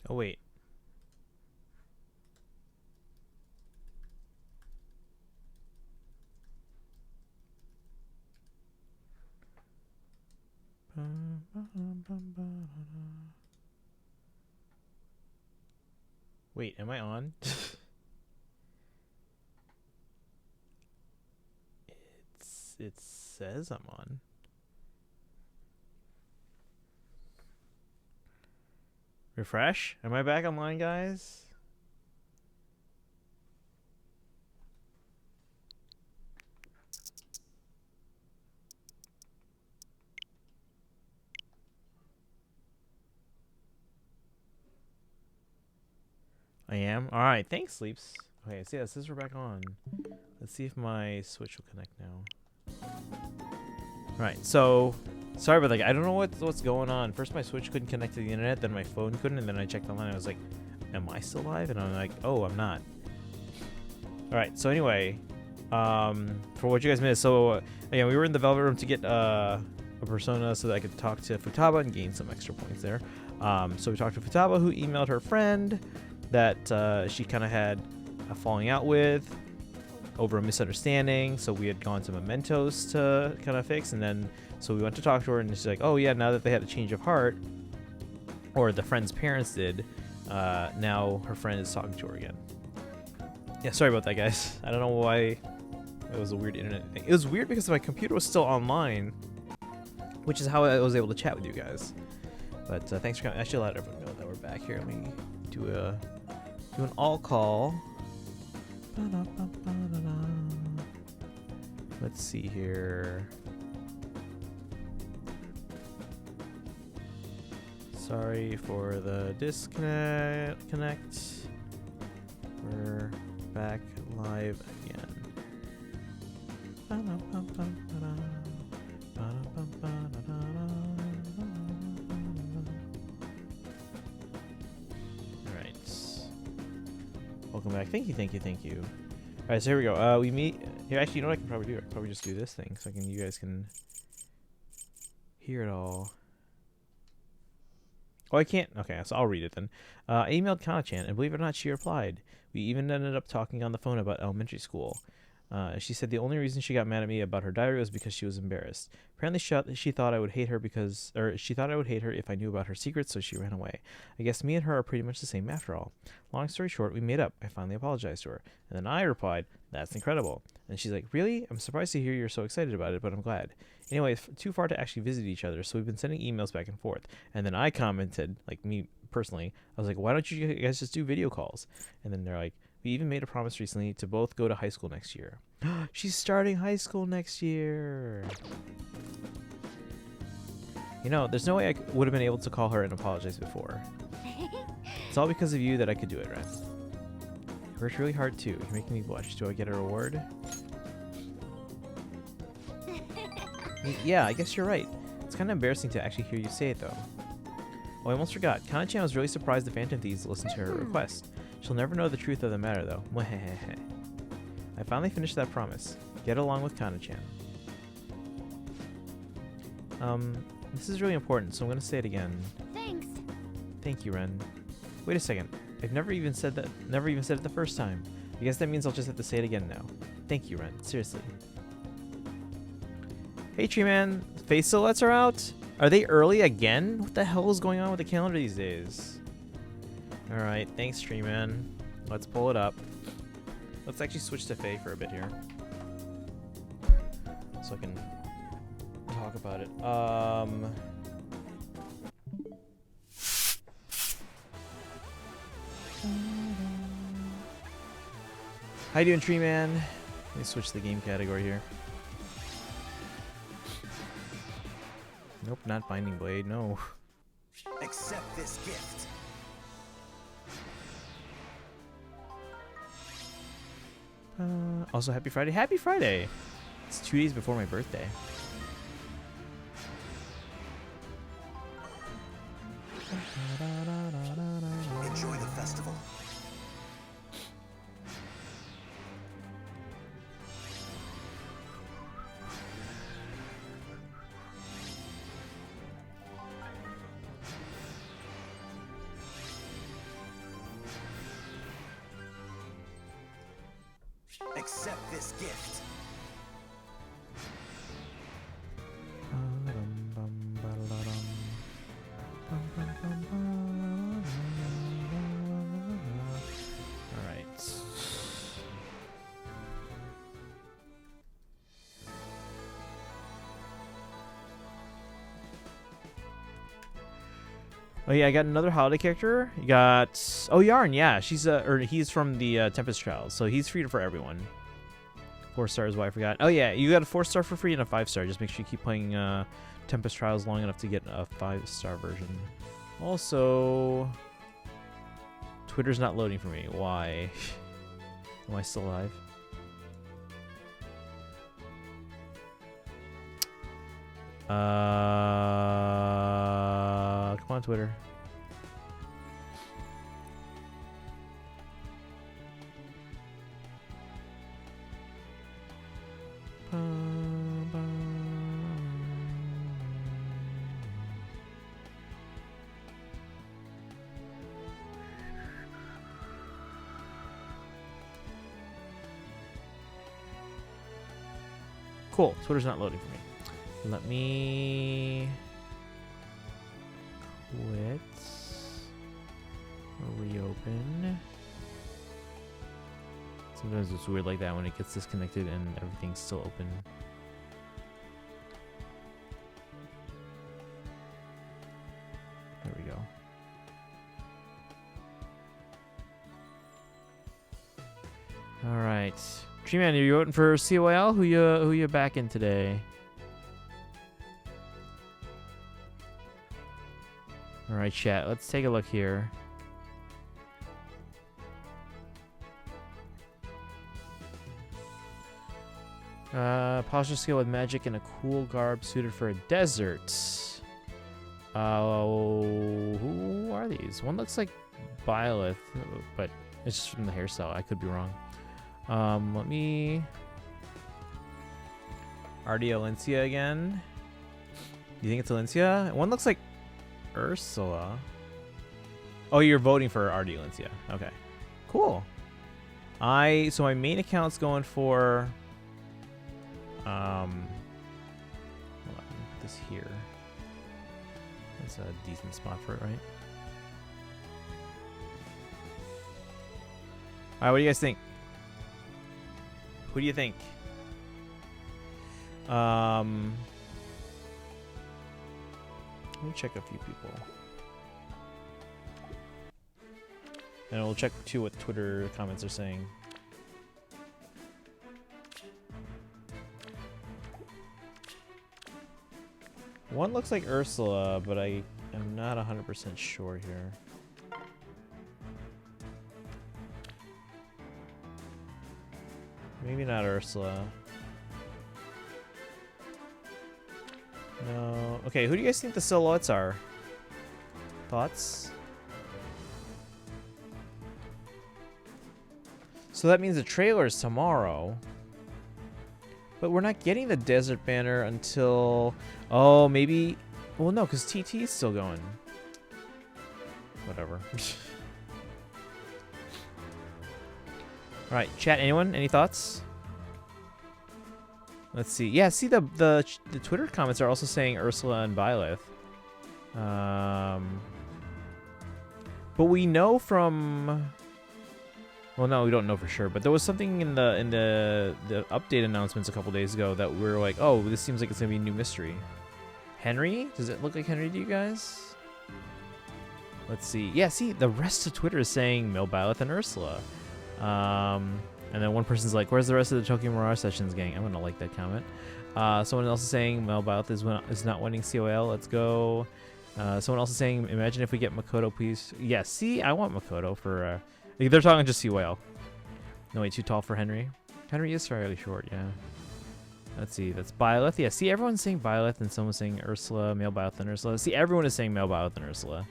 Oh wait. Wait, am I on? It says I'm on. Refresh? Am I back online, guys? I am. All right. Thanks, Sleeps. Okay. So yeah, since we're back on, let's see if my Switch will connect now. All right. So sorry about that. I don't know what's going on. First, my Switch couldn't connect to the internet. Then my phone couldn't. And then I checked online. I was like, "Am I still live?" And I'm like, "Oh, I'm not." All right. So anyway, for what you guys missed, so again, we were in the Velvet Room to get a persona so that I could talk to Futaba and gain some extra points there. So we talked to Futaba, who emailed her friend that she kind of had a falling out with over a misunderstanding. So we had gone to Mementos to kind of fix, and then so we went to talk to her, and she's like, "Oh yeah, now that they had a change of heart, or the friend's parents did, now her friend is talking to her again." Yeah, sorry about that, guys. I don't know why it was a weird internet thing. It was weird because my computer was still online, which is how I was able to chat with you guys. But thanks for coming. I should let everyone know that we're back here. Let me do an all call. Let's see here. Sorry for the disconnect. We're back live again. Alright. Welcome back. Thank you. Alright, so here we go. We meet here. Actually, you know what I can probably do? I can probably just do this thing so you guys can hear it all. Oh, I can't. Okay, so I'll read it then. I emailed Kana-chan, and believe it or not, she replied. We even ended up talking on the phone about elementary school. She said the only reason she got mad at me about her diary was because she was embarrassed. Apparently, she thought I would hate her she thought I would hate her if I knew about her secrets, so she ran away. I guess me and her are pretty much the same after all. Long story short, we made up. I finally apologized to her, and then I replied, "That's incredible." And she's like, "Really? I'm surprised to hear you're so excited about it, but I'm glad." Anyway, it's too far to actually visit each other, so we've been sending emails back and forth. And then I commented, like me personally, I was like, "Why don't you guys just do video calls?" And then they're like, "We even made a promise recently to both go to high school next year." She's starting high school next year. You know, there's no way I would have been able to call her and apologize before. It's all because of you that I could do it, Ren. I worked really hard too. You're making me blush. Do I get a reward? Yeah, I guess you're right. It's kind of embarrassing to actually hear you say it, though. Oh, I almost forgot. Kana-chan was really surprised the Phantom Thieves listened to her request. She'll never know the truth of the matter, though. I finally finished that promise. Get along with Kana-chan. This is really important, so I'm gonna say it again. Thanks. Thank you, Ren. Wait a second. I've never even said it the first time. I guess that means I'll just have to say it again now. Thank you, Ren. Seriously. Hey, Tree Man. Face silhouettes are out? Are they early again? What the hell is going on with the calendar these days? Alright, thanks, Tree Man. Let's pull it up. Let's actually switch to Faye for a bit here. So I can talk about it. How you doing, Tree Man? Let me switch the game category here. Nope, not Binding Blade, no. Accept this gift. Also, happy Friday. Happy Friday! It's 2 days before my birthday. Enjoy the festival. Accept this gift. All right. Oh yeah, I got another holiday character. You got Yarn. Yeah, she's or he's from the Tempest Trials, so he's free for everyone. 4 stars. Why I forgot. Oh yeah, you got a 4-star for free and a 5-star. Just make sure you keep playing Tempest Trials long enough to get a 5-star version. Also, Twitter's not loading for me. Why? Am I still alive? Come on, Twitter. Cool. Twitter's not loading for me. Let me quit. Reopen. Sometimes it's weird like that when it gets disconnected and everything's still open. There we go. All right. Tree Man, are you voting for COL? Who you backing today? All right, chat. Let's take a look here. Posture skill with magic and a cool garb suited for a desert. Who are these? One looks like Byleth, but it's just from the hairstyle. I could be wrong. Let me... RD Alencia again. You think it's Alencia? One looks like Ursula. Oh, you're voting for RD Alencia. Okay. Cool. So my main account's going for... hold on, let me put this here. That's a decent spot for it, right? Alright, what do you guys think? Who do you think? Let me check a few people. And we'll check too what Twitter comments are saying. One looks like Ursula, but I am not 100% sure here. Maybe not Ursula. No. Okay, who do you guys think the silhouettes are? Thoughts? So that means the trailer is tomorrow. But we're not getting the desert banner until... Oh, maybe... Well, no, because TT is still going. Whatever. Alright, chat, anyone? Any thoughts? Let's see. Yeah, see the Twitter comments are also saying Ursula and Byleth. But we know from... Well, no, we don't know for sure, but there was something in the update announcements a couple days ago that we were like, oh, this seems like it's gonna be a new mystery. Henry? Does it look like Henry to you guys? Let's see. Yeah, see, the rest of Twitter is saying Mel Byleth and Ursula. And then one person's like, where's the rest of the Tokyo Mirage Sessions gang? I'm gonna like that comment. Someone else is saying Mel Byleth is not winning COL. Let's go. Someone else is saying, imagine if we get Makoto, please. Yeah, see, I want Makoto for... they're talking just COL. No, wait, too tall for Henry. Henry is fairly short, yeah. Let's see, that's Byleth. Yeah, see, everyone's saying Byleth and someone's saying Ursula, male Byleth and Ursula. See, everyone is saying male Byleth and Ursula.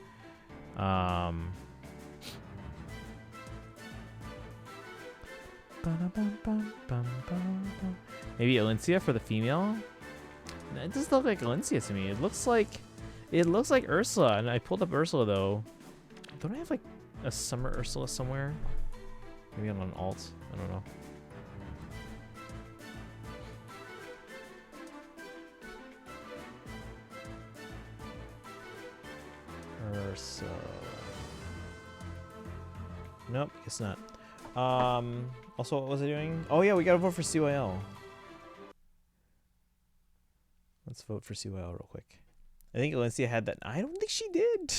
Maybe Alencia for the female? It doesn't look like Alencia to me. It looks like Ursula, and I pulled up Ursula though. Don't I have like a summer Ursula somewhere? Maybe I'm on alt. I don't know. so nope, guess not. Also, what was I doing? Oh yeah, we gotta vote for CYL. Let's vote for CYL real quick. I think Valencia had that. I don't think she did.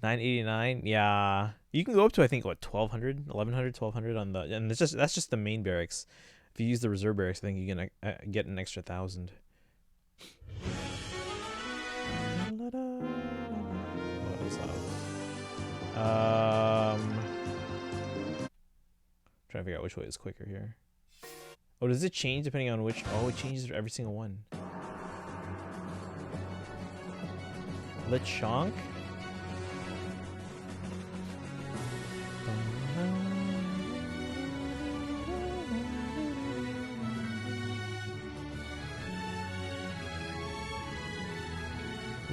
989. Yeah, you can go up to I think what 1200, 1100, 1200 on the, and it's just that's just the main barracks. If you use the reserve barracks, I think you can get an extra 1,000. What is that? Trying to figure out which way is quicker here. Oh, does it change depending on which? Oh, it changes for every single one. Lechonk?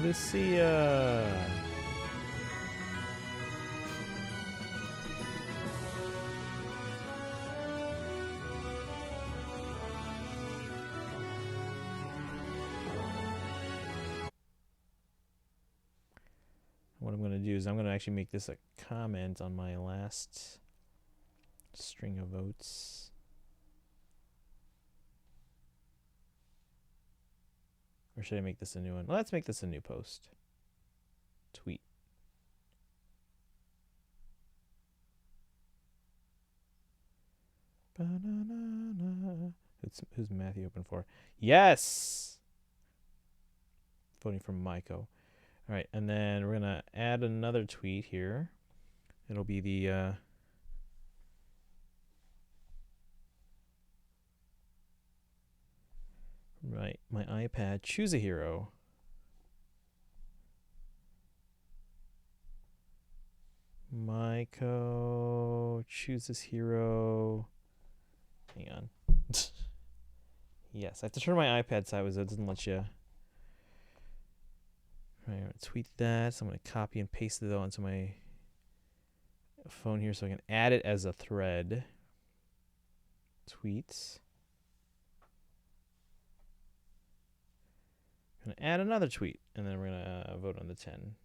Lucia. What I'm going to do is I'm going to actually make this a comment on my last string of votes. Or should I make this a new one? Let's make this a new post. Tweet. Who's Matthew open for? Yes! Voting for Maiko. All right, and then we're going to add another tweet here. It'll be the... Right, my iPad. Choose a hero. Maiko. Choose this hero. Hang on. Yes, I have to turn my iPad sideways. It doesn't let you. Right, I'm going to tweet that. So I'm going to copy and paste it onto my phone here so I can add it as a thread. Tweets. I'm going to add another tweet, and then we're going to vote on the 10.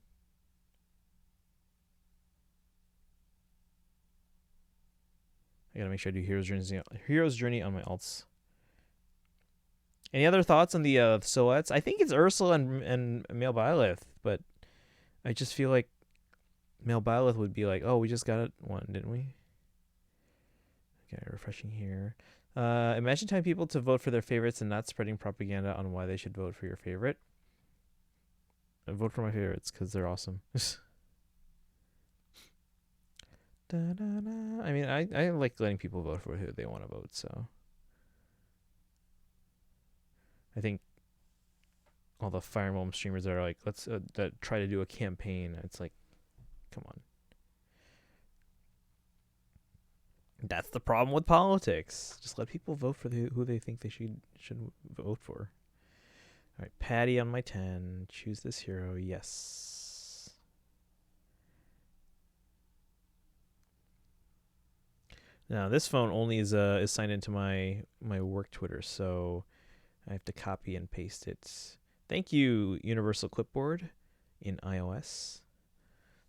I got to make sure I do Hero's Journey on my alts. Any other thoughts on the silhouettes? I think it's Ursula and Male Byleth, but I just feel like Male Byleth would be like, oh, we just got one, didn't we? Okay, refreshing here. Imagine telling people to vote for their favorites and not spreading propaganda on why they should vote for your favorite. I vote for my favorites because they're awesome. I mean, I like letting people vote for who they want to vote, so I think all the Fire Emblem streamers that are like, let's that try to do a campaign. It's like, come on. That's the problem with politics. Just let people vote for who they think they should vote for. All right, Patty on my 10. Choose this hero. Yes. Now this phone only is signed into my work Twitter, so I have to copy and paste it. Thank you, Universal Clipboard in iOS.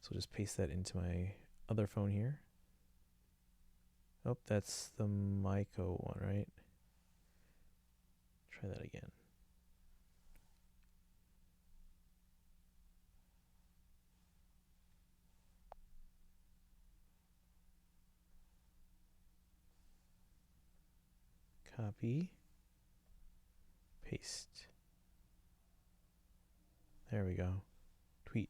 So I'll just paste that into my other phone here. Oh, that's the Maiko one, right? Try that again. Copy. Paste. There we go. Tweet.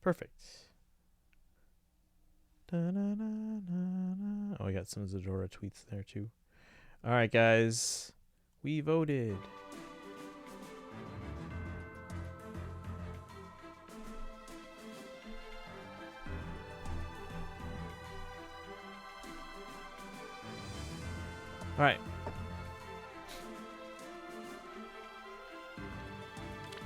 Perfect. Oh, I got some Zadora tweets there too. All right, guys. We voted. All right.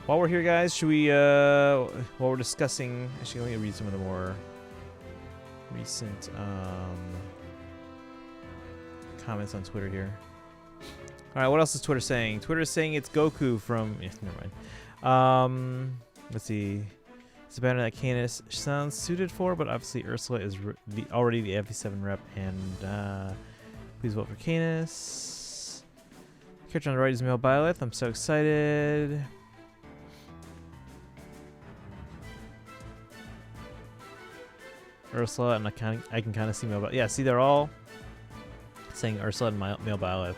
While we're here, guys, should we, while we're discussing, actually, let me read some of the more recent comments on Twitter here. All right, what else is Twitter saying? Twitter is saying it's Goku from. Yeah, never mind. Let's see. It's a banner that Canis sounds suited for, but obviously Ursula is already the FV7 rep, and please vote for Canis. Character on the right is Male Byleth. I'm so excited. Ursula, and I can kind of see Male Byleth. Yeah, see, they're all saying Ursula and Male Byleth.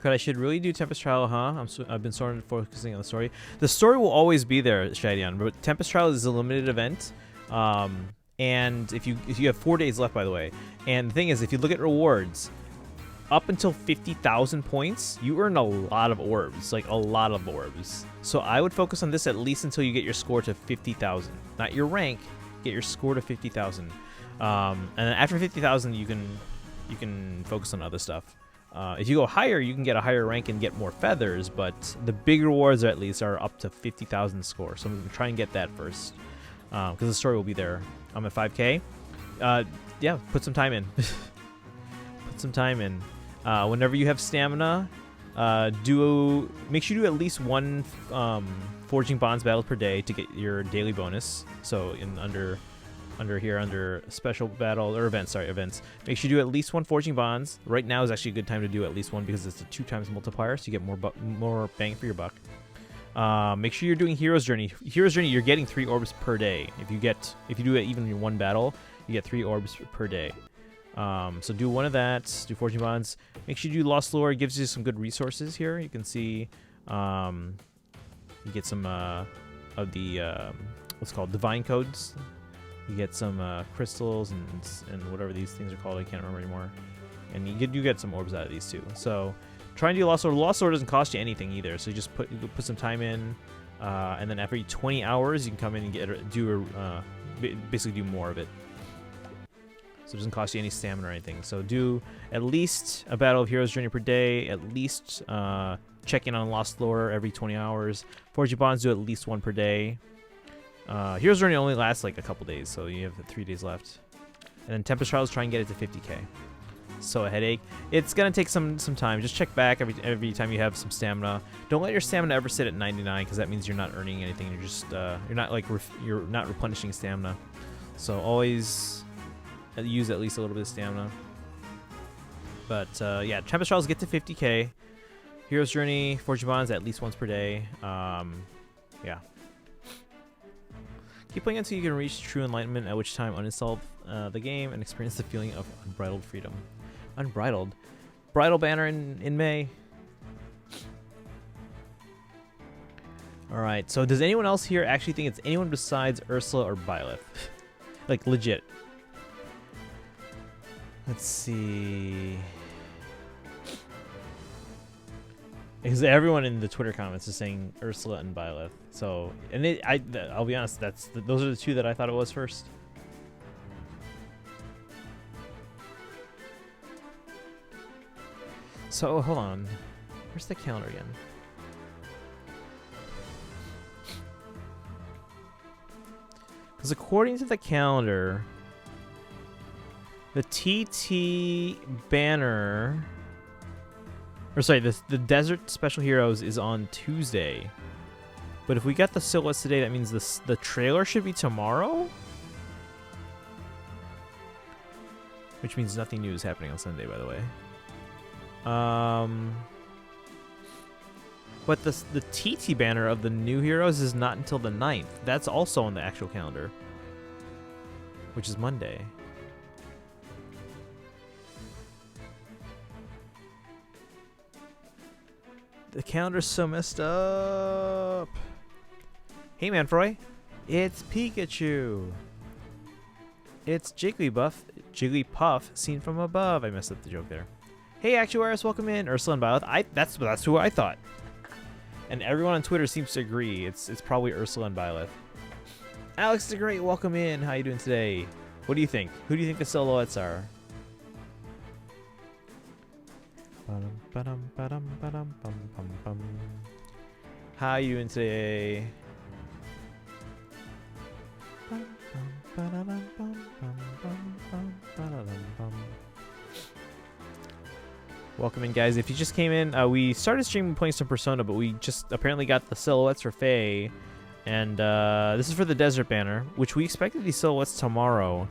I should really do Tempest Trial, huh? I've been sort of focusing on the story. The story will always be there, Shadion, but Tempest Trial is a limited event. And if you have 4 days left, by the way. And the thing is, if you look at rewards, up until 50,000 points, you earn a lot of orbs, like a lot of orbs. So I would focus on this at least until you get your score to 50,000. Not your rank, get your score to 50,000. And then after 50,000, you can focus on other stuff. If you go higher, you can get a higher rank and get more feathers, but the big rewards are up to 50,000 score. So I'm going to try and get that first, because the story will be there. I'm at 5K. Yeah, put some time in. Put some time in. Whenever you have stamina, make sure you do at least one Forging Bonds battle per day to get your daily bonus. So under special battle or events, make sure you do at least one Forging Bonds. Right now is actually a good time to do at least one because it's a 2x multiplier, so you get more bang for your buck. Make sure you're doing Hero's Journey. Hero's Journey, you're getting 3 orbs per day. If you do it even in one battle, you get 3 orbs per day. So do one of that. Do Forging Bonds. Make sure you do Lost Lore. It gives you some good resources here. You can see you get some of the what's called Divine Codes. You get some crystals and whatever these things are called. I can't remember anymore. And you get some orbs out of these too. So try and do Lost Lore. Lost Lore doesn't cost you anything either. So you just put some time in, and then every 20 hours you can come in and basically do more of it. So it doesn't cost you any stamina or anything. So do at least a Battle of Heroes Journey per day. At least check in on Lost Lore every 20 hours. Forging Bonds do at least 1 per day. Heroes Journey only lasts like a couple days, so you have 3 days left. And then Tempest Trials, try and get it to 50k. So a headache. It's gonna take some time. Just check back every time you have some stamina. Don't let your stamina ever sit at 99, because that means you're not earning anything. You're just you're not replenishing stamina. So always use at least a little bit of stamina. But yeah, Tempest Trials get to 50k. Heroes Journey, Forging Bonds at least once per day. Yeah. Keep playing until you can reach true enlightenment, at which time uninstall the game and experience the feeling of unbridled freedom. Unbridled? Bridal banner in May. Alright, so does anyone else here actually think it's anyone besides Ursula or Byleth? Like, legit. Let's see. Because everyone in the Twitter comments is saying Ursula and Byleth. So, and I'll be honest, those are the 2 that I thought it was first. So, hold on. Where's the calendar again? Because according to the calendar, the TT banner, or sorry, the Desert Special Heroes is on Tuesday. But if we got the silhouettes today, that means the trailer should be tomorrow? Which means nothing new is happening on Sunday, by the way. But the TT banner of the new heroes is not until the 9th. That's also on the actual calendar, which is Monday. The calendar's so messed up. Hey, Manfroy. It's Pikachu. It's Jigglypuff seen from above. I messed up the joke there. Hey, Actuaris, welcome in. Ursula and Byleth. That's who I thought. And everyone on Twitter seems to agree. It's probably Ursula and Byleth. Alex the Great, welcome in. How you doing today? What do you think? Who do you think the silhouettes are? How you doing today? Welcome in, guys. If you just came in, we started streaming playing some Persona, but we just apparently got the silhouettes for Faye. And this is for the desert banner, which we expected these silhouettes tomorrow.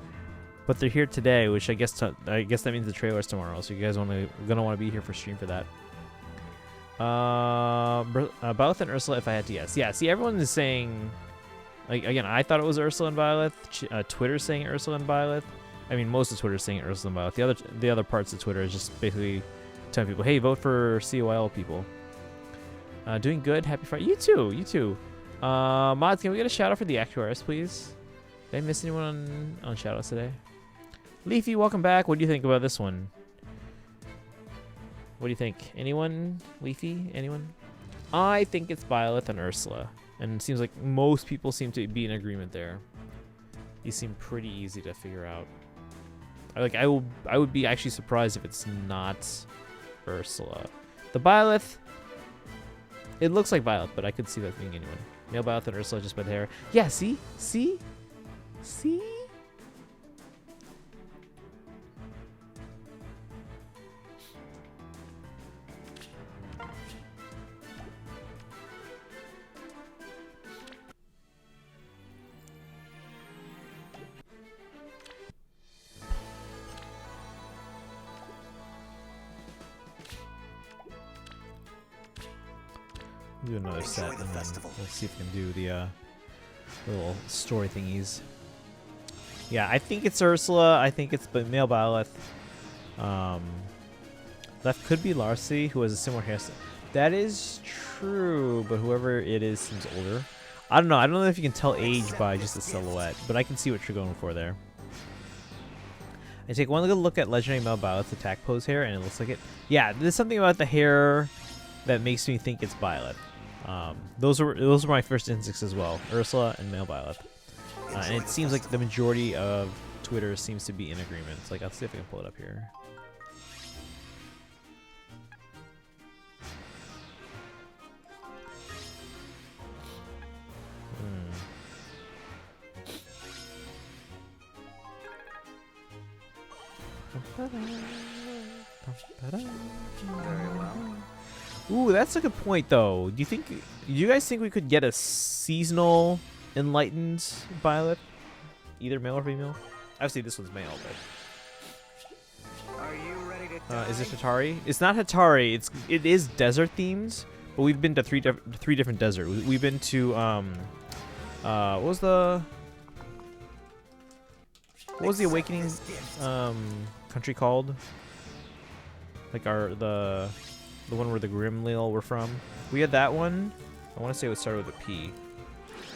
But they're here today, which I guess that means the trailer's tomorrow. So you guys gonna want to be here for stream for that. Byleth and Ursula, if I had to guess. Yeah, see, everyone is saying, like, again, I thought it was Ursula and Byleth. Twitter's saying Ursula and Byleth. I mean, most of Twitter's saying Ursula and Byleth. The other parts of Twitter is just basically telling people, hey, vote for COIL people. Doing good. Happy Friday. You too. You too. Mods, can we get a shout out for the actuaries, please? Did I miss anyone on shout outs today? Leafy, welcome back. What do you think about this one? What do you think? Anyone? Leafy? Anyone? I think it's Byleth and Ursula. And it seems like most people seem to be in agreement there. These seem pretty easy to figure out. I would be actually surprised if it's not Ursula. The Byleth, it looks like Byleth, but I could see that being anyone. Male Byleth and Ursula just by the hair. Yeah, see? See? See? Do another set and then we'll see if we can do the little story thingies. Yeah, I think it's Ursula. I think it's male Byleth. Left could be Larcy, who has a similar hairstyle. That is true, but whoever it is seems older. I don't know. I don't know if you can tell age by just the silhouette, but I can see what you're going for there. I take one good look at legendary male Byleth's attack pose hair, and it looks like it. Yeah, there's something about the hair that makes me think it's Byleth. Those were my first instincts as well. Ursula and male Byleth. And it seems like the majority of Twitter seems to be in agreement. It's like, I'll see if I can pull it up here. Very well. Ooh, that's a good point, though. Do you guys think we could get a seasonal enlightened Byleth? Either male or female? Obviously, this one's male, but... Are you ready to die? Is this Hatari? It's not Hatari. It is desert themed, but we've been to three different deserts. We've been to, what was the Awakening, country called? Like the one where the Grimleal were from. We had that one. I want to say it started with a P.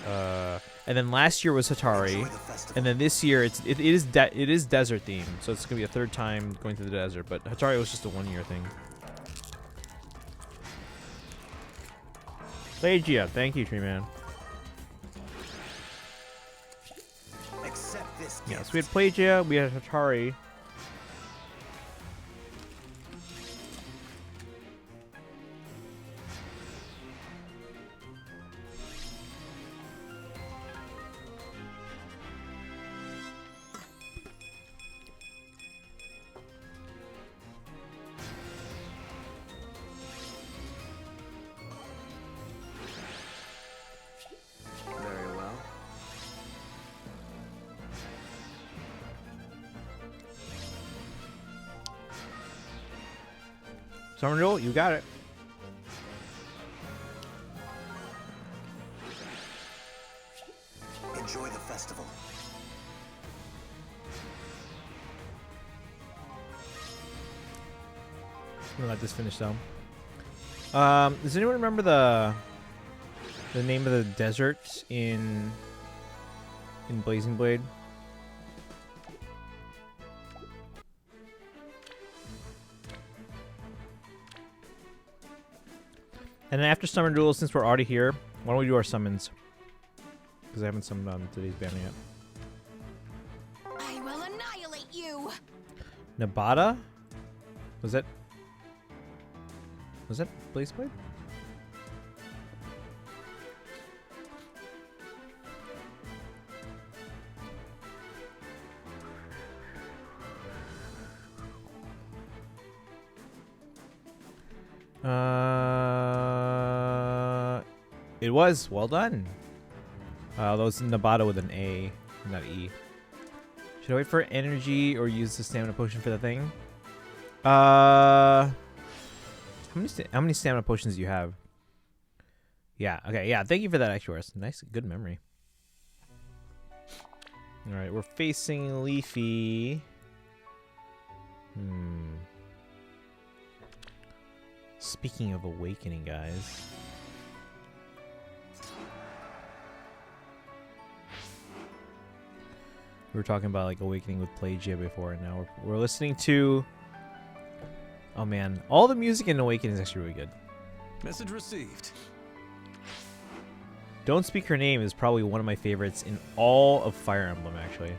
And then last year was Hatari, and then this year it is desert themed, so it's gonna be a third time going through the desert. But Hatari was just a 1-year thing. Legia, thank you, Tree Man. Accept this Yeah, gift. so we had Plagia, we had Hatari. Very well. Summer you got it. Enjoy the festival. We'll let this finish though. Does anyone remember the name of the desert in Blazing Blade? And then after Summer Duel, since we're already here, why don't we do our summons? Because I haven't summoned on today's banner yet. I will annihilate you. Nabata? Was that Blaze Blade? It was. Well done. Those Nabata with an A, not E. Should I wait for energy or use the stamina potion for the thing? How many stamina potions do you have? Yeah. Okay. Yeah. Thank you for that, Actuars. Nice, good memory. All right, we're facing Leafy. Speaking of awakening, guys. We were talking about like awakening with Plagia before, and now we're listening to. Oh man, all the music in Awakening is actually really good. Message received. Don't Speak Her Name is probably one of my favorites in all of Fire Emblem, actually.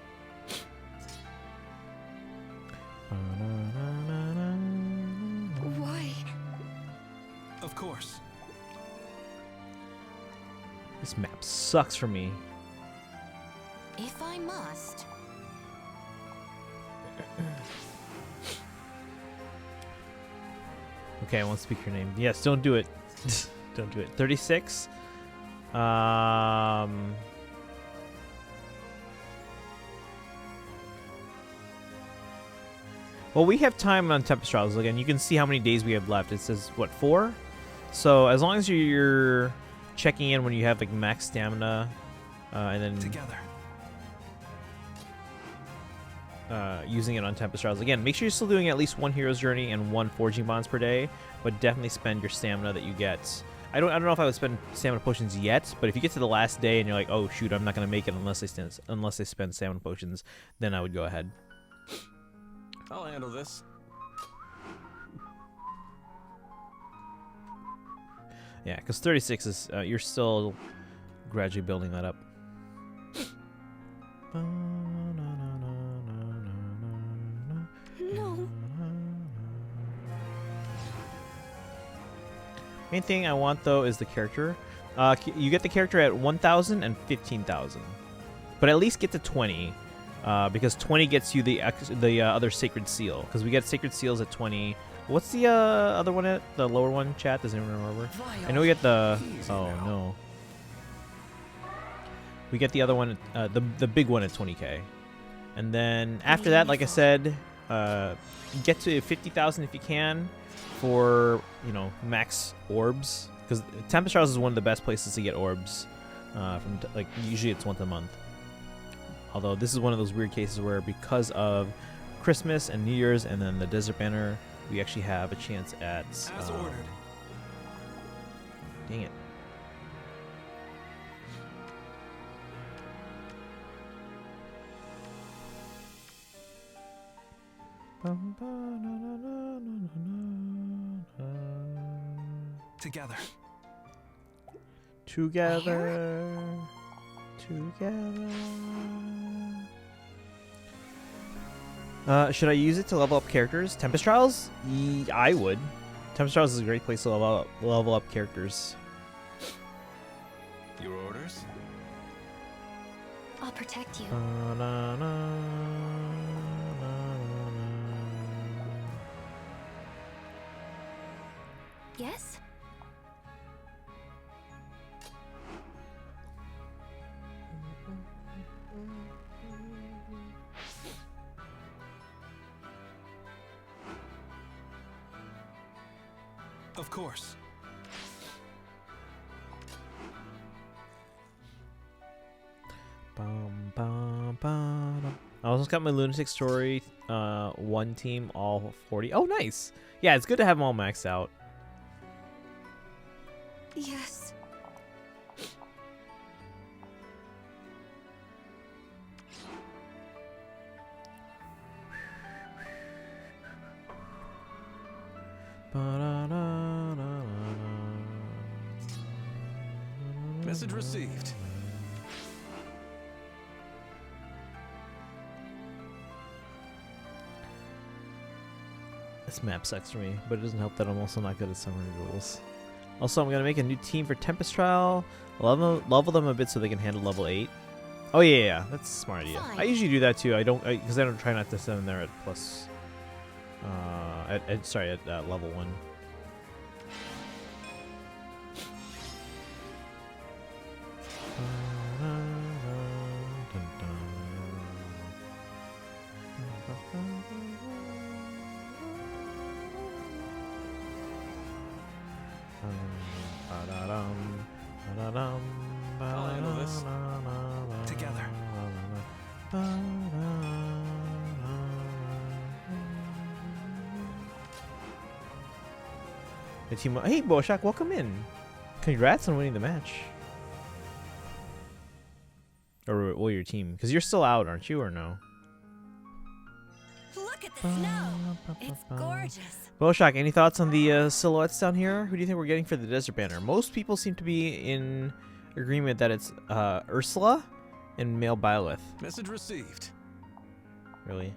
Why? Of course. This map sucks for me. If I must. Okay, I won't speak your name. Yes, don't do it. Don't do it. 36. Well, we have time on Tempest Trials. Again, you can see how many days we have left. It says, what, 4? So as long as you're checking in when you have like max stamina, and then Together. using it on Tempest Trials. Again, make sure you're still doing at least 1 Hero's Journey and 1 Forging Bonds per day, but definitely spend your stamina that you get. I don't know if I would spend stamina potions yet, but if you get to the last day and you're like, oh shoot, I'm not gonna make it unless I spend stamina potions, then I would go ahead. I'll handle this. Yeah, because 36 is you're still gradually building that up. No. Main thing I want though is the character. You get the character at 1,000 and 15,000, but at least get to 20, because 20 gets you the other sacred seal. Because we get sacred seals at 20. What's the other one at the lower one? Chat, does anyone remember? I know we get the. Oh no. We get the other one, the big one at 20k, and then after that, like I said, get to 50,000 if you can. For, you know, max orbs, because Tempest Trials is one of the best places to get orbs. Like usually it's once a month. Although this is one of those weird cases where because of Christmas and New Year's and then the Desert Banner, we actually have a chance at. As ordered. Dang it. Together. Together. Should I use it to level up characters? Tempest Trials? I would. Tempest Trials is a great place to level up characters. Your orders? I'll protect you. Yes? Of course. I also got my Lunatic Story 1 team, all 40. Oh, nice. Yeah, it's good to have them all maxed out. Yes. Message received. This map sucks for me, but it doesn't help that I'm also not good at summary rules. Also, I'm going to make a new team for Tempest Trial, level them a bit so they can handle level 8. Oh, yeah, that's a smart idea. Fine. I usually do that too. Because I don't try not to send them there at plus, at level 1. I'll handle this. Together. The team. Hey, Boshak, welcome in. Congrats on winning the match. Or well, your team, because you're still out, aren't you, or no? Look at the snow. It's gorgeous. Boshak, any thoughts on the silhouettes down here? Who do you think we're getting for the desert banner? Most people seem to be in agreement that it's Ursula and male Byleth. Message received. Really?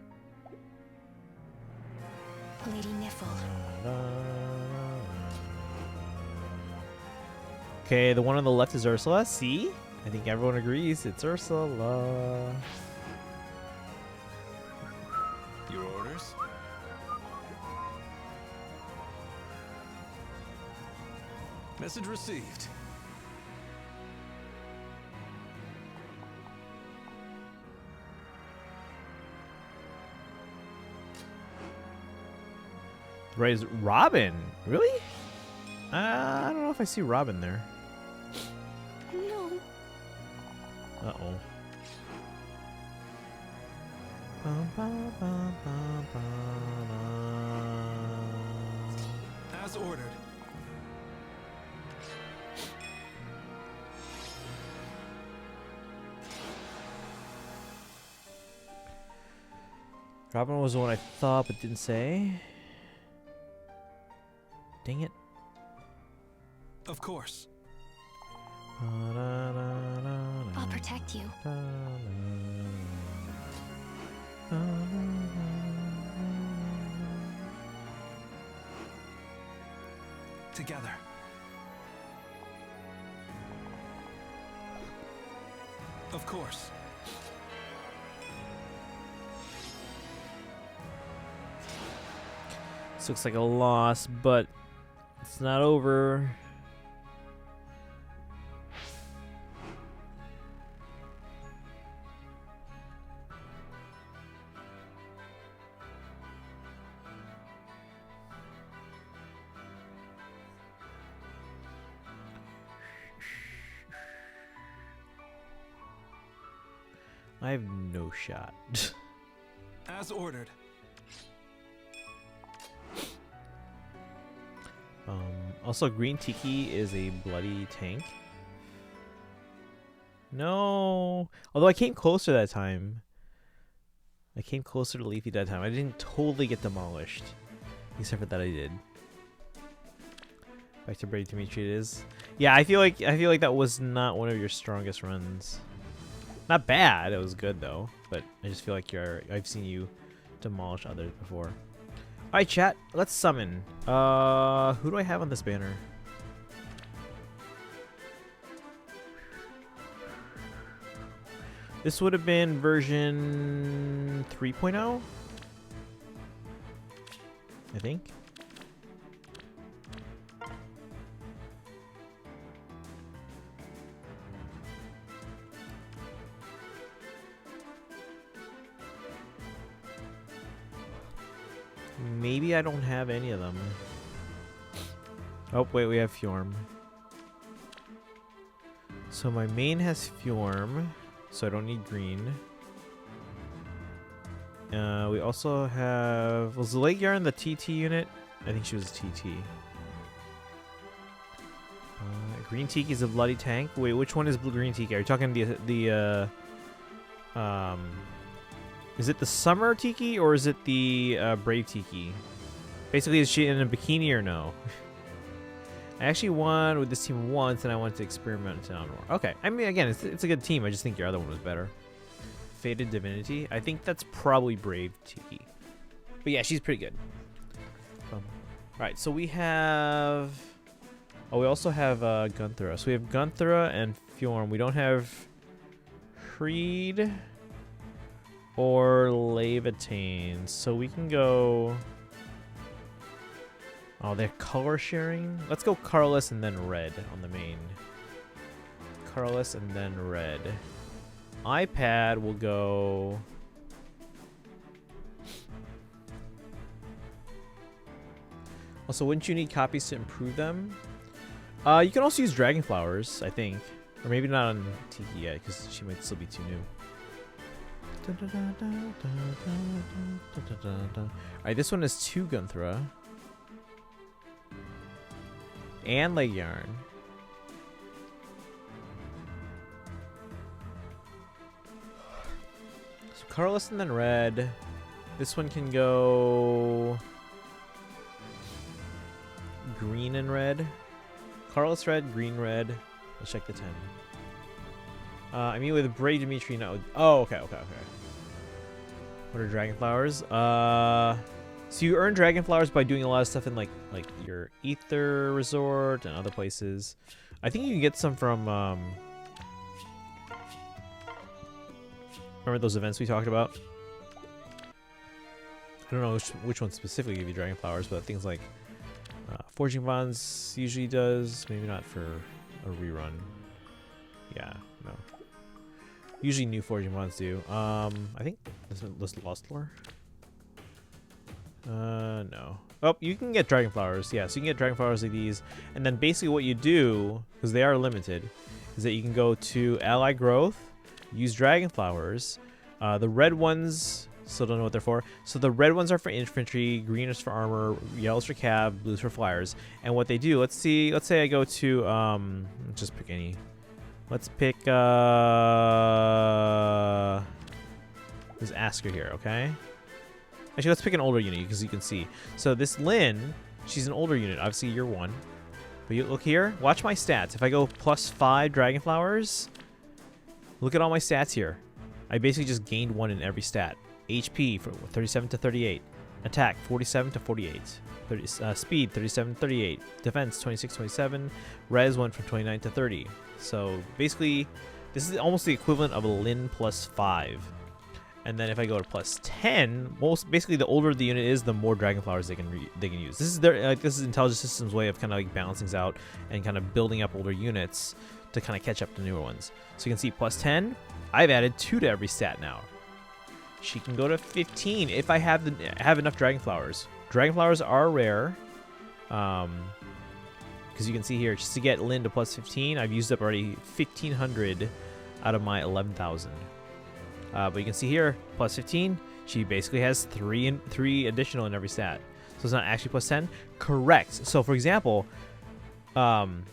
Lady Niffle. Okay, the one on the left is Ursula. See? I think everyone agrees it's Ursula. Your orders? Message received. Right, is Robin? Really? I don't know if I see Robin there. No. Uh-oh. As ordered. Robin was the one I thought but didn't say. Dang it. Of course. I'll protect you. Together. Of course. This looks like a loss, but it's not over. I have no shot. As ordered. Also, Green Tiki is a bloody tank. No. Although I came closer that time. I came closer to Leafy that time. I didn't totally get demolished. Except for that I did. Back to Brady Dimitri it is. Yeah, I feel like that was not one of your strongest runs. Not bad, it was good though. But I just feel like I've seen you demolish others before. Alright, chat, let's summon. Who do I have on this banner? This would have been version 3.0, I think. Maybe I don't have any of them. Oh, wait, we have Fjorm. So my main has Fjorm, so I don't need green. We also have... Was Leggjar in the TT unit? I think she was a TT. Green Tiki is a bloody tank. Wait, which one is Green Tiki? Are you talking the is it the Summer Tiki or is it the Brave Tiki? Basically, is she in a bikini or no? I actually won with this team once, and I wanted to experiment on more. Okay, I mean, again, it's a good team. I just think your other one was better. Faded Divinity. I think that's probably Brave Tiki. But yeah, she's pretty good. All right, so we have... Oh, we also have Gunthra. So we have Gunthra and Fjorm. We don't have Creed or Levitane. So we can go... Oh, they're color sharing? Let's go colorless and then red on the main. Colorless and then red. iPad will go... Also, wouldn't you need copies to improve them? You can also use dragon flowers, I think. Or maybe not on Tiki yet, because she might still be too new. Alright, this one is 2 Gunthra. And leg yarn. So colorless and then red. This one can go green and red. Colorless red, green red. Let's check the 10. I mean with Bray Dimitri, no. Oh, okay. What are dragon flowers? So you earn dragon flowers by doing a lot of stuff in like your Ether Resort and other places. I think you can get some from remember those events we talked about? I don't know which one specifically give you dragon flowers, but things like Forging Bonds usually does. Maybe not for a rerun. Yeah, no. Usually new Forging Bonds do. I think this Lost Lore. No. Oh, you can get dragon flowers. Yeah, so you can get dragon flowers like these, and then basically what you do, because they are limited, is that you can go to ally growth, use dragon flowers. The red ones, still don't know what they're for. So the red ones are for infantry, green is for armor, yellows for cav, blues for flyers. And what they do, let's say I go to just pick any. Let's pick this Asker here, okay? Actually, let's pick an older unit because you can see. So this Lynn, she's an older unit, obviously year 1. But you look here, watch my stats. If I go +5 dragon flowers, look at all my stats here. I basically just gained 1 in every stat. HP from 37 to 38, attack 47 to 48, speed 37 to 38, defense 26 27, res went from 29 to 30. So basically, this is almost the equivalent of a Lin +5. And then if I go to +10, basically the older the unit is, the more dragon flowers they can use. This is this is Intelligent Systems' way of kind of like balancing things out and kind of building up older units to kind of catch up to newer ones. So you can see +10. I've added 2 to every stat now. She can go to 15 if I have enough dragon flowers. Dragon flowers are rare, because you can see here, just to get Lynn to +15, I've used up already 1,500 out of my 11,000. But you can see here, +15, she basically has 3 additional in every stat. So it's not actually +10. Correct. So for example, Lynn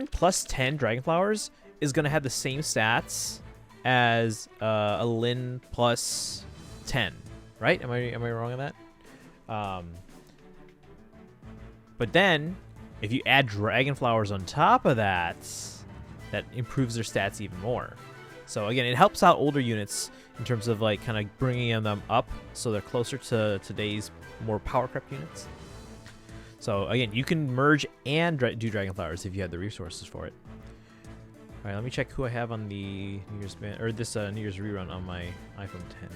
+10 dragon flowers is gonna have the same stats as a Lynn +10, right? Am I wrong on that? But then, if you add dragon flowers on top of that, that improves their stats even more. So again, it helps out older units in terms of like kind of bringing them up so they're closer to today's more power crept units. So again, you can merge and do dragon flowers if you have the resources for it. All right, let me check who I have on the New Year's or this New Year's rerun on my iPhone 10.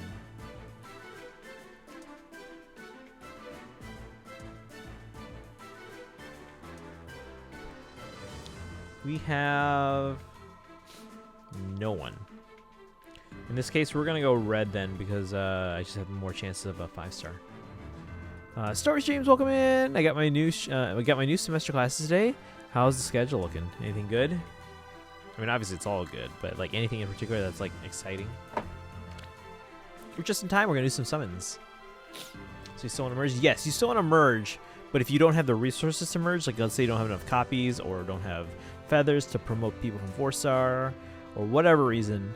We have no one. In this case, we're gonna go red then because I just have more chances of a 5-star. Story streams, welcome in. I got my new semester classes today. How's the schedule looking? Anything good? I mean, obviously it's all good, but like anything in particular that's like exciting. We're just in time. We're gonna do some summons. So you still want to merge? Yes, you still want to merge, but if you don't have the resources to merge, like let's say you don't have enough copies or don't have feathers to promote people from 4-star or whatever reason,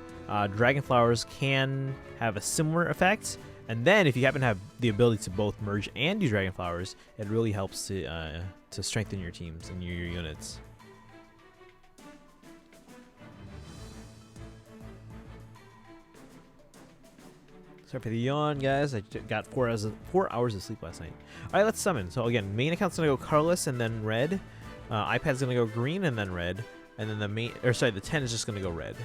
dragon flowers can have a similar effect. And then if you happen to have the ability to both merge and do dragon flowers, it really helps to strengthen your teams and your units. Sorry for the yawn, guys. I got 4 hours of sleep last night. All right, let's summon. So again, main account's gonna go colorless and then red. iPad's gonna go green and then red. And then the 10 is just gonna go red.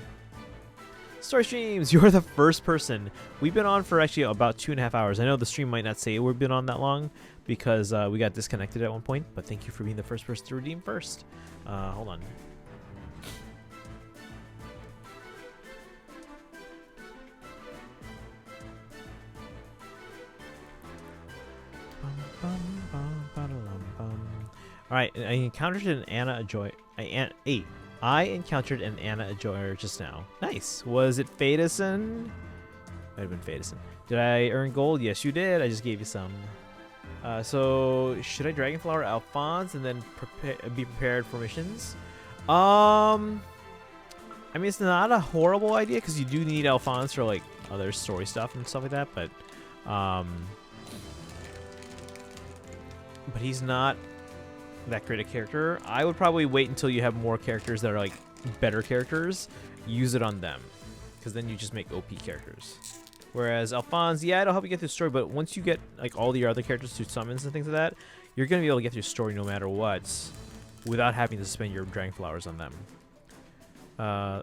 Story streams, you're the first person. We've been on for actually about 2.5 hours. I know the stream might not say we've been on that long because we got disconnected at one point, but thank you for being the first person to redeem first. Hold on. Alright, I encountered an Anna I encountered an Anna Ajoyer just now. Nice. Was it Fadison? Might have been Fadison. Did I earn gold? Yes, you did. I just gave you some. So should I Dragonflower Alphonse and then be prepared for missions? I mean, it's not a horrible idea because you do need Alphonse for like other story stuff and stuff like that, but he's not that great a character. I would probably wait until you have more characters that are like better characters. Use it on them, because then you just make OP characters. Whereas Alphonse, yeah, it'll help you get through the story, but once you get like all the other characters through summons and things like that, you're gonna be able to get through the story no matter what, without having to spend your Dragon Flowers on them. Oh,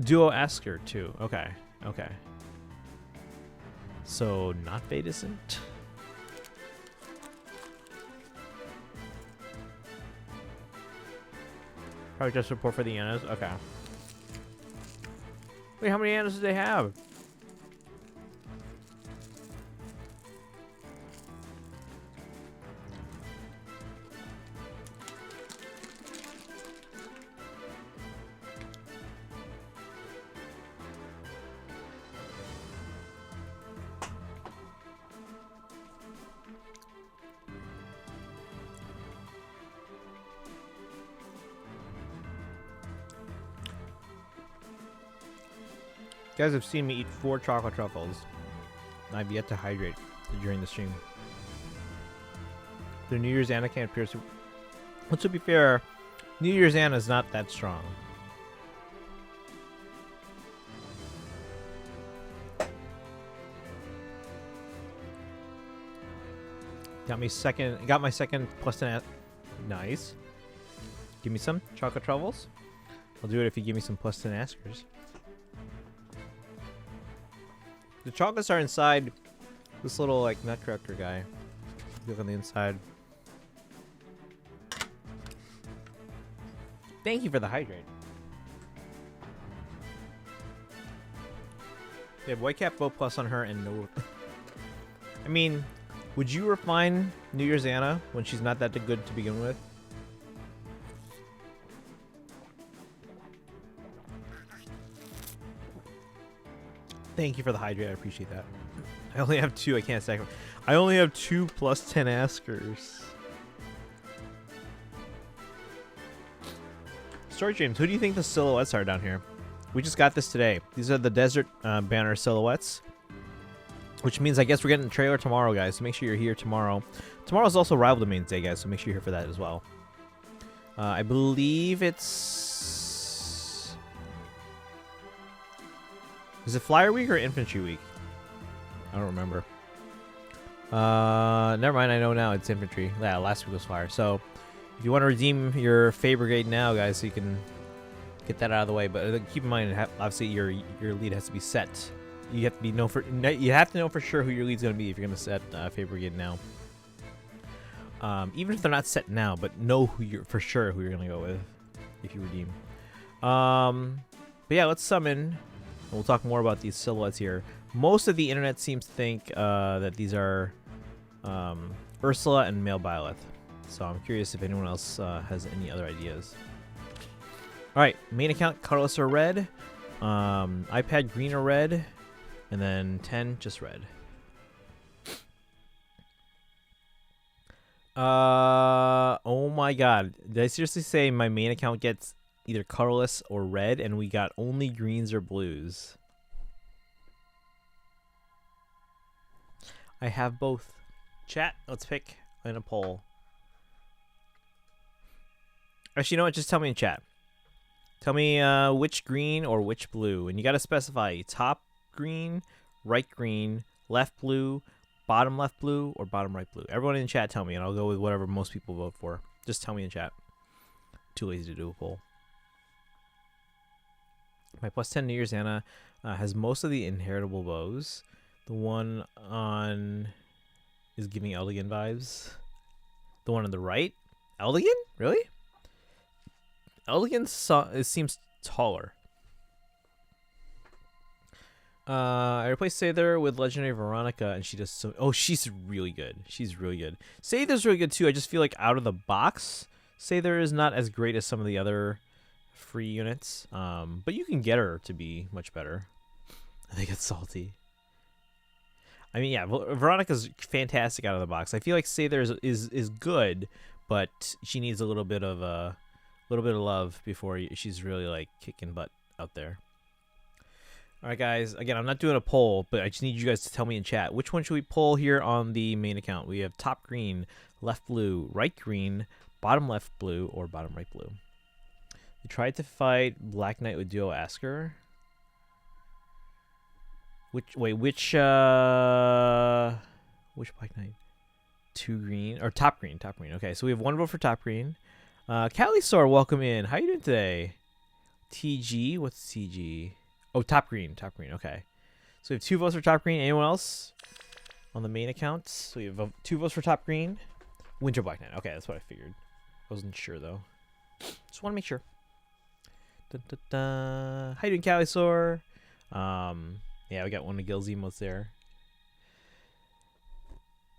Duo Asker too. Okay, okay. So not Fadisant. Probably just support for the Annas. Okay. Wait, how many Annas do they have? You guys have seen me eat 4 chocolate truffles. I've yet to hydrate during the stream. The New Year's Anna can't appear. Well, to be fair, New Year's Anna is not that strong. Got my second plus 10. Nice. Give me some chocolate truffles. I'll do it if you give me some plus 10 askers. The chocolates are inside this little like nutcracker guy. Look on the inside. Thank you for the hydrate. They have Whitecap Bow Plus on her and no. I mean, would you refine New Year's Anna when she's not that good to begin with? Thank you for the hydrate. I appreciate that. I only have 2. I can't stack them. I only have 2 plus 10 askers. Story James, who do you think the silhouettes are down here? We just got this today. These are the desert banner silhouettes, which means I guess we're getting a trailer tomorrow, guys. So make sure you're here tomorrow. Tomorrow's also Rival Domains Day, guys. So make sure you're here for that as well. I believe it's... Is it Flyer Week or Infantry Week? I don't remember. Never mind. I know now. It's Infantry. Yeah, last week was Flyer. So if you want to redeem your Fey Brigade now, guys, so you can get that out of the way. But keep in mind, obviously, your lead has to be set. You have to you have to know for sure who your lead's going to be if you're going to set Fey Brigade now. Even if they're not set now, but know who you're for sure who you're going to go with if you redeem. But yeah, let's summon. We'll talk more about these silhouettes here. Most of the internet seems to think that these are Ursula and Male Byleth. So I'm curious if anyone else has any other ideas. Alright, main account, colorless or red. iPad, green or red. And then 10, just red. Oh my god. Did I seriously say my main account gets either colorless or red, and we got only greens or blues? I have both. Chat, let's pick in a poll. Actually, you know what? Just tell me in chat. Tell me which green or which blue. And you got to specify top green, right green, left blue, bottom left blue, or bottom right blue. Everyone in chat tell me, and I'll go with whatever most people vote for. Just tell me in chat. Too lazy to do a poll. My plus 10 New Year's Anna has most of the inheritable bows. The one on is giving Eldigan vibes. The one on the right? Eldigan? Really? Eldigan seems taller. I replaced Sather with Legendary Veronica, and she does so... Oh, she's really good. She's really good. Sather's really good, too. I just feel like out of the box, Seither is not as great as some of the other free units, but you can get her to be much better. I think it's salty. I mean, yeah, Veronica's fantastic out of the box. I feel like Seither is good, but she needs a little bit of love before she's really like kicking butt out there. All right, guys. Again, I'm not doing a poll, but I just need you guys to tell me in chat which one should we pull here on the main account. We have top green, left blue, right green, bottom left blue, or bottom right blue. We tried to fight Black Knight with Duo Asker. Which Black Knight? Two green or top green? Top green. Okay, so we have one vote for top green. Calisor, welcome in. How you doing today? TG, what's TG? Oh, top green. Top green. Okay, so we have 2 votes for top green. Anyone else on the main account? So we have 2 votes for top green. Winter Black Knight. Okay, that's what I figured. I wasn't sure though. Just want to make sure. Dun, dun, dun. How you doing, Calisor? Yeah, we got one of Gil's emotes there.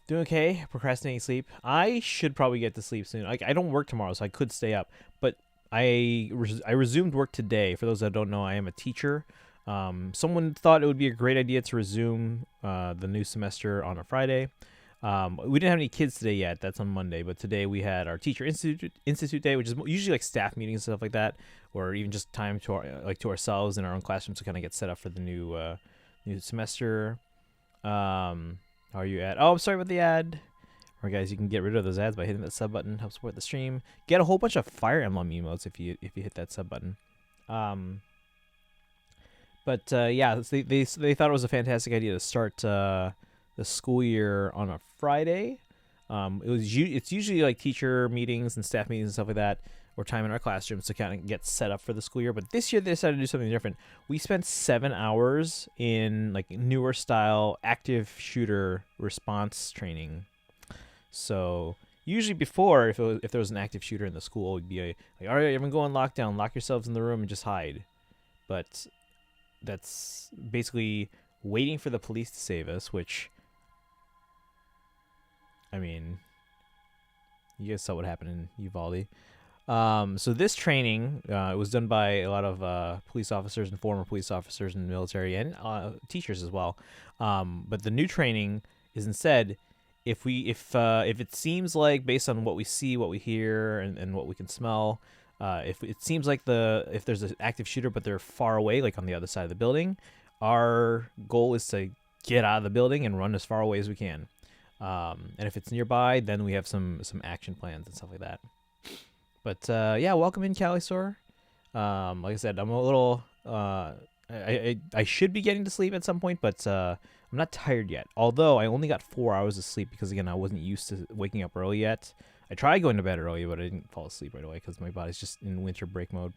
Doing okay. Procrastinating sleep. I should probably get to sleep soon. Like, I don't work tomorrow, so I could stay up. But I resumed work today. For those that don't know, I am a teacher. Someone thought it would be a great idea to resume the new semester on a Friday. We didn't have any kids today yet. That's on Monday. But today we had our teacher institute day, which is usually like staff meetings and stuff like that, or even just time to to ourselves in our own classrooms to kind of get set up for the new semester. How are you at? Oh, I'm sorry about the ad. Alright, guys, you can get rid of those ads by hitting that sub button. Help support the stream. Get a whole bunch of Fire Emblem emotes if you hit that sub button. Yeah, they thought it was a fantastic idea to start the school year on a Friday. It's usually like teacher meetings and staff meetings and stuff like that, or time in our classrooms to kind of get set up for the school year. But this year they decided to do something different. We spent 7 hours in like newer style active shooter response training. So usually before, if there was an active shooter in the school, it'd be like, all right, everyone go on lockdown, lock yourselves in the room and just hide. But that's basically waiting for the police to save us, which, I mean, you guys saw what happened in Uvalde. So this training, it was done by a lot of police officers and former police officers in the military and teachers as well. But the new training is instead, if it seems like, based on what we see, what we hear, and what we can smell, if it seems like if there's an active shooter but they're far away, like on the other side of the building, our goal is to get out of the building and run as far away as we can. And if it's nearby, then we have some action plans and stuff like that. But yeah, welcome in, Calisor. Like I said, I'm a little I should be getting to sleep at some point, but I'm not tired yet. Although I only got 4 hours of sleep because, again, I wasn't used to waking up early yet. I tried going to bed early, but I didn't fall asleep right away because my body's just in winter break mode.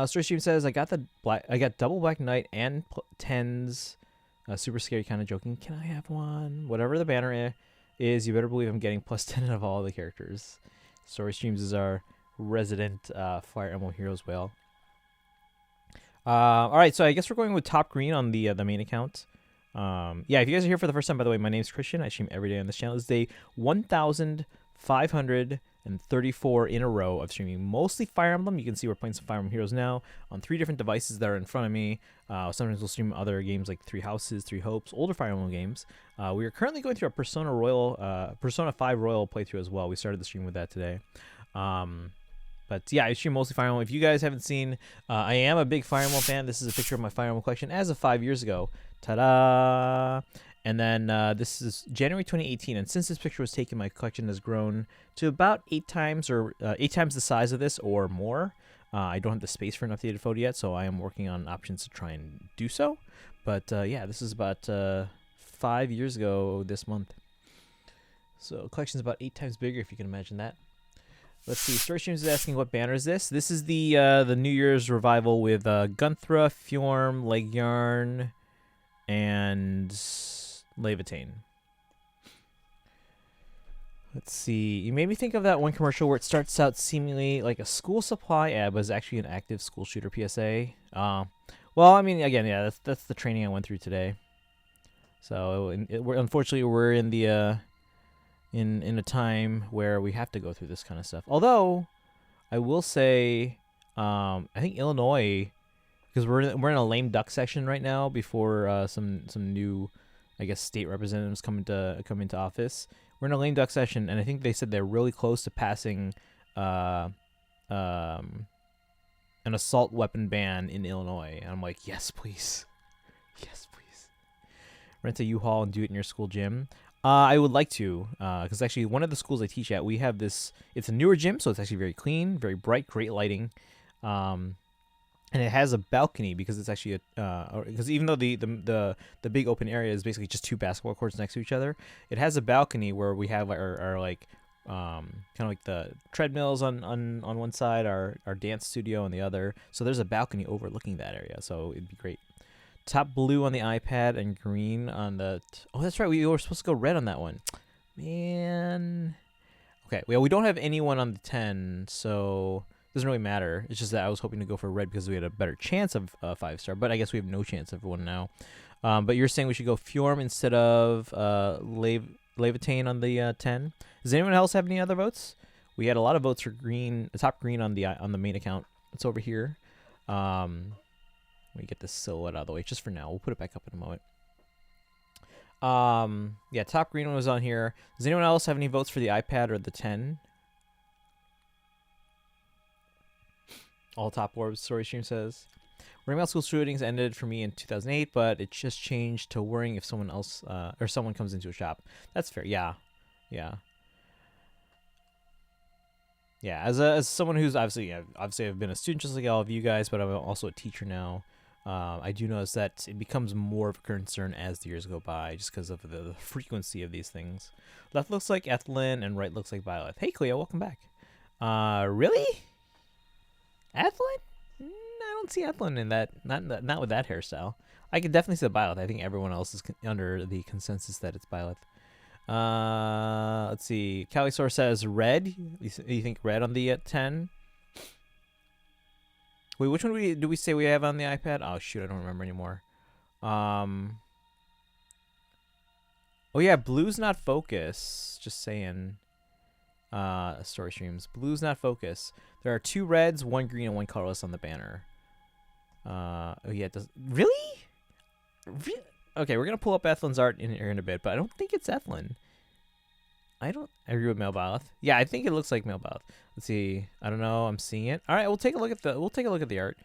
Story Stream says I got double Black Knight and 10s. Super scary, kind of joking. Can I have one? Whatever the banner is, you better believe I'm getting plus 10 of all the characters. Story Streams is our resident Fire Emblem Heroes whale. All right, so I guess we're going with top green on the main account. Yeah, if you guys are here for the first time, by the way, my name's Christian. I stream every day on this channel. This is day 1,534 in a row of streaming mostly Fire Emblem. You can see we're playing some Fire Emblem Heroes now on 3 different devices that are in front of me. Sometimes we'll stream other games like Three Houses, Three Hopes, older Fire Emblem games. We are currently going through a Persona 5 Royal playthrough as well. We started the stream with that today. But yeah, I stream mostly Fire Emblem. If you guys haven't seen, I am a big Fire Emblem fan. This is a picture of my Fire Emblem collection as of 5 years ago. Ta-da! And then this is January 2018, and since this picture was taken, my collection has grown to about 8 times the size of this or more. I don't have the space for an updated photo yet, so I am working on options to try and do so. But yeah, this is about 5 years ago this month. So collection's about 8 times bigger, if you can imagine that. Let's see. Story Streams is asking, what banner is this? This is the New Year's revival with Gunthra, Fjorm, Legyarn, and Levitain. Let's see. You made me think of that one commercial where it starts out seemingly like a school supply ad, but is actually an active school shooter PSA. Well, I mean, again, yeah, that's the training I went through today. So unfortunately, we're in the in a time where we have to go through this kind of stuff. Although I will say, I think Illinois, because we're in a lame duck section right now before some new, I guess, state representatives come into office. We're in a lame duck session, and I think they said they're really close to passing an assault weapon ban in Illinois. And I'm like, yes, please. Yes, please. Rent a U-Haul and do it in your school gym. I would like to, because actually one of the schools I teach at, we have this, it's a newer gym, so it's actually very clean, very bright, great lighting. And it has a balcony because it's actually because even though the big open area is basically just 2 basketball courts next to each other, it has a balcony where we have our like kind of like the treadmills on one side, our dance studio on the other. So there's a balcony overlooking that area, so it'd be great. Top blue on the iPad and green on the oh, that's right, we were supposed to go red on that one, man. Okay, well, we don't have anyone on the 10, so doesn't really matter. It's just that I was hoping to go for red because we had a better chance of 5-star, but I guess we have no chance of one now. But you're saying we should go Fjorm instead of Levitane on the 10. Does anyone else have any other votes? We had a lot of votes for green, the top green on the main account. It's over here. Let me get this silhouette out of the way just for now. We'll put it back up in a moment. Yeah, top green one was on here. Does anyone else have any votes for the iPad or the 10? All top orbs, story stream says. Worrying about school shootings ended for me in 2008, but it just changed to worrying if someone else or someone comes into a shop. That's fair. Yeah. As someone who's obviously I've been a student just like all of you guys, but I'm also a teacher now. I do notice that it becomes more of a concern as the years go by, just because of the frequency of these things. Left looks like Ethlyn and right looks like Violet. Hey, Cleo, welcome back. Really? Ethlyn? I don't see Ethlyn in that. Not with that hairstyle. I could definitely see the Byleth. I think everyone else is under the consensus that it's Byleth. Let's see. Calisaur says red. You think red on the 10? Wait, which one do we say we have on the iPad? Oh shoot, I don't remember anymore. Oh yeah, blue's not focus. Just saying. Story streams. Blue's not focus. There are 2 reds, 1 green, and 1 colorless on the banner. Oh yeah, it does. Really? Okay, we're gonna pull up Ethlyn's art in a bit, but I don't think it's Ethlyn. I agree with Male Byleth. Yeah, I think it looks like Male Byleth. Let's see. I don't know. I'm seeing it. All right, we'll take a look at the art,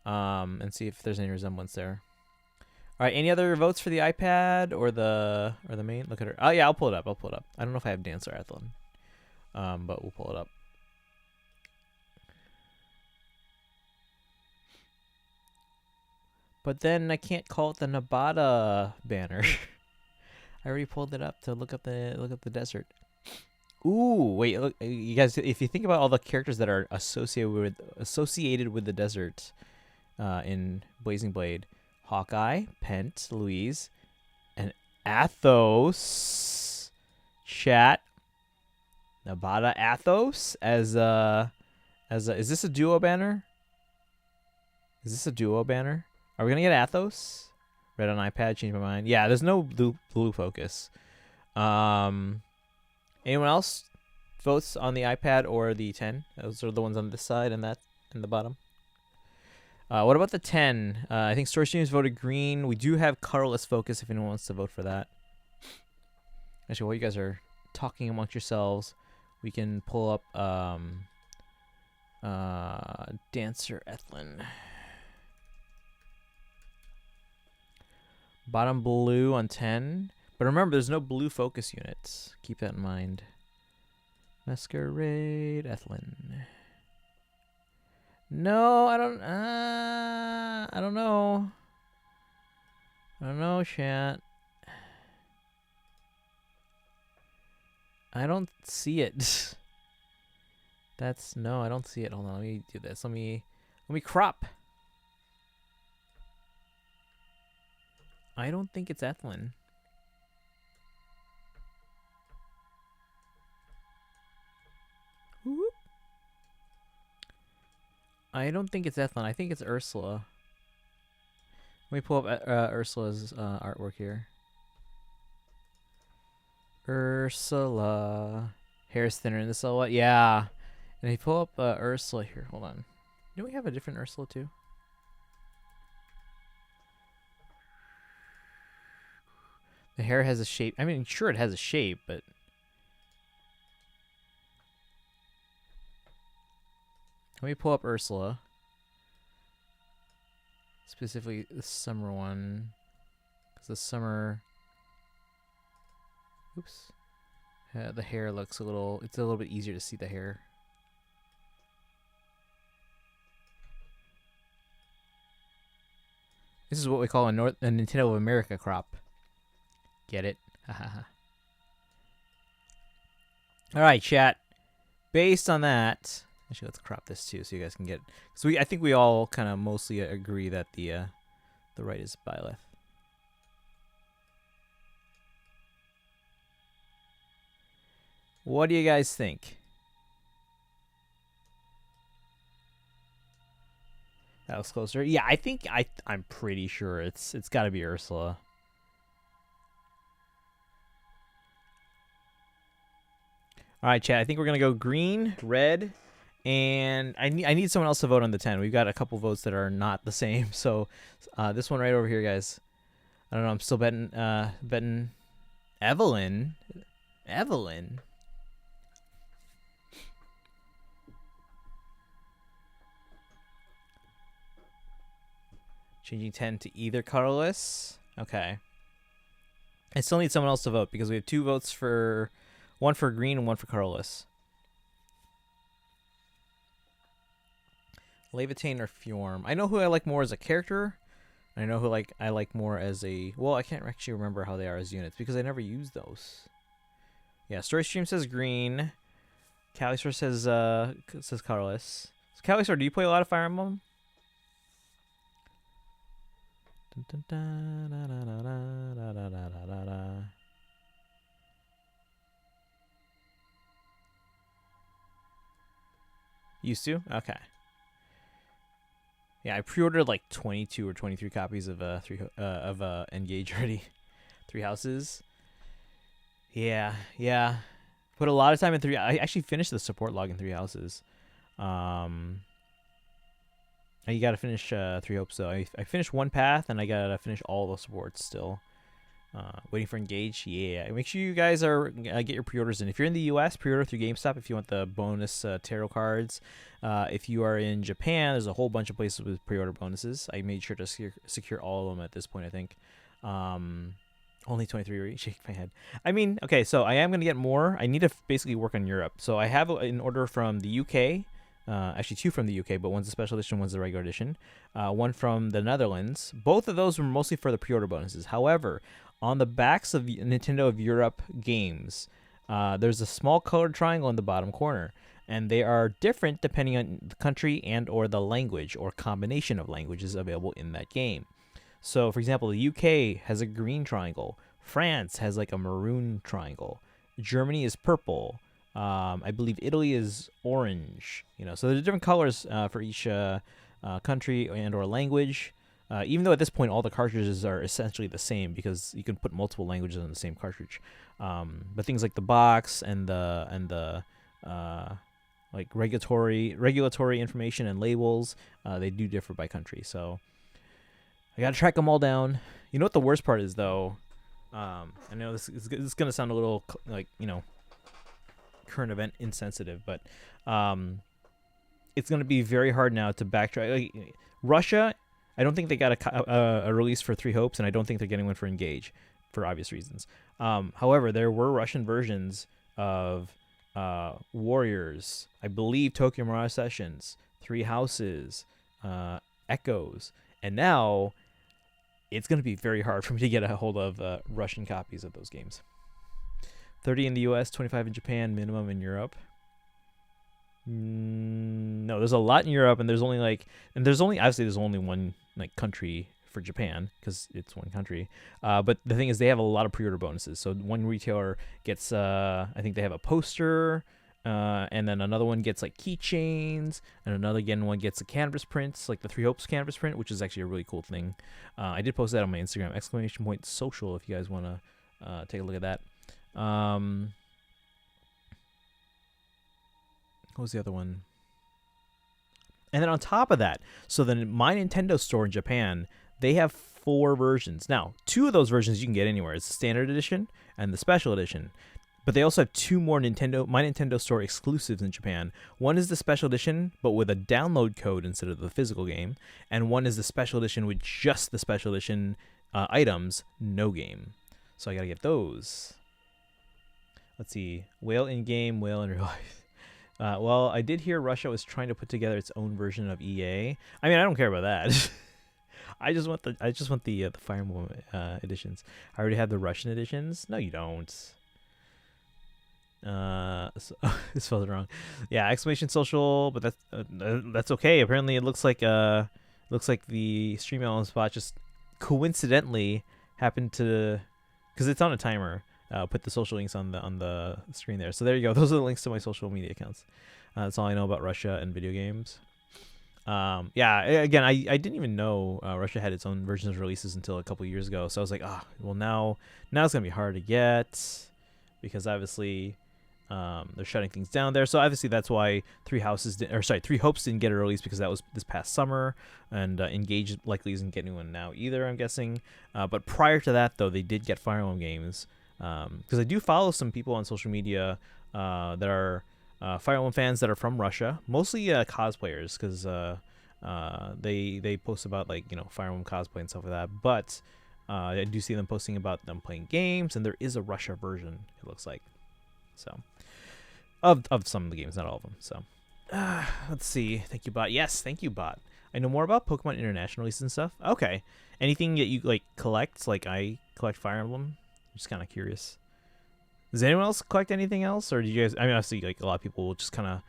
and see if there's any resemblance there. All right, any other votes for the iPad or the main? Look at her. Oh yeah, I'll pull it up. I don't know if I have Dancer Ethlyn. But we'll pull it up. But then I can't call it the Nevada banner. I already pulled it up to look up the desert. Ooh, wait, look, you guys. If you think about all the characters that are associated with the desert, in Blazing Blade, Hawkeye, Pent, Louise, and Athos. Chat. Nevada Athos as is this a duo banner? Are we gonna get Athos? Red on iPad, change my mind. Yeah, there's no blue focus. Anyone else votes on the iPad or the 10? Those are the ones on this side and that in the bottom. What about the 10? I think Story Streams voted green. We do have colorless focus if anyone wants to vote for that. Actually, while you guys are talking amongst yourselves, we can pull up Dancer Ethlyn. Bottom blue on 10. But remember, there's no blue focus units. Keep that in mind. Masquerade Ethlyn. No, I don't know. I don't know, chat. I don't see it. No, I don't see it. Hold on, let me do this. Let me crop. I don't think it's Ethlyn. Whoop. I don't think it's Ethlyn. I think it's Ursula. Let me pull up Ursula's artwork here. Ursula. Hair's thinner in the silhouette. Yeah. And if you pull up Ursula here, hold on. Do we have a different Ursula too? The hair has a shape. I mean, sure, it has a shape, but let me pull up Ursula. Specifically, the summer one. Because the summer. Oops. The hair looks a little. It's a little bit easier to see the hair. This is what we call a Nintendo of America crop. Get it? Alright, chat. Based on that, actually, let's crop this too so you guys can get. So I think we all kind of mostly agree that the right is Byleth. What do you guys think? That was closer. Yeah, I think I'm pretty sure it's got to be Ursula. All right, chat. I think we're gonna go green, red, and I need someone else to vote on the 10. We've got a couple votes that are not the same. So this one right over here, guys. I don't know. I'm still betting Evelyn. Evelyn. Changing 10 to either colorless. Okay. I still need someone else to vote because we have 2 votes for. One for green and one for colorless. Levitain or Fjorm. I know who I like more as a character. I know who I like more as a. Well, I can't actually remember how they are as units because I never use those. Yeah, Story Stream says green. Calisor says colorless. So Calisor, do you play a lot of Fire Emblem? Dun, dun, dun, da, da, da, da, da, da, da. Used to? Okay. Yeah, I pre-ordered like 22 or 23 copies of Engage already. 3 Houses. Yeah. Put a lot of time in 3. I actually finished the support log in 3 Houses. You gotta finish 3 Hopes though. I finished 1 path and I gotta finish all the supports still. Waiting for Engage. Yeah, make sure you guys are get your pre-orders in. If you're in the US, pre-order through GameStop if you want the bonus tarot cards. If you are in Japan, there's a whole bunch of places with pre-order bonuses. I made sure to secure all of them at this point, I think. Only 23. Shake my head. I mean, okay, so I am gonna get more. I need to basically work on Europe. So I have an order from the UK. Actually 2 from the UK, but one's a special edition, one's the regular edition. 1 from the Netherlands. Both of those were mostly for the pre-order bonuses. However, on the backs of Nintendo of Europe games, there's a small colored triangle in the bottom corner, and they are different depending on the country and or the language or combination of languages available in that game. So, for example, the UK has a green triangle. France has like a maroon triangle. Germany is purple. I believe Italy is orange. So there's different colors for each country and or language. Even though at this point all the cartridges are essentially the same because you can put multiple languages on the same cartridge. But things like the box and the like regulatory information and labels, they do differ by country. So I gotta track them all down. You know what the worst part is though? I know this is gonna sound a little like current event insensitive, but it's gonna be very hard now to backtrack. Like, Russia, I don't think they got a release for 3 Hopes, and I don't think they're getting one for Engage, for obvious reasons. However, there were Russian versions of Warriors, I believe Tokyo Mirage Sessions, 3 Houses, Echoes, and now it's going to be very hard for me to get a hold of Russian copies of those games. 30 in the US, 25 in Japan, minimum in Europe. No, there's a lot in Europe, and there's only obviously there's only one country for Japan because it's one country. But the thing is, they have a lot of pre-order bonuses. So one retailer gets, I think they have a poster, and then another one gets like keychains, and another one gets the canvas prints, like the 3 Hopes canvas print, which is actually a really cool thing. I did post that on my Instagram, !social, if you guys want to take a look at that. What was the other one? And then on top of that, so then My Nintendo store in Japan, they have 4 versions. Now, 2 of those versions you can get anywhere. It's the standard edition and the special edition. But they also have 2 more My Nintendo store exclusives in Japan. One is the special edition, but with a download code instead of the physical game. And one is the special edition with just the special edition items, no game. So I gotta get those. Let's see. Whale in game, whale in real life. Well, I did hear Russia was trying to put together its own version of EA. I mean, I don't care about that. I just want the Fire Emblem editions. I already have the Russian editions. No, you don't. So, this spelled it wrong. Yeah, exclamation social, but that's okay. Apparently, it looks like the stream on spot just coincidentally happened to, because it's on a timer. Put the social links on the screen there. So there you go. Those are the links to my social media accounts. That's all I know about Russia and video games. Yeah, again, I didn't even know Russia had its own versions of releases until a couple years ago. So I was like, well, now it's gonna be hard to get because obviously they're shutting things down there. So obviously that's why Three Hopes didn't get a release, because that was this past summer, and Engage likely isn't getting one now either, I'm guessing. But prior to that, though, they did get Fire Emblem games. Because I do follow some people on social media that are Fire Emblem fans that are from Russia, mostly cosplayers, because they post about Fire Emblem cosplay and stuff like that. But I do see them posting about them playing games, and there is a Russia version, it looks like. So of some of the games, not all of them. So let's see. Thank you, bot. Yes, thank you, bot. I know more about Pokemon International releases and stuff. Okay, anything that you collect? Like I collect Fire Emblem. I'm just kind of curious. Does anyone else collect anything else, or do you guys? I mean, obviously, a lot of people will just kind of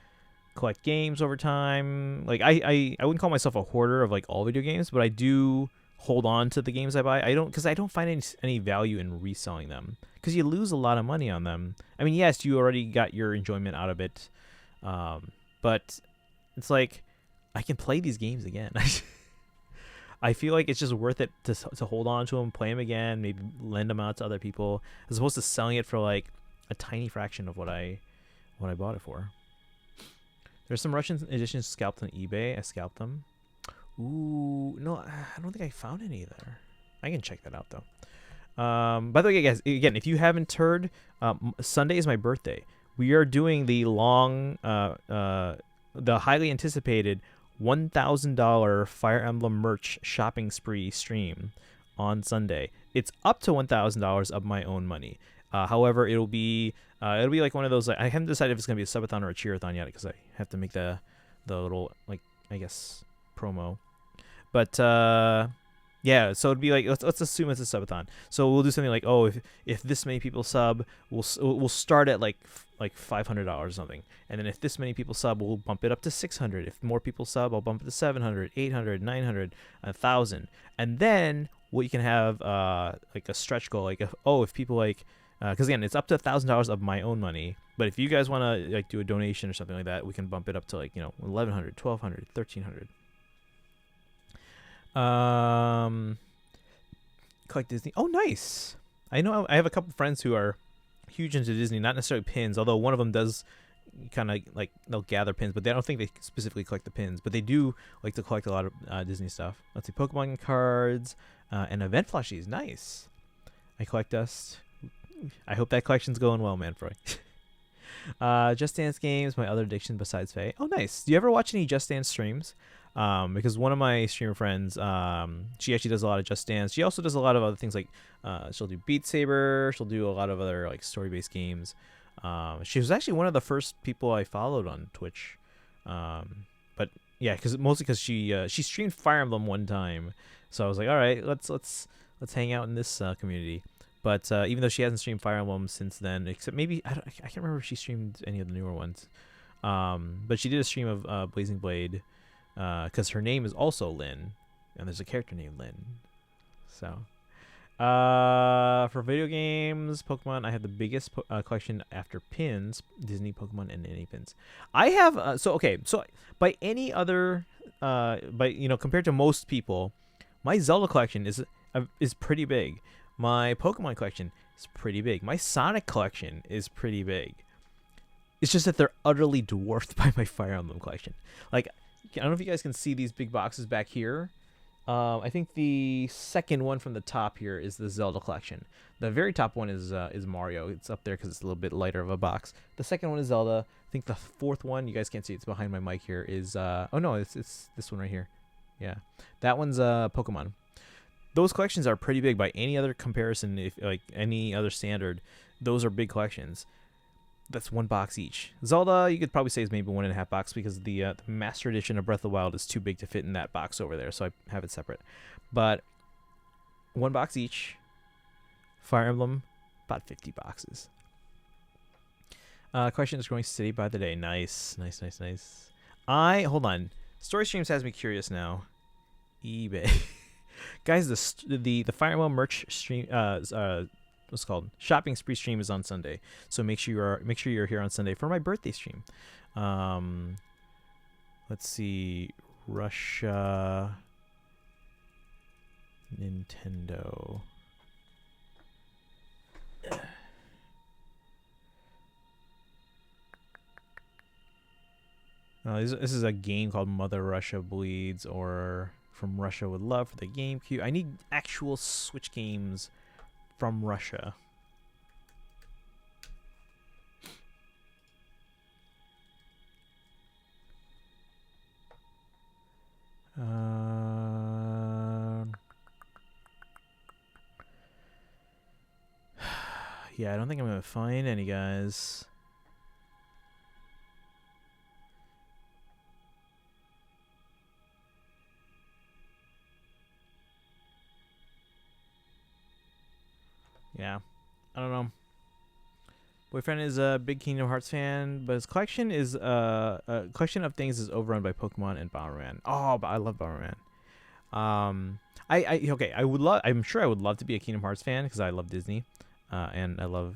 collect games over time. Like I wouldn't call myself a hoarder of all video games, but I do hold on to the games I buy. Because I don't find any value in reselling them, because you lose a lot of money on them. I mean, yes, you already got your enjoyment out of it, but it's like I can play these games again. I feel like it's just worth it to hold on to them, play them again, maybe lend them out to other people, as opposed to selling it for a tiny fraction of what I bought it for. There's some Russian editions scalped on eBay. I scalped them. Ooh, no, I don't think I found any there. I can check that out though. By the way, guys, again, if you haven't heard, Sunday is my birthday. We are doing the highly anticipated $1,000 Fire Emblem merch shopping spree stream on Sunday. It's up to $1,000 of my own money. However, it'll be like one of those. I haven't decided if it's gonna be a subathon or a cheerathon yet, because I have to make the little I guess promo. But yeah, so it'd be like, let's assume it's a subathon. So we'll do something like, if this many people sub, we'll start at like $500 or something, and then if this many people sub, we'll bump it up to $600. If more people sub, I'll bump it to $700, $800, $900, $1,000, and then what you can have like a stretch goal, if people because again, it's up to $1,000 of my own money. But if you guys want to do a donation or something like that, we can bump it up to $1,100, $1,200, $1,300. Collect Disney. Oh, nice. I know I have a couple friends who are huge into Disney, not necessarily pins, although one of them does kind of they'll gather pins, but I don't think they specifically collect the pins, but they do like to collect a lot of Disney stuff. Let's see, Pokemon cards and event plushies. Nice. I collect dust. I hope that collection's going well, Manfroy. Just Dance games, my other addiction besides Faye. Oh, nice. Do you ever watch any Just Dance streams? Because one of my streamer friends, she actually does a lot of Just Dance. She also does a lot of other things, like she'll do Beat Saber. She'll do a lot of other story-based games. She was actually one of the first people I followed on Twitch. But yeah, mostly because she streamed Fire Emblem one time, so I was like, all right, let's hang out in this community. But even though she hasn't streamed Fire Emblem since then, except maybe I can't remember if she streamed any of the newer ones. But she did a stream of Blazing Blade, because her name is also Lynn, and there's a character named Lynn. So, for video games, Pokemon, I have the biggest collection after pins, Disney, Pokemon, and NA pins. I have so by any other compared to most people, my Zelda collection is pretty big. My Pokemon collection is pretty big. My Sonic collection is pretty big. It's just that they're utterly dwarfed by my Fire Emblem collection. Like, I don't know if you guys can see these big boxes back here. I think the second one from the top here is the Zelda collection. The very top one is Mario. It's up there because it's a little bit lighter of a box. The second one is Zelda. I think the fourth one, you guys can't see, it's behind my mic here, is oh no, it's this one right here. Yeah, that one's Pokemon. Those collections are pretty big by any other comparison. If like any other standard, those are big collections. That's one box each. Zelda, you could probably say is maybe 1.5 box because the Master Edition of Breath of the Wild is too big to fit in that box over there, so I have it separate. But one box each. Fire Emblem, about 50 boxes. Question is growing steady by the day. Nice, nice, nice, nice. Hold on. Story Streams has me curious now. eBay, guys. The Fire Emblem merch stream. What's it called? Shopping spree stream is on Sunday, so make sure you're here on Sunday for my birthday stream. Let's see, Russia, Nintendo. This is a game called Mother Russia Bleeds, or From Russia with Love for the GameCube. I need actual Switch games from Russia. Yeah, I don't think I'm gonna find any, guys. Yeah, I don't know. Boyfriend is a big Kingdom Hearts fan, but his collection is a collection of things is overrun by Pokemon and Bomberman. Oh, but I love Bomberman. Okay, I'm sure I would love to be a Kingdom Hearts fan because I love Disney, and I love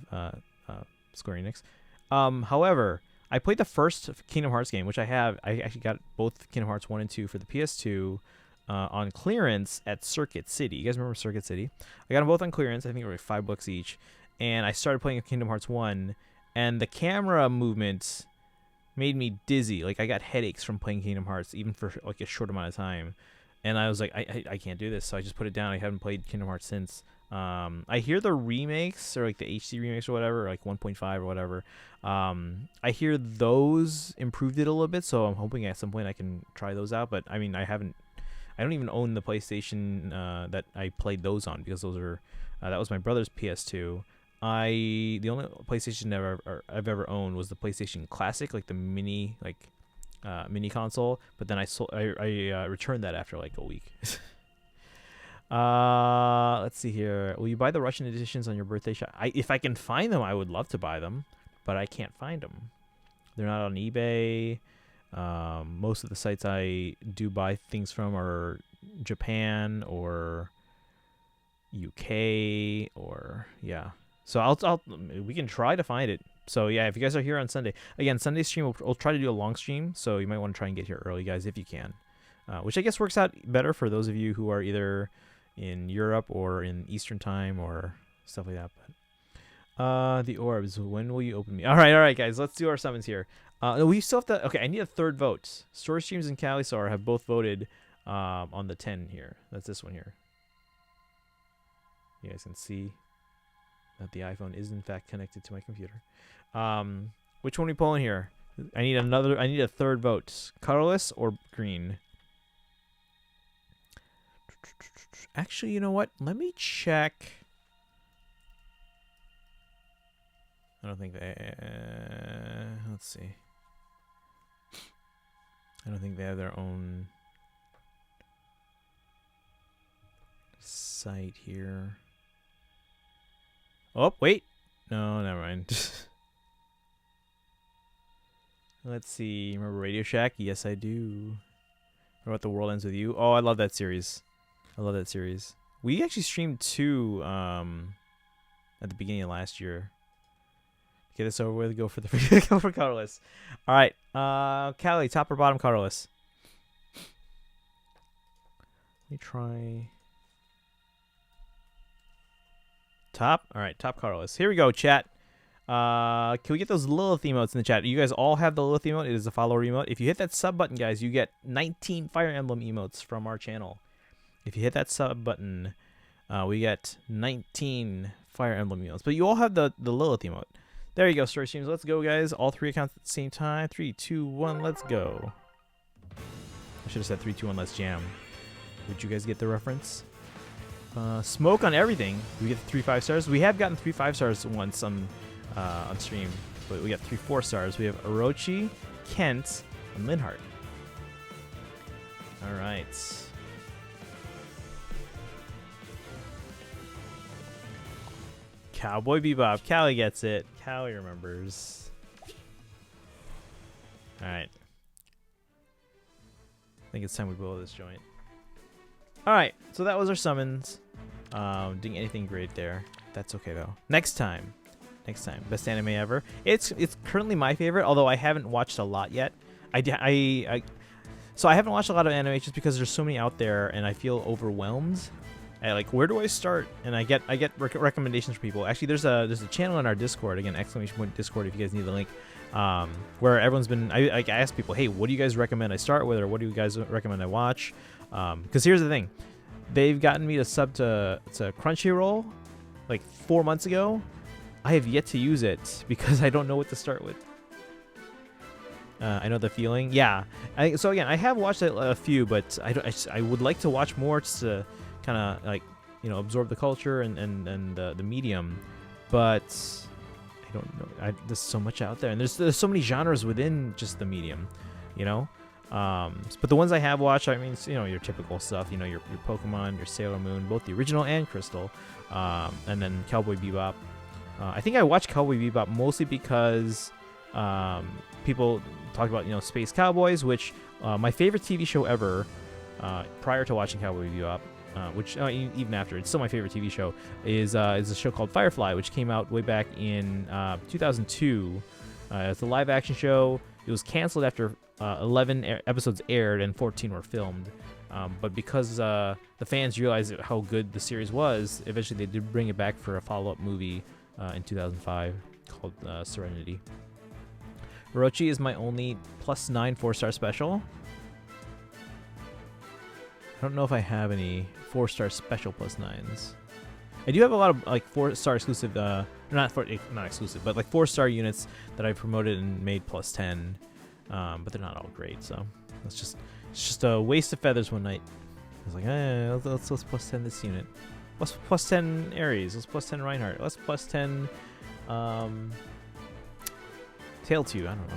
Square Enix. However, I played the first Kingdom Hearts game, which I actually got both Kingdom Hearts 1 and 2 for the PS2 on clearance at Circuit City. You guys remember Circuit City? I got them both on clearance. I think they were like $5 each. And I started playing Kingdom Hearts 1, and the camera movement made me dizzy. Like, I got headaches from playing Kingdom Hearts, even for like a short amount of time. And I was like, I can't do this. So I just put it down. I haven't played Kingdom Hearts since. I hear the remakes, or like the HD remakes or whatever, or like 1.5 or whatever. I hear those improved it a little bit, so I'm hoping at some point I can try those out. But I mean, I don't even own the PlayStation that I played those on, because those are that was my brother's PS2. The only PlayStation I've ever owned was the PlayStation Classic, like the mini console. But then I returned that after like a week. Let's see here. Will you buy the Russian editions on your birthday shop? If I can find them, I would love to buy them, but I can't find them. They're not on eBay. Most of the sites I do buy things from are Japan or UK, or yeah. So we can try to find it. So yeah, if you guys are here on Sunday, again, Sunday stream, we'll try to do a long stream. So you might want to try and get here early, guys, if you can. Which I guess works out better for those of you who are either in Europe or in Eastern time or stuff like that. But the orbs, when will you open me? All right, guys, let's do our summons here. We still have to. Okay, I need a third vote. Story Streams and Calisar have both voted on the 10 here. That's this one here. You guys can see that the iPhone is in fact connected to my computer. Which one are we pulling here? I need a third vote. Colorless or green? Actually, you know what? Let me check. I don't think they. Let's see. I don't think they have their own site here. Oh, wait. No, never mind. Let's see. Remember Radio Shack? Yes, I do. What about The World Ends With You? Oh, I love that series. We actually streamed 2 at the beginning of last year. Get this over with. Go for colorless. All right. Callie, top or bottom colorless? Let me try top? All right, top colorless. Here we go, chat. Can we get those Lilith emotes in the chat? You guys all have the Lilith emote. It is a follower emote. If you hit that sub button, guys, you get 19 Fire Emblem emotes from our channel. If you hit that sub button, we get 19 Fire Emblem emotes. But you all have the Lilith emote. There you go, Story Streams. Let's go, guys. All 3 accounts at the same time. 3, 2, 1, let's go. I should have said 3, 2, 1, let's jam. Would you guys get the reference? Smoke on everything. We get 3 5 stars. We have gotten 3 5 stars once on stream, but we got 3 4 stars. We have Orochi, Kent, and Linhardt. All right. Cowboy Bebop. Callie gets it. Callie remembers. All right. I think it's time we blow this joint. All right, so that was our summons. Didn't get anything great there. That's okay though. Next time, best anime ever. It's currently my favorite, although I haven't watched a lot yet. So I haven't watched a lot of anime just because there's so many out there, and I feel overwhelmed. Like, where do I start? And I get recommendations from people. Actually, there's a channel in our Discord, again, ! Discord if you guys need the link, where everyone's been. I ask people, hey, what do you guys recommend I start with, or what do you guys recommend I watch? Because here's the thing, they've gotten me to sub to Crunchyroll like 4 months ago. I have yet to use it because I don't know what to start with. I know the feeling. Yeah. So again, I have watched a few, but I would like to watch more just to kind of like, you know, absorb the culture and the medium. But I don't know. There's so much out there, and there's so many genres within just the medium, you know. But the ones I have watched, I mean, you know, your typical stuff, you know, your Pokemon, your Sailor Moon, both the original and Crystal, and then Cowboy Bebop. I think I watched Cowboy Bebop mostly because people talked about, you know, Space Cowboys, which my favorite TV show ever, prior to watching Cowboy Bebop, which even after, it's still my favorite TV show, is a show called Firefly, which came out way back in 2002. It's a live action show. It was canceled after 11 episodes aired and 14 were filmed. But because the fans realized how good the series was, eventually they did bring it back for a follow-up movie in 2005 called Serenity. Orochi is my only +9 4-star special. I don't know if I have any 4-star special +9s. I do have a lot of like 4-star exclusive, not exclusive, but like 4-star units that I promoted and made +10. But they're not all great, so it's just a waste of feathers one night. I was like, let's +10 this unit. Let's +10 Ares. Let's +10 Reinhardt. Let's +10 Tailtew. I don't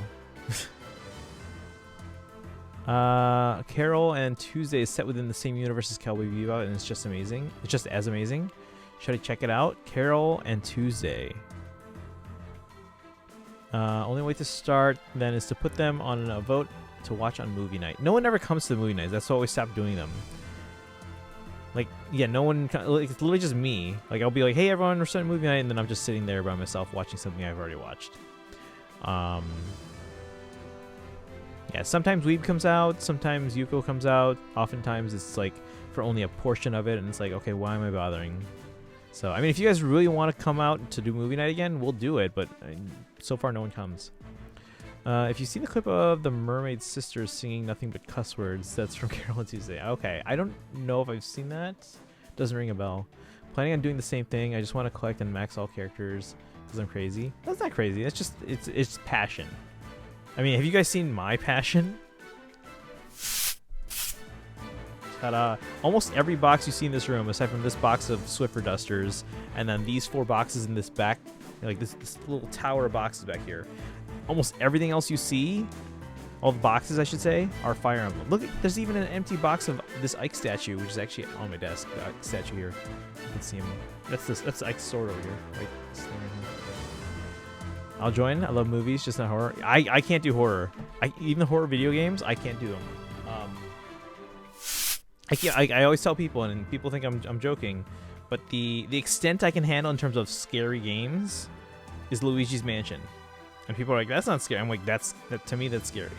know. Carol and Tuesday is set within the same universe as Cowboy Bebop, and it's just amazing. It's just as amazing. Should I check it out? Carol and Tuesday. Only way to start then is to put them on a vote to watch on movie night. No one ever comes to the movie nights. That's why we stopped doing them. Like, yeah, no one. Like, it's literally just me. Like, I'll be like, "Hey, everyone, we're starting movie night," and then I'm just sitting there by myself watching something I've already watched. Yeah, sometimes Weeb comes out, sometimes Yuko comes out. Oftentimes it's like for only a portion of it, and it's like, okay, why am I bothering? So, I mean, if you guys really want to come out to do movie night again, we'll do it, but so far no one comes. If you've seen the clip of the Mermaid Sisters singing nothing but cuss words, that's from Carol and Tuesday. Okay, I don't know if I've seen that. Doesn't ring a bell. Planning on doing the same thing. I just want to collect and max all characters because I'm crazy. That's not crazy. It's just, it's passion. I mean, have you guys seen my passion? Ta-da. Almost every box you see in this room, aside from this box of Swiffer dusters, and then these 4 boxes in this back, like this little tower of boxes back here. Almost everything else you see, all the boxes I should say, are Fire Emblem. Look, there's even an empty box of this Ike statue, which is actually on my desk. The Ike statue here. You can see him. That's Ike's sword over here. Like, I'll join. I love movies, just not horror. I can't do horror. Even the horror video games, I can't do them. I always tell people, and people think I'm joking, but the extent I can handle in terms of scary games is Luigi's Mansion. And people are like, that's not scary. I'm like, to me that's scary.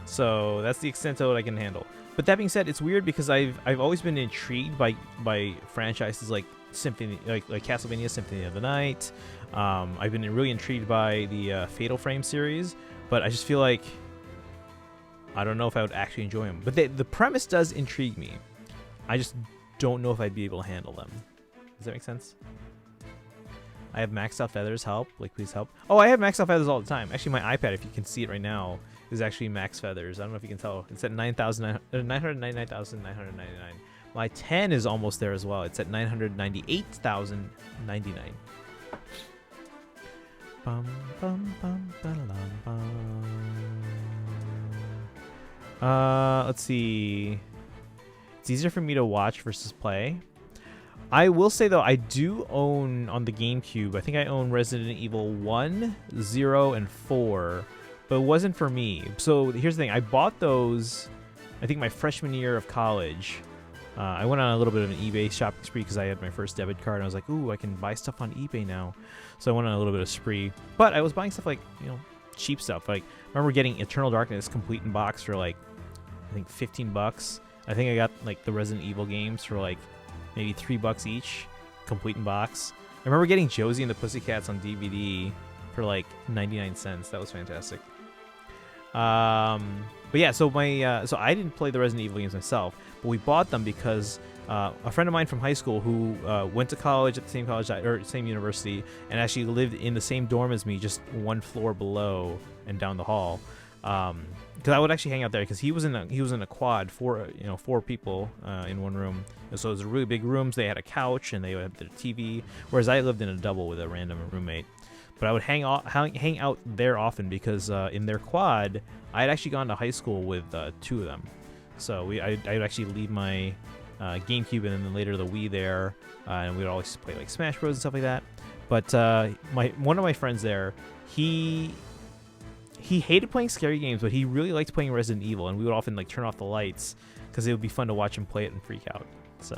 So that's the extent of what I can handle. But that being said, it's weird because I've always been intrigued by franchises like Symphony, like Castlevania Symphony of the Night. I've been really intrigued by the Fatal Frame series, but I just feel like I don't know if I would actually enjoy them. But the premise does intrigue me. I just don't know if I'd be able to handle them. Does that make sense? I have maxed out feathers. Help. Like, please help. Oh, I have maxed out feathers all the time. Actually, my iPad, if you can see it right now, is actually max feathers. I don't know if you can tell. It's at 999,999. My 10 is almost there as well. It's at 998,099. Bum, bum, bum, ba-dum, bum. Let's see. It's easier for me to watch versus play. I will say, though, I do own on the GameCube, I think I own Resident Evil 1, 0, and 4, but it wasn't for me. So here's the thing. I bought those, I think, my freshman year of college. I went on a little bit of an eBay shopping spree because I had my first debit card, and I was like, ooh, I can buy stuff on eBay now. So I went on a little bit of spree. But I was buying stuff like, cheap stuff. Like, I remember getting Eternal Darkness complete in box for, like, I think $15. I think I got, like, the Resident Evil games for, like, maybe $3 each, complete in box. I remember getting Josie and the Pussycats on DVD for like 99 cents. That was fantastic. But yeah, so so I didn't play the Resident Evil games myself, but we bought them because a friend of mine from high school who went to college at the same college or same university and actually lived in the same dorm as me, just one floor below and down the hall. Because I would actually hang out there because he was in a quad, four people in one room. And so it was really big rooms. They had a couch and they would have their TV, whereas I lived in a double with a random roommate. But I would hang out there often because in their quad, I had actually gone to high school with two of them. So I'd actually leave my GameCube and then later the Wii there, and we'd always play like Smash Bros and stuff like that. But one of my friends there, he hated playing scary games, but he really liked playing Resident Evil, and we would often like turn off the lights because it would be fun to watch him play it and freak out. So,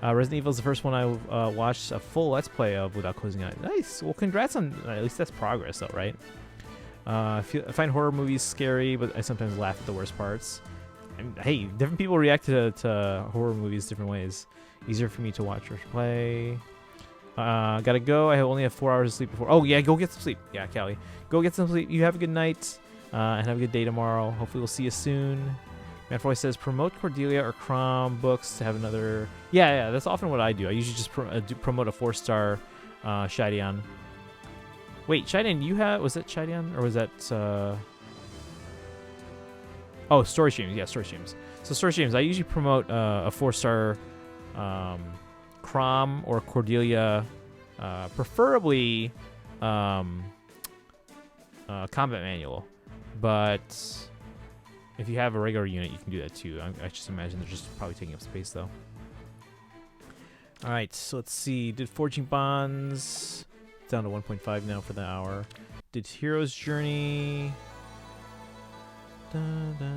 Resident Evil is the first one I watched a full Let's Play of without closing eyes. Nice. Well, congrats on at least that's progress, though, right? I find horror movies scary, but I sometimes laugh at the worst parts. And hey, different people react to horror movies different ways. Easier for me to watch or play. Gotta go. I only have 4 hours of sleep before. Oh yeah, go get some sleep. Yeah, Callie, go get some sleep. You have a good night, and have a good day tomorrow. Hopefully we'll see you soon. Manfoy says promote Cordelia or Crom books to have another. Yeah, that's often what I do. I usually just promote a 4-star Shideon. Wait, Shideon, was that Shideon or was that? Oh, story streams. Yeah, story streams. So story streams. I usually promote a 4-star. Crom or Cordelia, preferably combat manual, but if you have a regular unit, you can do that too. I just imagine they're just probably taking up space though. All right, so let's see. Did Forging Bonds. It's down to 1.5 now for the hour. Did Hero's Journey.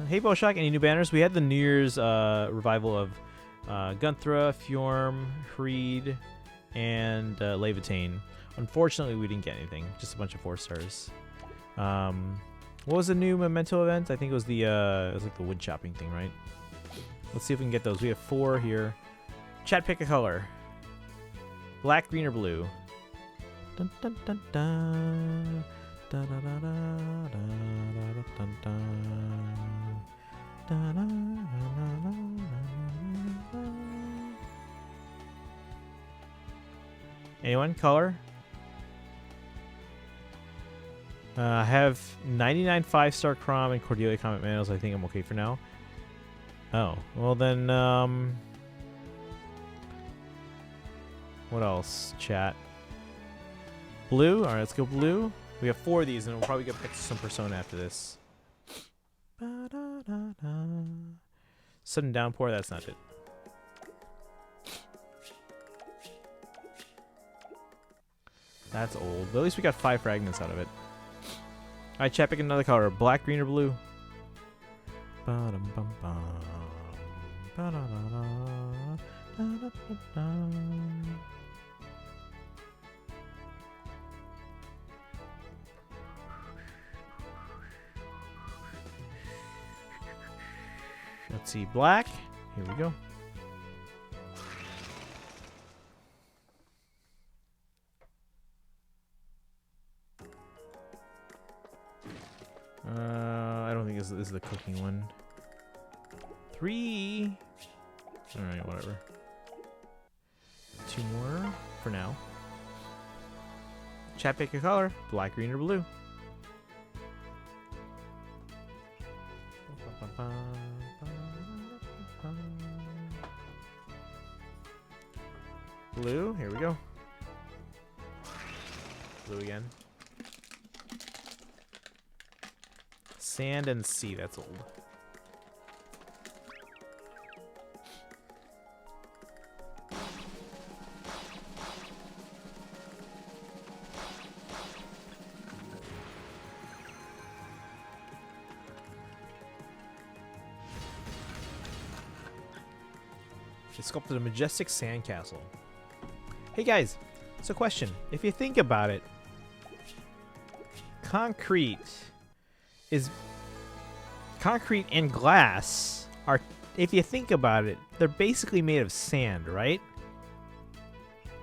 Hey, Boshock, any new banners? We had the New Year's revival of Gunthra, Fjorm, Creed, and Levitane. Unfortunately, we didn't get anything. Just a bunch of 4 stars. What was the new Memento event? I think it was the it was like the wood chopping thing, right? Let's see if we can get those. We have 4 here. Chat, pick a color. Black, green, or blue. Dun, dun, dun, dun. Da, da, da, da, da, da, dun, dun. Da, da, da, da, da, da. Anyone? Color? I have 99 5-star Crom and Cordelia Comet Manuals. I think I'm okay for now. Oh, well then, what else, chat? Blue? Alright, let's go blue. We have 4 of these, and we'll probably get back to some Persona after this. Sudden Downpour, that's not it. That's old, but at least we got 5 fragments out of it. Alright, chat, pick another color. Black, green, or blue? Let's see, black. Here we go. I don't think this is the cooking one. 3. Alright, whatever. 2 more for now. Chat, pick your color. Black, green, or blue. Blue, here we go. Blue again. Sand and sea, that's old. She sculpted a majestic sandcastle. Hey guys, so question. If you think about it, concrete and glass are, if you think about it, they're basically made of sand, right?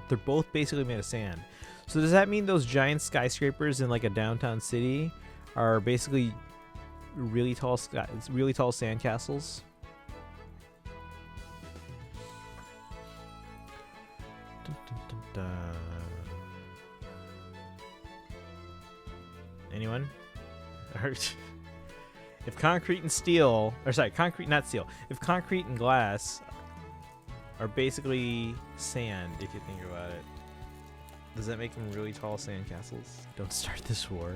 They're both basically made of sand. So does that mean those giant skyscrapers in like a downtown city are basically really tall sandcastles? Dun, dun, dun, dun. Anyone? If concrete and steel, or sorry, concrete, not steel. If concrete and glass are basically sand, if you think about it, does that make them really tall sandcastles? Don't start this war.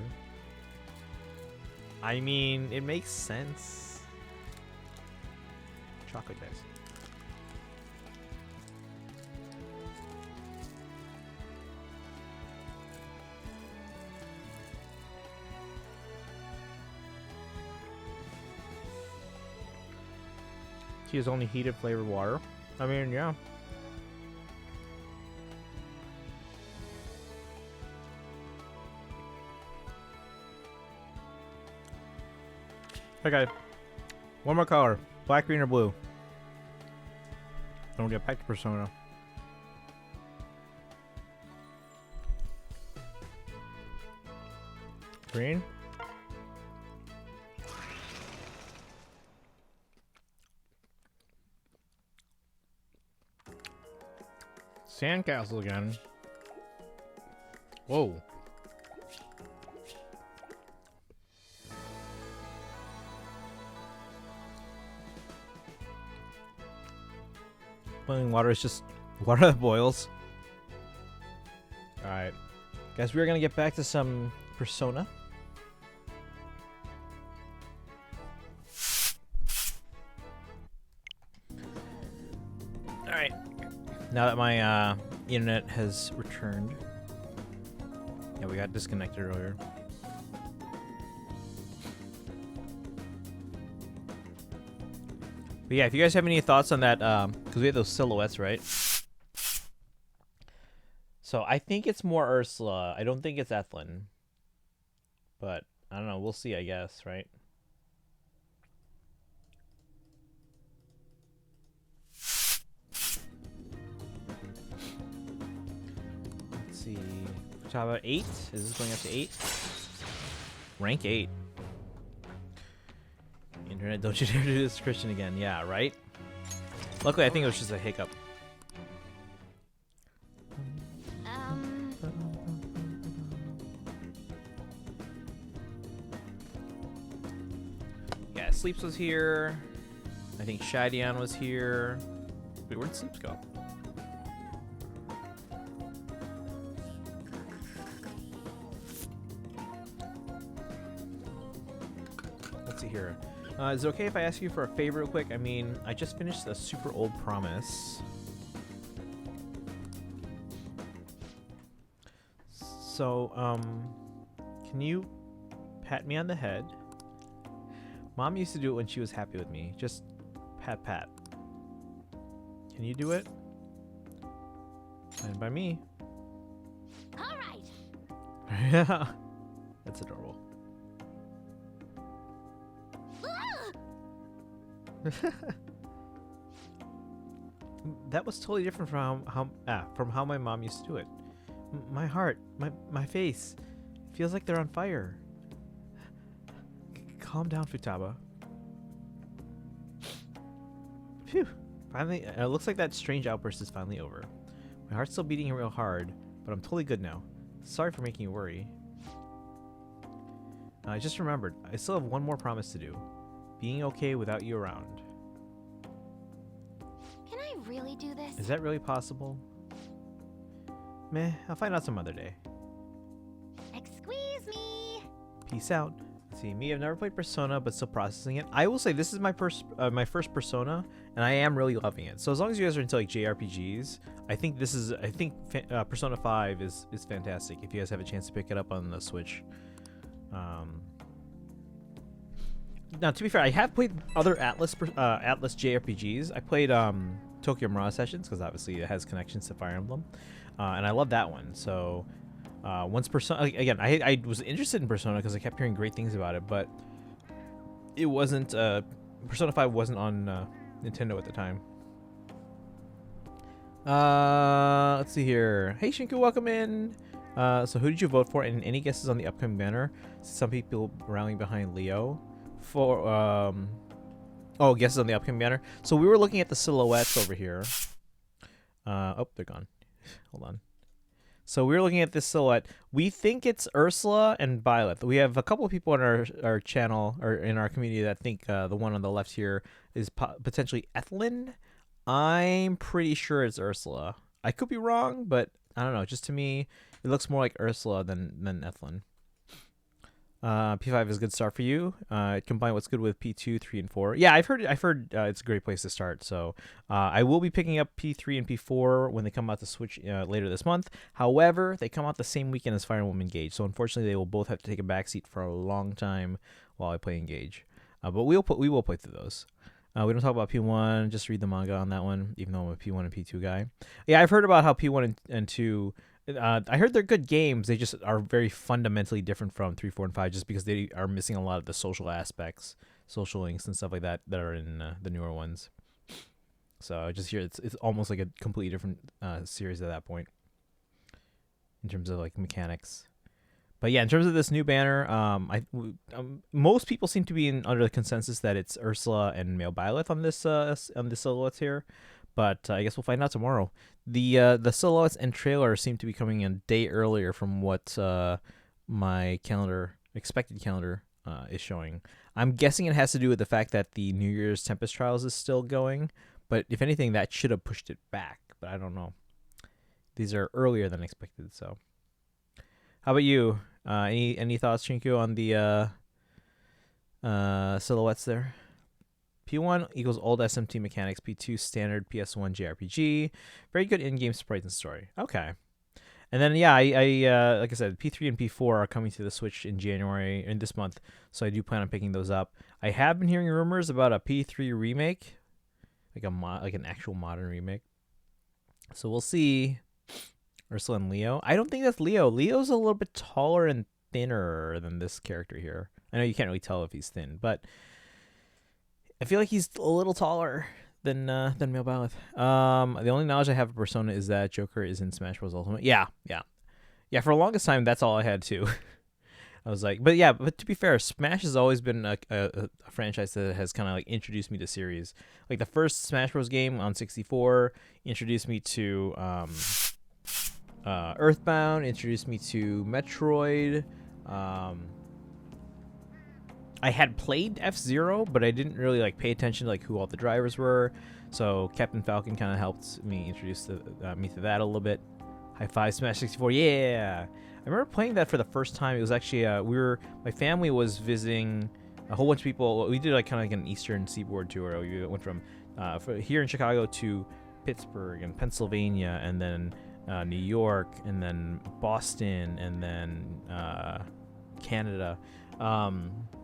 I mean, it makes sense. Chocolate, guys. Use only heated flavored water. I mean, yeah. Okay. One more color. Black, green, or blue. Don't get back to Persona. Green. Sandcastle again. Whoa. Boiling water is just water that boils. Alright. Guys, we're gonna get back to some Persona. Alright. Now that my internet has returned. Yeah, we got disconnected earlier. But yeah, if you guys have any thoughts on that, because we have those silhouettes, right? So I think it's more Ursula. I don't think it's Ethlyn. But I don't know. We'll see, I guess, right? Let's see. How about 8? Is this going up to 8? Rank 8. Internet, don't you dare do this, Christian, again. Yeah, right? Luckily, I think it was just a hiccup. Yeah, Sleeps was here. I think Shideon was here. Wait, where'd Sleeps go? Let's see here. Is it okay if I ask you for a favor real quick? I mean, I just finished a super old promise. So, can you pat me on the head? Mom used to do it when she was happy with me. Just pat, pat. Can you do it? Fine by me. All right. Yeah. That's adorable. That was totally different from how my mom used to do it. My heart, my face, feels like they're on fire. calm down, Futaba. Phew. Finally, it looks like that strange outburst is finally over. My heart's still beating real hard, but I'm totally good now. Sorry for making you worry. I just remembered, I still have one more promise to do. Being okay without you around. Can I really do this? Is that really possible? Meh, I'll find out some other day. Excuse me. Peace out. Let's see, me, I've never played Persona, but still processing it. I will say this is my first Persona, and I am really loving it. So as long as you guys are into like JRPGs, I think Persona 5 is fantastic. If you guys have a chance to pick it up on the Switch. Now, to be fair, I have played other Atlas JRPGs. I played Tokyo Mirage Sessions because obviously it has connections to Fire Emblem, and I love that one. So. Once Persona, again, I was interested in Persona because I kept hearing great things about it, but it wasn't, Persona 5 wasn't on Nintendo at the time. Let's see here. Hey Shinku, welcome in. So who did you vote for, and any guesses on the upcoming banner? Some people rallying behind Leo. Guesses on the upcoming banner. So we were looking at the silhouettes over here. Oh, they're gone. Hold on. So we're looking at this silhouette. We think it's Ursula and Violet. We have a couple of people in our channel or in our community that think the one on the left here is potentially Ethelyn. I'm pretty sure it's Ursula. I could be wrong, but I don't know. Just to me, it looks more like Ursula than Ethelyn. P5 is a good start for you. Combine what's good with P2, 3, and 4. Yeah, I've heard it's a great place to start. So I will be picking up P3 and P4 when they come out to Switch later this month. However, they come out the same weekend as Fire Emblem Engage. So unfortunately, they will both have to take a backseat for a long time while I play Engage. But we will play through those. We don't talk about P1. Just read the manga on that one, even though I'm a P1 and P2 guy. Yeah, I've heard about how P1 and 2... I heard they're good games. They just are very fundamentally different from 3, 4, and 5 just because they are missing a lot of the social aspects, social links and stuff like that are in the newer ones. So I just hear it's almost like a completely different series at that point in terms of like mechanics. But yeah, in terms of this new banner, most people seem to be under the consensus that it's Ursula and Male Byleth on this silhouettes here. But I guess we'll find out tomorrow. The silhouettes and trailer seem to be coming a day earlier from what my expected calendar is showing. I'm guessing it has to do with the fact that the New Year's Tempest Trials is still going. But if anything, that should have pushed it back. But I don't know. These are earlier than expected. So, how about you? Any thoughts, Shinku, on the silhouettes there? P1 equals old SMT mechanics. P2 standard PS1 JRPG. Very good in-game sprites and story. Okay. And then yeah, I like I said, P3 and P4 are coming to the Switch in January in this month, so I do plan on picking those up. I have been hearing rumors about a P3 remake, like an actual modern remake. So we'll see. Ursula and Leo. I don't think that's Leo. Leo's a little bit taller and thinner than this character here. I know you can't really tell if he's thin, but I feel like he's a little taller than Male Byleth. The only knowledge I have of Persona is that Joker is in Smash Bros. Ultimate. Yeah. For the longest time, that's all I had too. I was like, but to be fair, Smash has always been a franchise that has kind of like introduced me to series. Like the first Smash Bros. Game on 64 introduced me to Earthbound, introduced me to Metroid. I had played F-Zero, but I didn't really like pay attention to like who all the drivers were. So Captain Falcon kind of helped me introduce me to that a little bit. High five, Smash 64, yeah! I remember playing that for the first time. It was actually my family was visiting a whole bunch of people. We did like kind of like an Eastern Seaboard tour. We went from here in Chicago to Pittsburgh and Pennsylvania, and then New York, and then Boston, and then Canada.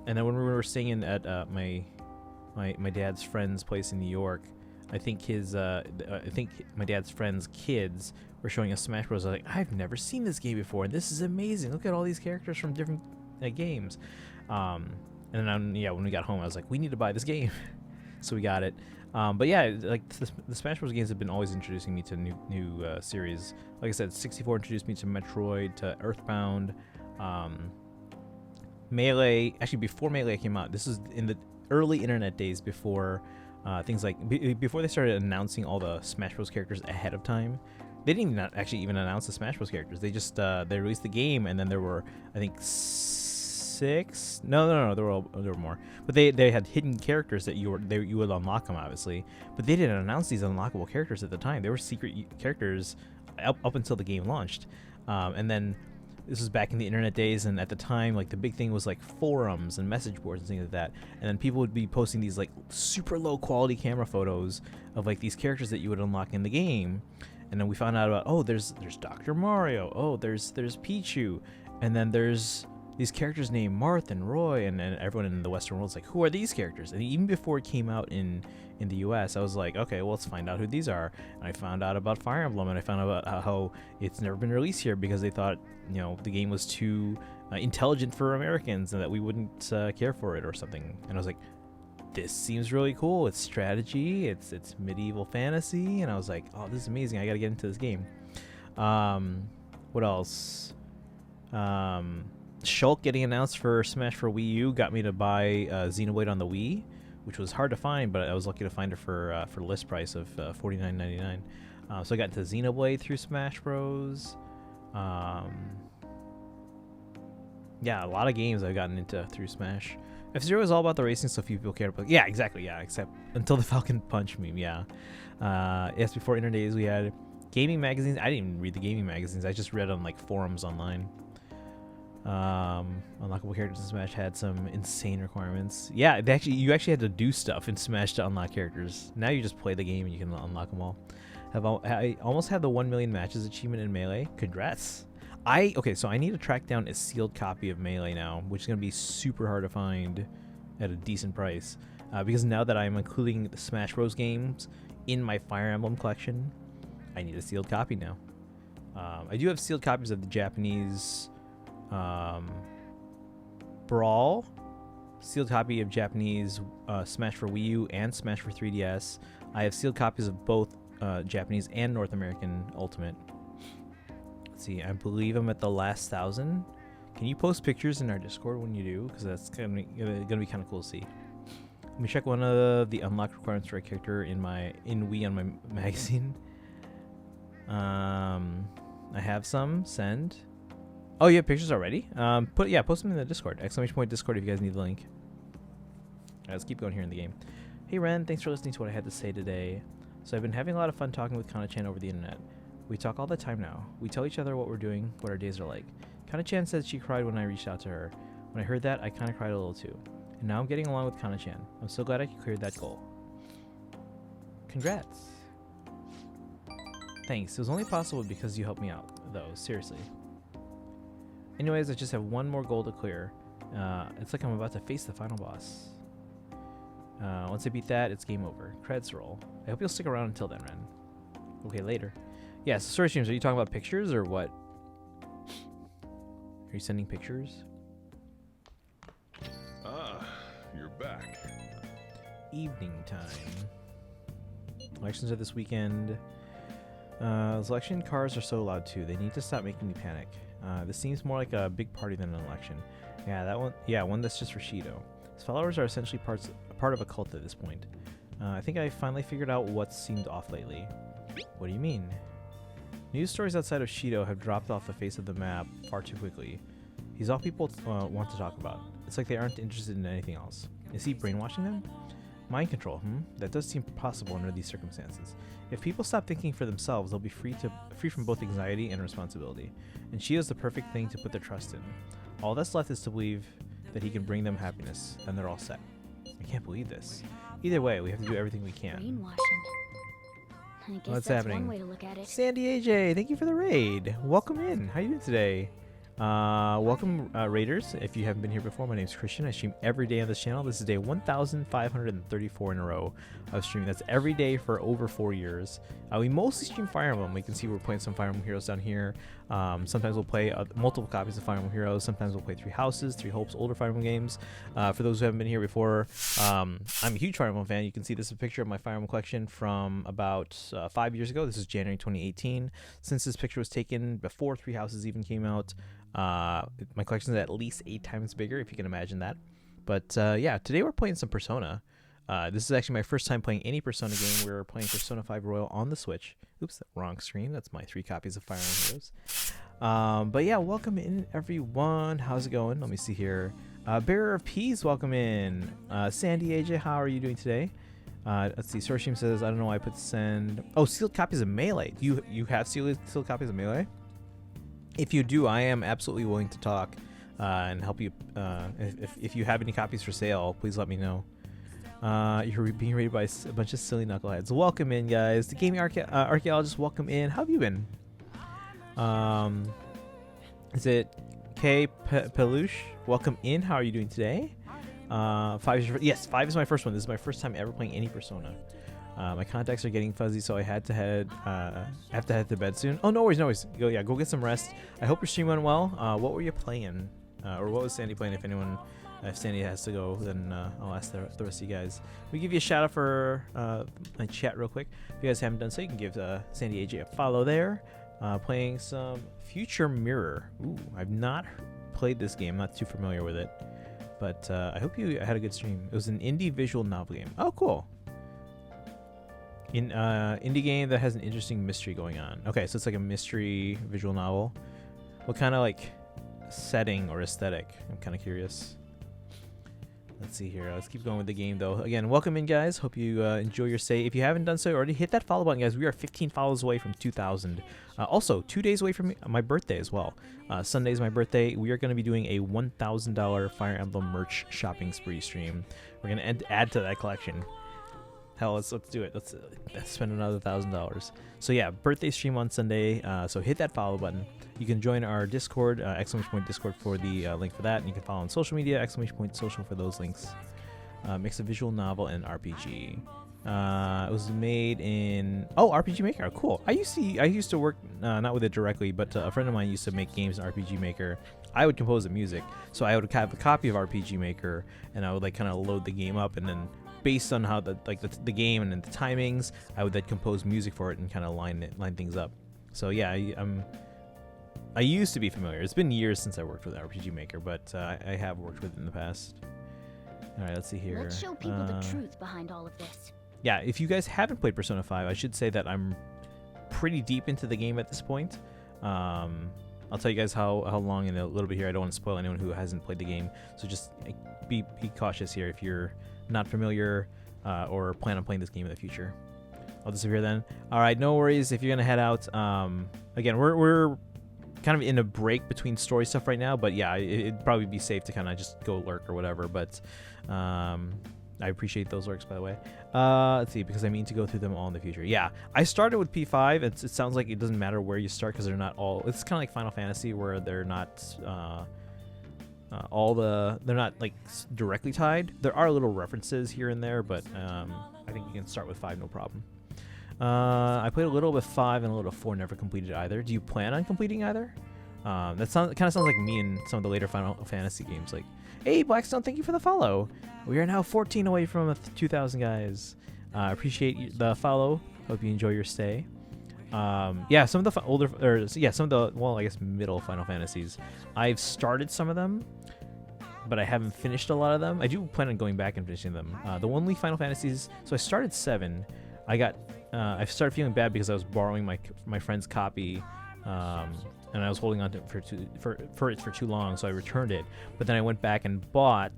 And then when we were staying at my dad's friend's place in New York, I think my dad's friend's kids were showing us Smash Bros. I was like, I've never seen this game before, and this is amazing. Look at all these characters from different games. And then when we got home, I was like, we need to buy this game, so we got it. But yeah, like the Smash Bros. Games have been always introducing me to new series. Like I said, 64 introduced me to Metroid, to Earthbound. Melee, actually before Melee came out, this was in the early internet days before things like before they started announcing all the Smash Bros characters ahead of time. They didn't even actually even announce the Smash Bros characters. They just they released the game, and then there were, I think, 6. No, there were more. But they had hidden characters that you would unlock them, obviously. But they didn't announce these unlockable characters at the time. They were secret characters up until the game launched. And then this was back in the internet days, and at the time, like, the big thing was like forums and message boards and things like that. And then people would be posting these like super low quality camera photos of like these characters that you would unlock in the game. And then we found out about, oh, there's Dr. Mario, oh, there's Pichu, and then there's these characters named Marth and Roy, and everyone in the Western world's like, who are these characters? And even before it came out in the US, I was like, okay, well, let's find out who these are. And I found out about Fire Emblem, and I found out about how it's never been released here because they thought, you know, the game was too intelligent for Americans and that we wouldn't care for it or something. And I was like, this seems really cool. It's strategy, it's medieval fantasy, and I was like, oh, this is amazing. I gotta get into this game. What else? Shulk getting announced for Smash for Wii U got me to buy Xenoblade on the Wii, which was hard to find, but I was lucky to find it for list price of $49.99. So I got into Xenoblade through Smash Bros. Yeah, a lot of games I've gotten into through Smash. F-Zero is all about the racing, so few people care about. Yeah, exactly. Yeah, except until the Falcon Punch meme. Yeah. Yes, before internet days, we had gaming magazines. I didn't even read the gaming magazines. I just read on like forums online. Unlockable characters in Smash had some insane requirements. Yeah, you actually had to do stuff in Smash to unlock characters. Now you just play the game and you can unlock them all. I almost had the 1 million matches achievement in Melee. Congrats. So I need to track down a sealed copy of Melee now, which is going to be super hard to find at a decent price. Because now that I'm including the Smash Bros. Games in my Fire Emblem collection, I need a sealed copy now. I do have sealed copies of the Japanese Brawl, sealed copy of Japanese Smash for Wii U and Smash for 3DS. I have sealed copies of both Japanese and North American Ultimate. Let's see, I believe I'm at the last 1,000. Can you post pictures in our Discord when you do? Because that's gonna be kind of cool to see. Let me check one of the unlock requirements for a character in Wii on my magazine. I have some. Send. Oh, you have pictures already? Post them in the Discord. !Discord if you guys need the link. Alright, let's keep going here in the game. Hey Ren, thanks for listening to what I had to say today. So I've been having a lot of fun talking with Kana-chan over the internet. We talk all the time now. We tell each other what we're doing, what our days are like. Kana-chan said she cried when I reached out to her. When I heard that, I kind of cried a little too. And now I'm getting along with Kana-chan. I'm so glad I cleared that goal. Congrats. Thanks. It was only possible because you helped me out, though. Seriously. Anyways, I just have one more goal to clear. It's like I'm about to face the final boss. Once I beat that, it's game over. Creds roll. I hope you'll stick around until then, Ren. Okay, later. Yeah, so story streams, are you talking about pictures or what? Are you sending pictures? Ah, you're back. Evening time. Elections are this weekend. Election cars are so loud too. They need to stop making me panic. This seems more like a big party than an election. Yeah, that one. Yeah, one that's just for Shido. His followers are essentially part of a cult at this point. I think I finally figured out what seemed off lately. What do you mean? News stories outside of Shido have dropped off the face of the map far too quickly. He's all people want to talk about. It's like they aren't interested in anything else. Is he brainwashing them? Mind control, That does seem possible under these circumstances. If people stop thinking for themselves, they'll be free from both anxiety and responsibility. And Shido's the perfect thing to put their trust in. All that's left is to believe that he can bring them happiness, and they're all set. I can't believe this. Either way, we have to do everything we can. Brainwashing. I guess What's that's happening? one way to look at it. Sandy AJ, thank you for the raid. Welcome in. How you doing today? Welcome, raiders. If you haven't been here before, my name is Christian. I stream every day on this channel. This is day 1,534 in a row of streaming. That's every day for over 4 years. We mostly stream Fire Emblem. You can see we're playing some Fire Emblem Heroes down here. Sometimes we'll play multiple copies of Fire Emblem Heroes. Sometimes we'll play Three Houses, Three Hopes, older Fire Emblem games. For those who haven't been here before, I'm a huge Fire Emblem fan. You can see this is a picture of my Fire Emblem collection from about 5 years ago. This is January 2018. Since this picture was taken before Three Houses even came out, My collection is at least 8 times bigger, if you can imagine that. But yeah, today we're playing some Persona. This is actually my first time playing any Persona game. We're playing Persona 5 Royal on the Switch. Oops, wrong screen. That's my 3 copies of Fire Emblem Heroes. But yeah, welcome in everyone. How's it going? Let me see here. Bearer of Peace, welcome in. Sandy AJ, how are you doing today? Let's see. Sorshim says, I don't know why I put send. Oh, sealed copies of Melee. Do you have sealed copies of Melee? If you do, I am absolutely willing to talk and help you. If you have any copies for sale, please let me know. You're being rated by a bunch of silly knuckleheads. Welcome in, guys. The gaming archaeologist, welcome in. How have you been? Is it K Peluche? Welcome in. How are you doing today? 5 is yes, 5 is my first one. This is my first time ever playing any Persona. My contacts are getting fuzzy, so I have to head to bed soon. Oh, no worries. Go get some rest. I hope your stream went well. What were you playing? Or what was Sandy playing? If Sandy has to go, then I'll ask the rest of you guys. We give you a shout out for my chat real quick. If you guys haven't done so, you can give Sandy AJ a follow there. Playing some Future Mirror. Ooh, I've not played this game. I'm not too familiar with it. But I hope you had a good stream. It was an indie visual novel game. Oh, cool. Indie game that has an interesting mystery going on. Okay, so it's like a mystery visual novel. What kind of like setting or aesthetic? I'm kind of curious. Let's see here. Let's keep going with the game, though. Again, welcome in, guys. Hope you enjoy your stay. If you haven't done so already, hit that follow button, guys. We are 15 follows away from 2,000. Also, 2 days away from my birthday as well. Sunday is my birthday. We are going to be doing a $1,000 Fire Emblem merch shopping spree stream. We're going to add to that collection. Hell, let's do it. Let's spend another $1,000. So yeah, birthday stream on Sunday. So hit that follow button. You can join our Discord, !Discord for the link for that. And you can follow on social media, !Social for those links. Mix of visual novel and RPG. It was made in RPG Maker. Cool. I used to work not with it directly, but a friend of mine used to make games in RPG Maker. I would compose the music, so I would have a copy of RPG Maker, and I would like kind of load the game up, and then based on how the game and the timings, I would then compose music for it and kind of line things up. So yeah, I used to be familiar. It's been years since I worked with RPG Maker, but I have worked with it in the past. All right, let's see here. Let's show people the truth behind all of this. Yeah, if you guys haven't played Persona 5, I should say that I'm pretty deep into the game at this point. I'll tell you guys how long in a little bit here. I don't want to spoil anyone who hasn't played the game, so just be cautious here if you're not familiar or plan on playing this game in the future. I'll disappear then. All right, no worries if you're gonna head out. Again, we're kind of in a break between story stuff right now, but yeah, it'd probably be safe to kind of just go lurk or whatever. But I appreciate those lurks, by the way. Let's see, because I mean to go through them all in the future. Yeah, I started with P5. It sounds like it doesn't matter where you start because they're not all. It's kind of like Final Fantasy where they're not. They're not like directly tied. There are little references here and there, but I think you can start with 5 no problem. I played a little bit 5 and a little 4, never completed either. Do you plan on completing either? That kind of sounds like me in some of the later Final Fantasy games. Like, hey Blackstone, thank you for the follow. We are now 14 away from 2,000 guys. Appreciate the follow. Hope you enjoy your stay. Yeah, some of the middle Final Fantasies. I've started some of them, but I haven't finished a lot of them. I do plan on going back and finishing them. The only Final Fantasies, so I started 7. I started feeling bad because I was borrowing my friend's copy, and I was holding on to it for too long, so I returned it. But then I went back and bought,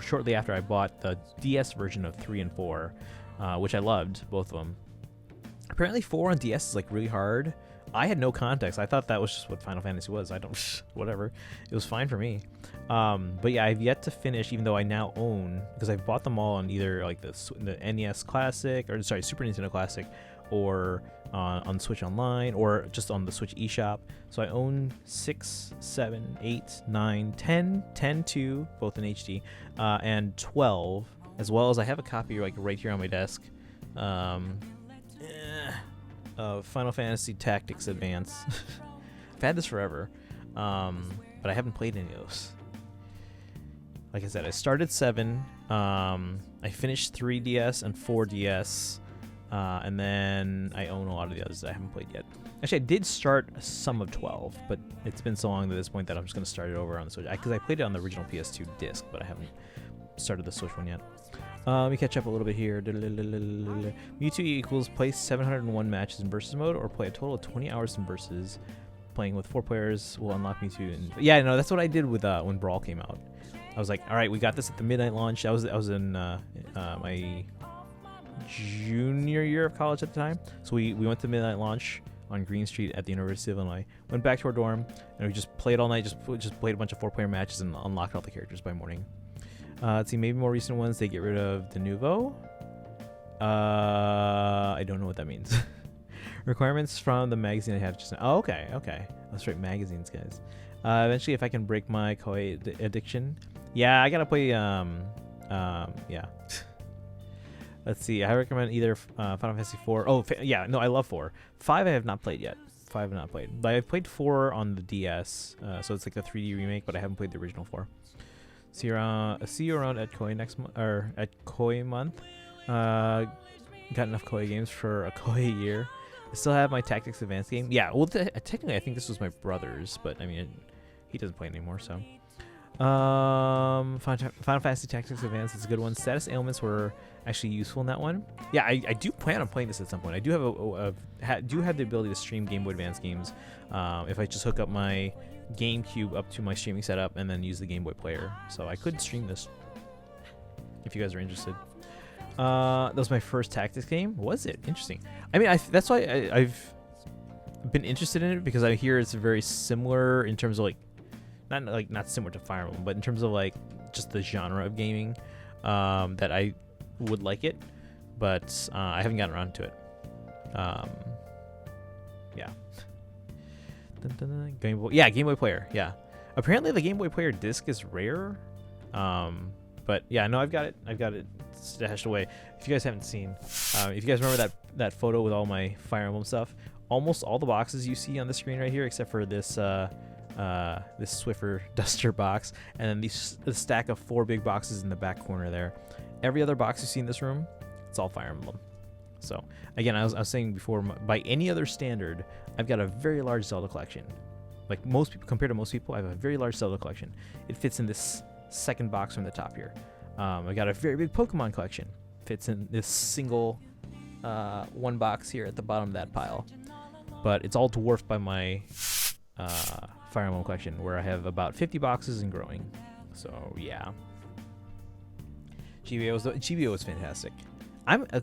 shortly after I bought the DS version of 3 and 4, which I loved, both of them. Apparently 4 on DS is like really hard. I had no context. I thought that was just what Final Fantasy was. Whatever. It was fine for me. But yeah, I've yet to finish, even though I now own, because I've bought them all on either like the NES Classic, or sorry, Super Nintendo Classic, or on Switch Online, or just on the Switch eShop. So I own 6, 7, 8, 9, 10, 2, both in HD, and 12, as well as I have a copy like right here on my desk. Final Fantasy Tactics Advance. I've had this forever, but I haven't played any of those. Like I said, I started 7. I finished 3DS and 4DS. And then I own a lot of the others that I haven't played yet. Actually, I did start some of 12, but it's been so long at this point that I'm just going to start it over on the Switch. Because I played it on the original PS2 disc, but I haven't started the Switch one yet. Let me catch up a little bit here. Mewtwo equals play 701 matches in versus mode, or play a total of 20 hours in versus. Playing with 4 players will unlock Mewtwo. And yeah, no, that's what I did with when Brawl came out. I was like, all right, we got this at the midnight launch. I was in my junior year of college at the time, so we went to midnight launch on Green Street at the University of Illinois. Went back to our dorm and we just played all night. Just played a bunch of 4-player matches and unlocked all the characters by morning. Let's see, maybe more recent ones. They get rid of the Denuvo. I don't know what that means. Requirements from the magazine I have just now. Oh, okay. That's right, magazines, guys. Eventually, if I can break my koi addiction. Yeah, I gotta play. Yeah. Let's see. I recommend either Final Fantasy 4. Oh, yeah. No, I love 4. 5 I have not played yet. 5 I have not played. But I've played 4 on the DS. So it's like a 3D remake, but I haven't played the original 4. See you around at Koi next month, or at Koi month. Got enough Koi games for a Koi year. I still have my Tactics Advance game. Yeah, well, technically I think this was my brother's, but I mean, he doesn't play anymore, so. Final Fantasy Tactics Advance is a good one. Status ailments were actually useful in that one. Yeah, I do plan on playing this at some point. I do have the ability to stream Game Boy Advance games if I just hook up my GameCube up to my streaming setup and then use the Game Boy player. So I could stream this if you guys are interested. That was my first Tactics game. Was it? Interesting. I mean, that's why I've been interested in it, because I hear it's very similar in terms of not similar to Fire Emblem, but in terms of like just the genre of gaming, that I would like it, but I haven't gotten around to it. Yeah. Game Boy, yeah, Game Boy Player, yeah. Apparently the Game Boy Player disc is rare, but yeah, no, I've got it stashed away. If you guys haven't seen, if you guys remember that photo with all my Fire Emblem stuff, almost all the boxes you see on the screen right here, except for this this Swiffer Duster box, and then the stack of 4 big boxes in the back corner there. Every other box you see in this room, it's all Fire Emblem. So again, I was saying before, by any other standard, I've got a very large Zelda collection. Like most people, compared to most people, I have a very large Zelda collection. It fits in this second box from the top here. I got a very big Pokemon collection. Fits in this single one box here at the bottom of that pile. But it's all dwarfed by my Fire Emblem collection, where I have about 50 boxes and growing. So yeah, GBA was fantastic.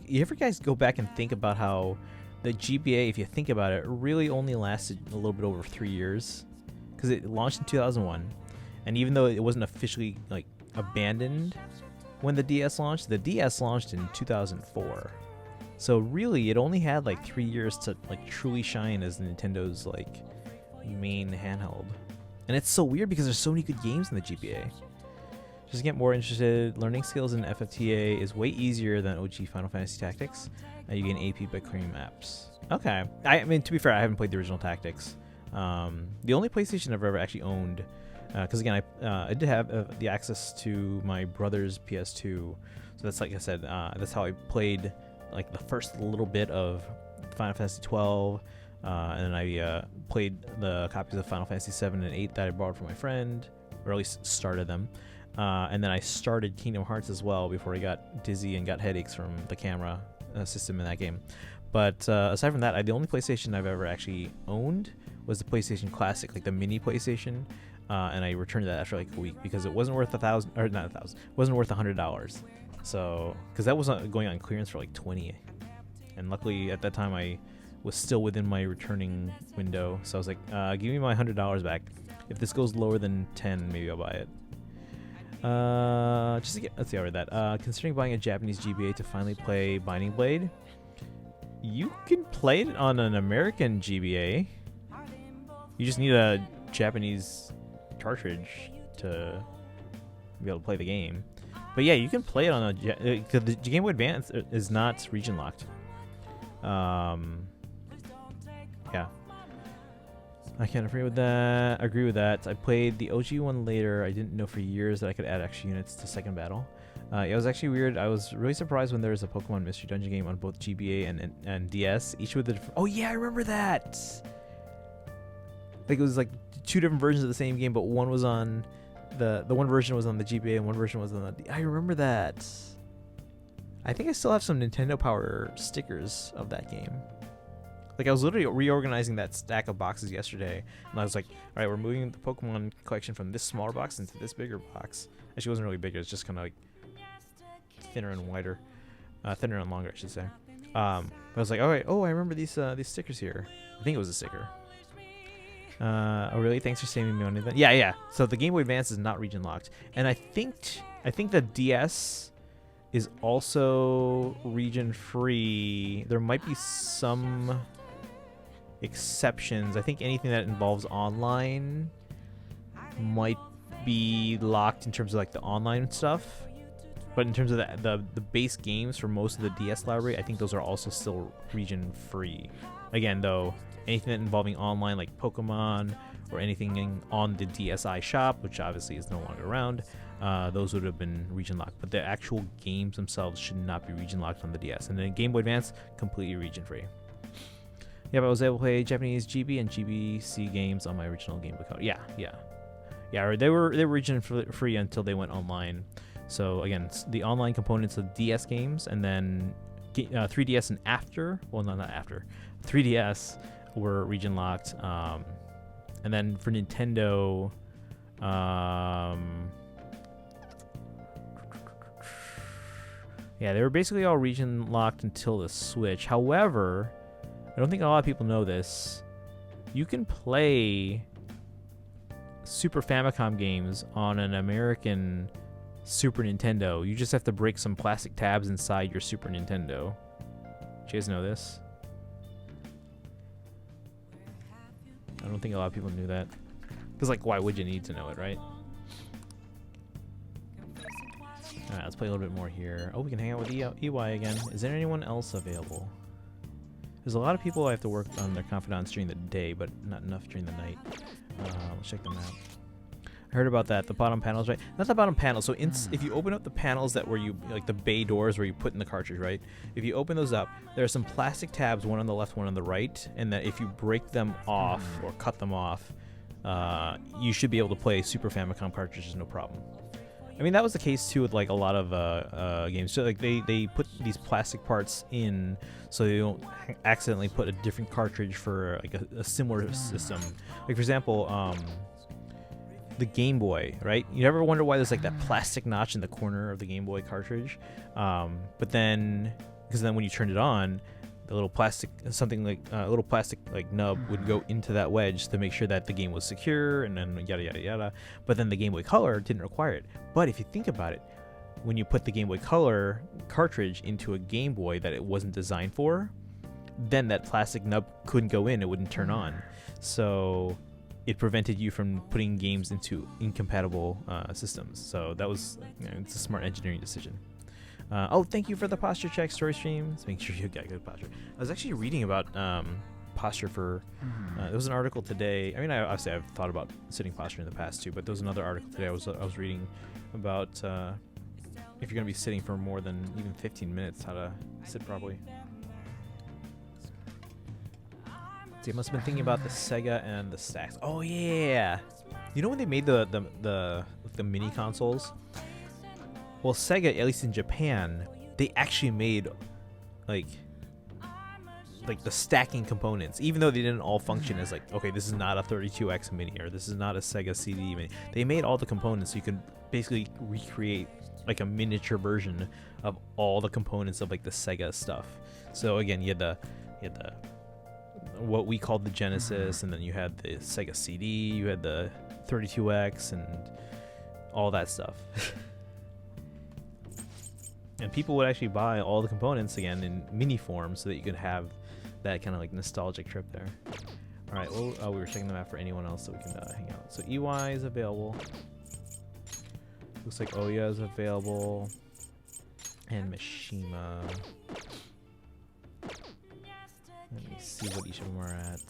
You ever guys go back and think about how the GBA, if you think about it, really only lasted a little bit over 3 years, because it launched in 2001, and even though it wasn't officially like abandoned when the DS launched in 2004. So really, it only had like 3 years to like truly shine as Nintendo's like main handheld. And it's so weird because there's so many good games in the GBA. Just to get more interested, learning skills in FFTA is way easier than OG Final Fantasy Tactics. You gain AP by clearing maps. Okay. I mean, to be fair, I haven't played the original Tactics. The only PlayStation I've ever actually owned, because again, I did have the access to my brother's PS2. So that's, like I said, that's how I played like the first little bit of Final Fantasy 12. And then I played the copies of Final Fantasy 7 and 8 that I borrowed from my friend, or at least started them. And then I started Kingdom Hearts as well before I got dizzy and got headaches from the camera system in that game. But aside from that, the only PlayStation I've ever actually owned was the PlayStation Classic, like the mini PlayStation, and I returned that after like a week because it wasn't worth wasn't worth $100. So, because that wasn't going on clearance for like 20, and luckily at that time I was still within my returning window. So I was like, give me my $100 back. If this goes lower than 10, maybe I'll buy it. Just to get, let's see, I read that. Considering buying a Japanese GBA to finally play Binding Blade, you can play it on an American GBA. You just need a Japanese cartridge to be able to play the game. But yeah, you can play it on because the Game Boy Advance is not region locked. Yeah. I can't agree with that. I played the OG one later. I didn't know for years that I could add extra units to Second Battle. It was actually weird. I was really surprised when there was a Pokemon Mystery Dungeon game on both GBA and DS. Each with the oh yeah, I remember that. Like it was like 2 different versions of the same game, but one was on the one version was on the GBA and one version was on the. I remember that. I think I still have some Nintendo Power stickers of that game. Like I was literally reorganizing that stack of boxes yesterday, and I was like, all right, we're moving the Pokemon collection from this smaller box into this bigger box. Actually, it wasn't really bigger. It's just kind of like thinner and wider, thinner and longer, I should say. I was like, all right, oh, I remember these stickers here. I think it was a sticker. Oh really? Thanks for saving me on it. Yeah. So the Game Boy Advance is not region locked, and I think the DS is also region free. There might be some exceptions. I think anything that involves online might be locked in terms of like the online stuff. But in terms of the base games for most of the DS library, I think those are also still region free. Again, though, anything involving online like Pokemon or anything on the DSi shop, which obviously is no longer around, those would have been region locked. But the actual games themselves should not be region locked on the DS. And then Game Boy Advance, completely region free. Yeah, but I was able to play Japanese GB and GBC games on my original Game Boy Color. Yeah. They were region free until they went online. So again, the online components of DS games, and then 3DS and after. Well, no, not after. 3DS were region locked. And then for Nintendo, yeah, they were basically all region locked until the Switch. However, I don't think a lot of people know this. You can play Super Famicom games on an American Super Nintendo. You just have to break some plastic tabs inside your Super Nintendo. Did you guys know this? I don't think a lot of people knew that. Because, like, why would you need to know it, right? Alright, let's play a little bit more here. Oh, we can hang out with EY again. Is there anyone else available? There's a lot of people I have to work on their confidants during the day, but not enough during the night. Let's check them out. I heard about that. The bottom panels, right? Not the bottom panels. So if you open up the panels that where you, like the bay doors where you put in the cartridge, right? If you open those up, there are some plastic tabs, one on the left, one on the right, and that if you break them off or cut them off, you should be able to play Super Famicom cartridges no problem. I mean, that was the case too with like a lot of games. So like they put these plastic parts in so you don't accidentally put a different cartridge for like a similar system. Like for example, the Game Boy, right? You ever wonder why there's like that plastic notch in the corner of the Game Boy cartridge? But then, because then when you turned it on, the little plastic, something like a little plastic like nub would go into that wedge to make sure that the game was secure, and then yada yada yada. But then the Game Boy Color didn't require it. But if you think about it, when you put the Game Boy Color cartridge into a Game Boy that it wasn't designed for, then that plastic nub couldn't go in; it wouldn't turn on. So it prevented you from putting games into incompatible systems. So that was, it's a smart engineering decision. Oh, thank you for the posture check, story stream. Let's make sure you got good posture. I was actually reading about posture for. There was an article today. I mean, obviously I've thought about sitting posture in the past too, but there was another article today I was reading about if you're gonna be sitting for more than even 15 minutes, how to sit properly. See, I must have been thinking about the Sega and the stacks. Oh yeah, you know when they made the mini consoles? Well, Sega, at least in Japan, they actually made like the stacking components, even though they didn't all function as like, okay, this is not a 32X mini or this is not a Sega CD mini. They made all the components so you can basically recreate like a miniature version of all the components of like the Sega stuff. So again, you had the what we called the Genesis, and then you had the Sega CD, you had the 32X, and all that stuff. And people would actually buy all the components again in mini form so that you could have that kind of like nostalgic trip there. All right, well, we were checking the map for anyone else that we can hang out. So EY is available. Looks like Oya is available. And Mishima. Let me see what each of them are at.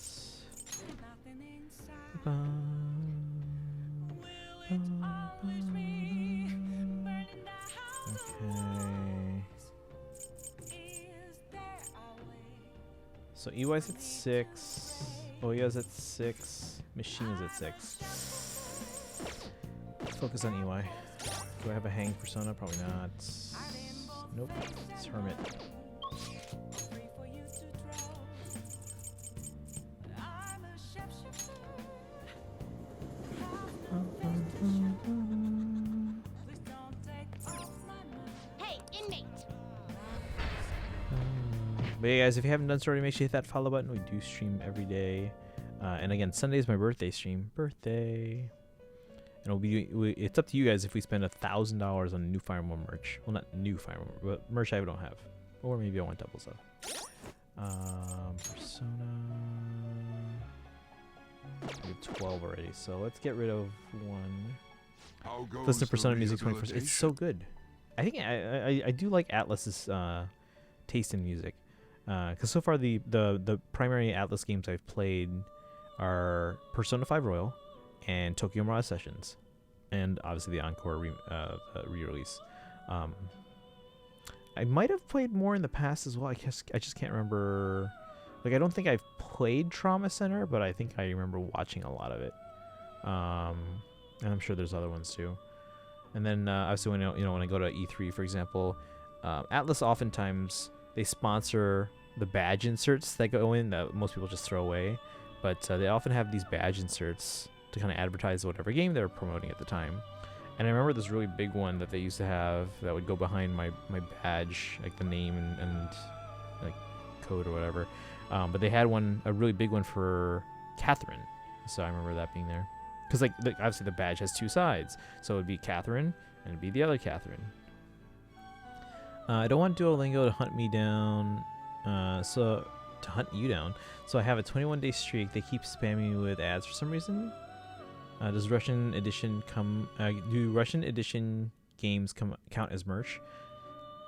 So EY's at 6. Oya's at 6. Machine is at 6. Let's focus on EY. Do I have a hang persona? Probably not. Nope. It's Hermit. Hey, inmate. But yeah, guys, if you haven't done so already, make sure you hit that follow button. We do stream every day. And again, Sunday is my birthday stream. Birthday. And it'll be it's up to you guys if we spend $1,000 on new Fire Emblem merch. Well, not new Fire Emblem, but merch I don't have. Or maybe I want doubles of. Persona. We have 12 already, so let's get rid of 1. How goes Listen to the Persona Music 21st. It's rehabilitation? so good. I think I do like Atlas's taste in music. Because so far the primary Atlas games I've played are Persona 5 Royal and Tokyo Mirage Sessions, and obviously the Encore re-release. I might have played more in the past as well. I just can't remember. Like, I don't think I've played Trauma Center, but I think I remember watching a lot of it. And I'm sure there's other ones too. And then obviously when when I go to E3, for example, Atlas oftentimes they sponsor the badge inserts that go in that most people just throw away, but they often have these badge inserts to kind of advertise whatever game they're promoting at the time. And I remember this really big one that they used to have that would go behind my badge, like the name and like code or whatever. But they had a really big one for Catherine, so I remember that being there. Because like obviously the badge has 2 sides, so it would be Catherine and it'd be the other Catherine. I don't want Duolingo to hunt me down, so to hunt you down. So I have a 21-day streak. They keep spamming me with ads for some reason. Does Russian edition do Russian edition games count as merch?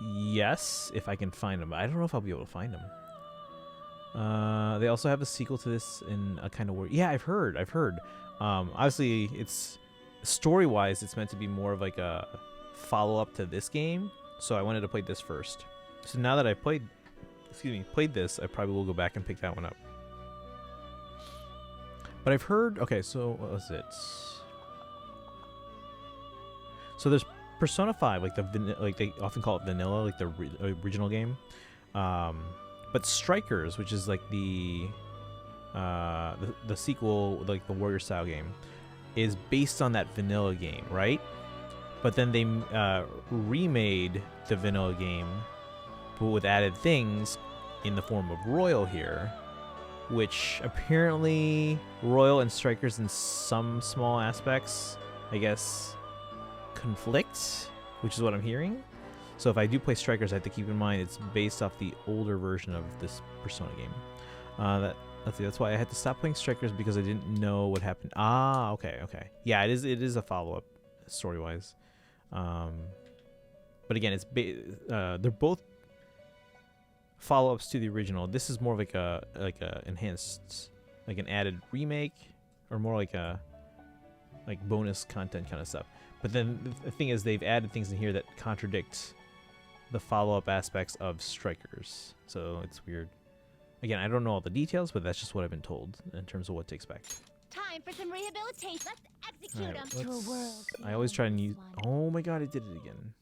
Yes, if I can find them. I don't know if I'll be able to find them. They also have a sequel to this in a kind of weird. Yeah, I've heard. Obviously, it's story-wise, it's meant to be more of like a follow-up to this game. So I wanted to play this first. So now that I've played this, I probably will go back and pick that one up. But I've heard. Okay, so what was it? So there's Persona 5, like like they often call it vanilla, like the original game. But Strikers, which is like the sequel, like the Warrior style game, is based on that vanilla game, right? But then they remade the vanilla game, but with added things in the form of Royal here, which apparently Royal and Strikers in some small aspects, I guess, conflict, which is what I'm hearing. So if I do play Strikers, I have to keep in mind it's based off the older version of this Persona game. That's why I had to stop playing Strikers, because I didn't know what happened. Ah, okay. Yeah, it is a follow-up story-wise. But again, they're both follow-ups to the original. This is more of like a enhanced, like an added remake, or more like a bonus content kind of stuff. But then the thing is, they've added things in here that contradict the follow-up aspects of Strikers, so it's weird. Again, I don't know all the details, but that's just what I've been told in terms of what to expect. Time for some rehabilitation. Let's execute Alright, him to a world. I always try and use. One. Oh my god, I did it again.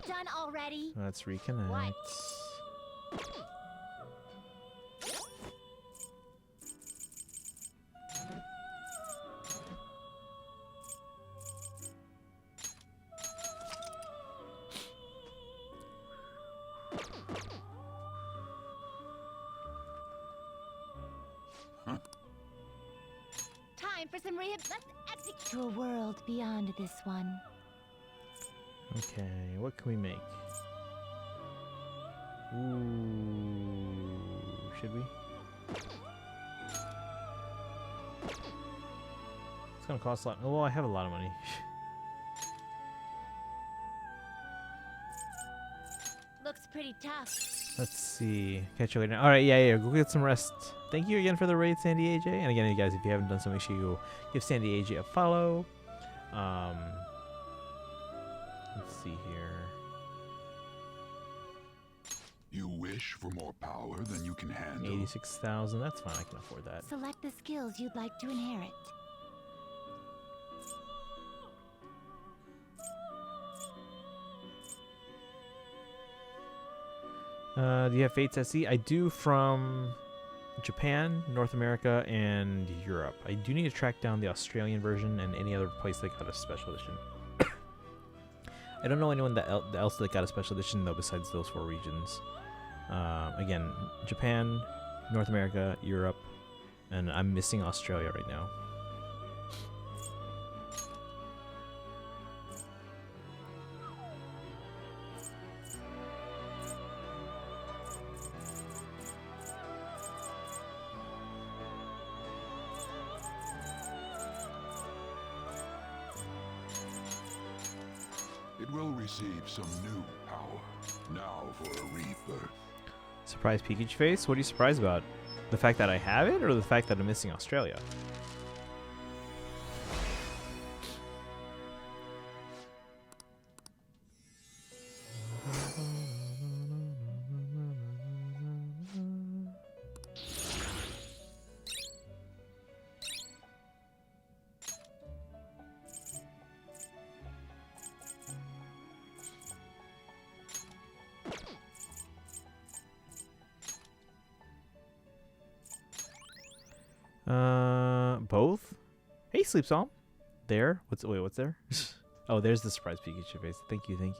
Done already. Let's reconnect. What? Time for some rehab. Let's execute to a world beyond this one. Okay, what can we make? Ooh, should we? It's gonna cost a lot. Oh, well, I have a lot of money. Looks pretty tough. Let's see. Catch you later. All right, yeah. Go get some rest. Thank you again for the raid, Sandy AJ. And again, you guys, if you haven't done so, make sure you give Sandy AJ a follow. Let's see here. You wish for more power than you can handle. 86,000. That's fine. I can afford that. Select the skills you'd like to inherit. Do you have Fates SC? I do from Japan, North America, and Europe. I do need to track down the Australian version and any other place that got a special edition. I don't know anyone else that got a special edition though besides those 4 regions. Again, Japan, North America, Europe, and I'm missing Australia right now. It will receive some new power. Now for a rebirth. Surprise Pikachu face? What are you surprised about? The fact that I have it, or the fact that I'm missing Australia? Both? Hey, Sleep Psalm. There? What's there? Oh, there's the surprise Pikachu face. Thank you.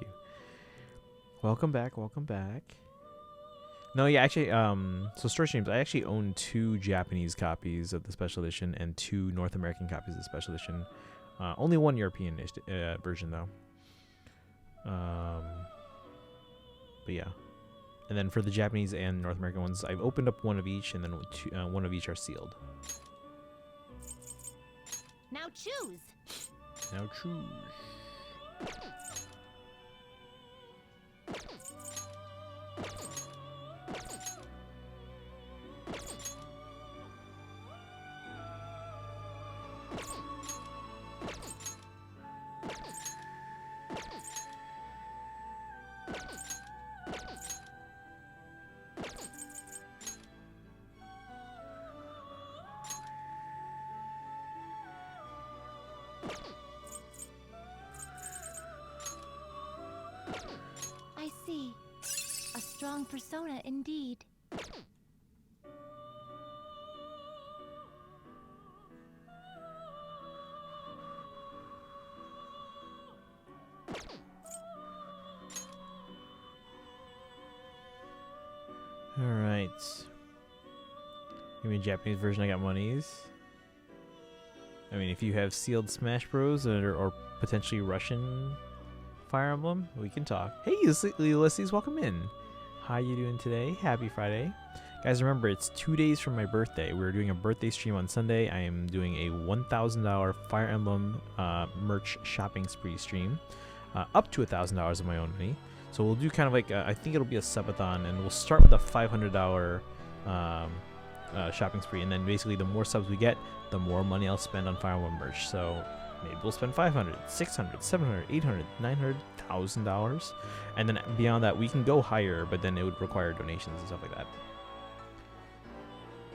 Welcome back. No, yeah, actually, so Story Streams, I actually own 2 Japanese copies of the special edition and 2 North American copies of the special edition. Only 1 European version though. But yeah. And then for the Japanese and North American ones, I've opened up 1 of each, and then 1 of each are sealed. Now choose. Now choose. I see. A strong persona indeed. Alright. Give me a Japanese version, I got monies. I mean, if you have sealed Smash Bros. Or potentially Russian Fire Emblem, we can talk. Hey, Ulysses, welcome in. How you doing today? Happy Friday. Guys, remember, it's 2 days from my birthday. We're doing a birthday stream on Sunday. I am doing a $1,000 Fire Emblem merch shopping spree stream. Up to $1,000 of my own money. So we'll do kind of like, I think it'll be a subathon, and we'll start with a $500 shopping spree. And then basically the more subs we get, the more money I'll spend on Fire Emblem merch. So maybe we'll spend $500, $600, $700, $800, $900, $1,000. And then beyond that, we can go higher, but then it would require donations and stuff like that.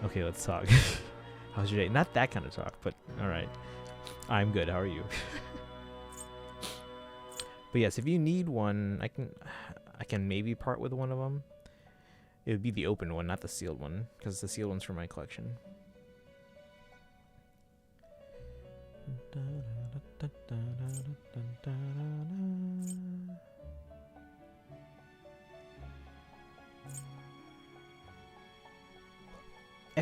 Okay, let's talk. How's your day? Not that kind of talk, but all right. I'm good. How are you? But yes, if you need one, I can maybe part with one of them. It would be the open one, not the sealed one, because the sealed one's for my collection.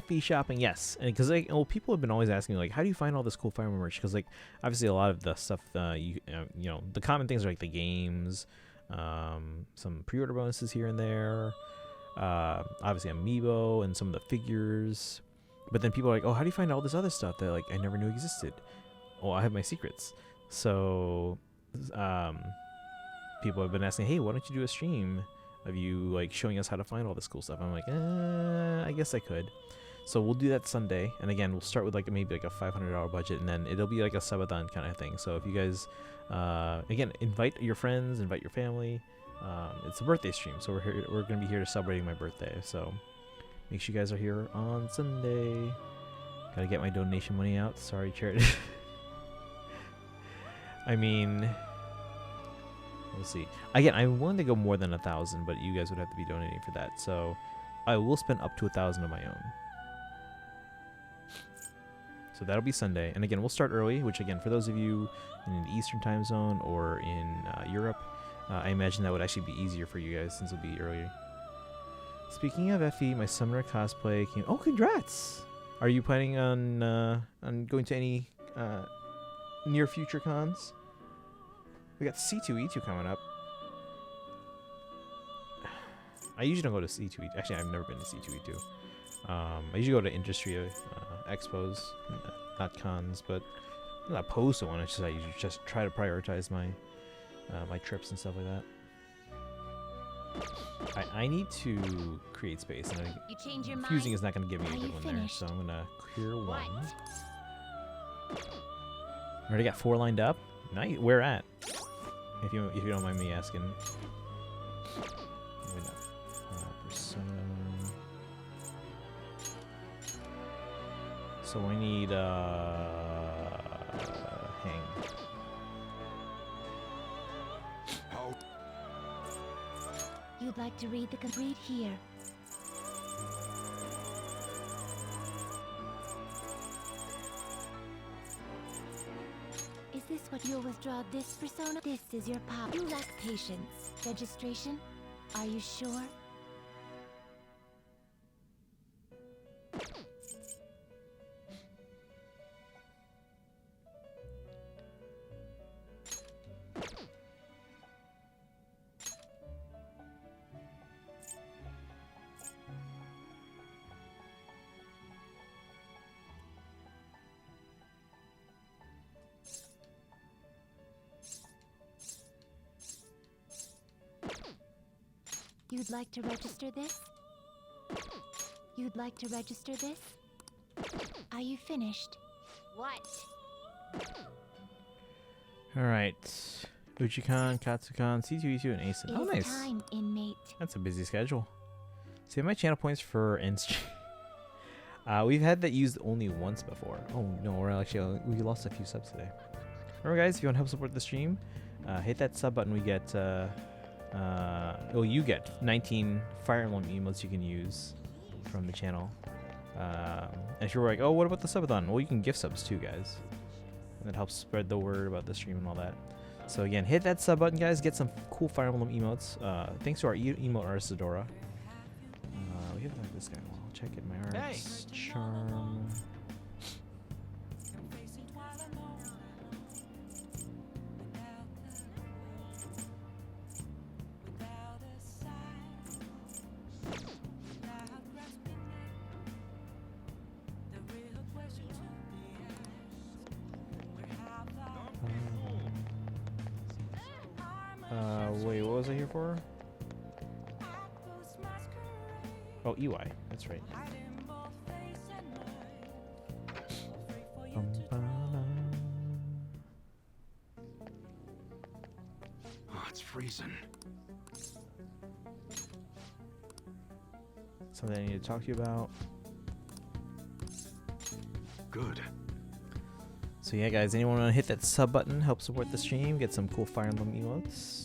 FE shopping, yes, and because people have been always asking me, like, how do you find all this cool Fire Emblem merch? Because like obviously a lot of the stuff, you know, the common things are like the games, some pre-order bonuses here and there, obviously Amiibo and some of the figures. But then people are like, oh, how do you find all this other stuff that like I never knew existed? Well, I have my secrets. So people have been asking, hey, why don't you do a stream of you like showing us how to find all this cool stuff? I'm like, I guess I could. So we'll do that Sunday, and again, we'll start with like maybe like a $500 budget, and then it'll be like a subathon kind of thing. So if you guys, again, invite your friends, invite your family, It's a birthday stream, so we're gonna be here celebrating my birthday. So make sure you guys are here on Sunday. Gotta get my donation money out. Sorry, charity. I mean, we'll see. Again, I'm willing to go more than 1,000, but you guys would have to be donating for that. So I will spend up to 1,000 of my own. So that'll be Sunday. And again, we'll start early, which again, for those of you in the Eastern time zone or in Europe, I imagine that would actually be easier for you guys since it'll be earlier. Speaking of FE, my summoner cosplay came. Oh, congrats! Are you planning on going to any near future cons? We got C2E2 coming up. I usually don't go to C2E2. Actually, I've never been to C2E2. I usually go to industry expos, not cons, but I'm not opposed to one. It's just I usually just try to prioritize my my trips and stuff like that. I need to create space, and You change your fusing mind? is not going to give me a Are good you one there, finished? so I'm going to clear one. What? Already got 4 lined up. Nice. Where at? If you don't mind me asking. Wait, no. Persona. So I need hang. How You'd like to read the complete here. Is this what you'll withdraw this persona? This is your pop. You lack patience. Registration? Are you sure? You'd like to register this? You'd like to register this? Are you finished? What? Alright. Uchikan, Katsukan, C2E2, and Asen. Oh, It is nice. time, inmate. That's a busy schedule. Save my channel points for Inst. We've had that used only once before. Oh no, we lost a few subs today. Remember, guys, if you want to help support the stream, hit that sub button. We get you get 19 Fire Emblem emotes you can use from the channel. And if you're like, oh, what about the subathon? Well, you can gift subs too, guys. And that helps spread the word about the stream and all that. So again, hit that sub button, guys. Get some cool Fire Emblem emotes. Thanks to our emote artist, Adora. We have like this guy. Well, I'll check it. My arts. Charm. Wait, what was I here for? Oh, EY. That's right. Oh, it's freezing. Something I need to talk to you about. Good. So yeah, guys, anyone want to hit that sub button, help support the stream, get some cool Fire Emblem emotes?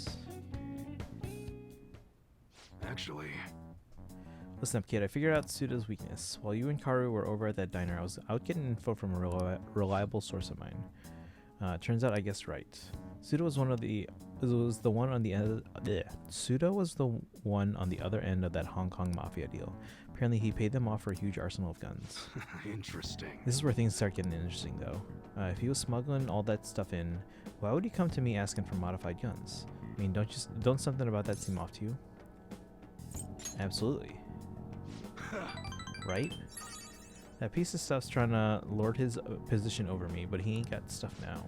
Actually, Listen up, kid. I figured out Suda's weakness. While you and Karu were over at that diner, I was out getting info from a reliable source of mine. Turns out I guessed right. Suda was the one on the other end of that Hong Kong mafia deal. Apparently, he paid them off for a huge arsenal of guns. interesting. This is where things start getting interesting, though. If he was smuggling all that stuff in, why would he come to me asking for modified guns? I mean, don't something about that seem off to you? Absolutely. Right? That piece of stuff's trying to lord his position over me, but he ain't got stuff now.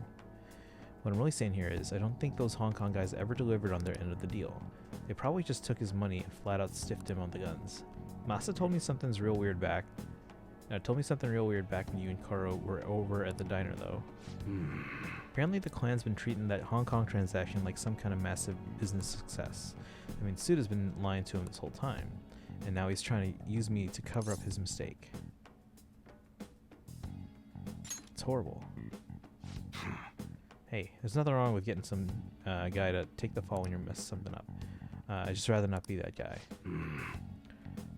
What I'm really saying here is, I don't think those Hong Kong guys ever delivered on their end of the deal. They probably just took his money and flat out stiffed him on the guns. Masa told me something real weird back when you and Karo were over at the diner, though. Apparently the clan's been treating that Hong Kong transaction like some kind of massive business success. I mean, Suda's been lying to him this whole time, and now he's trying to use me to cover up his mistake. It's horrible. Hey, there's nothing wrong with getting some guy to take the fall when you're messing something up. I'd just rather not be that guy.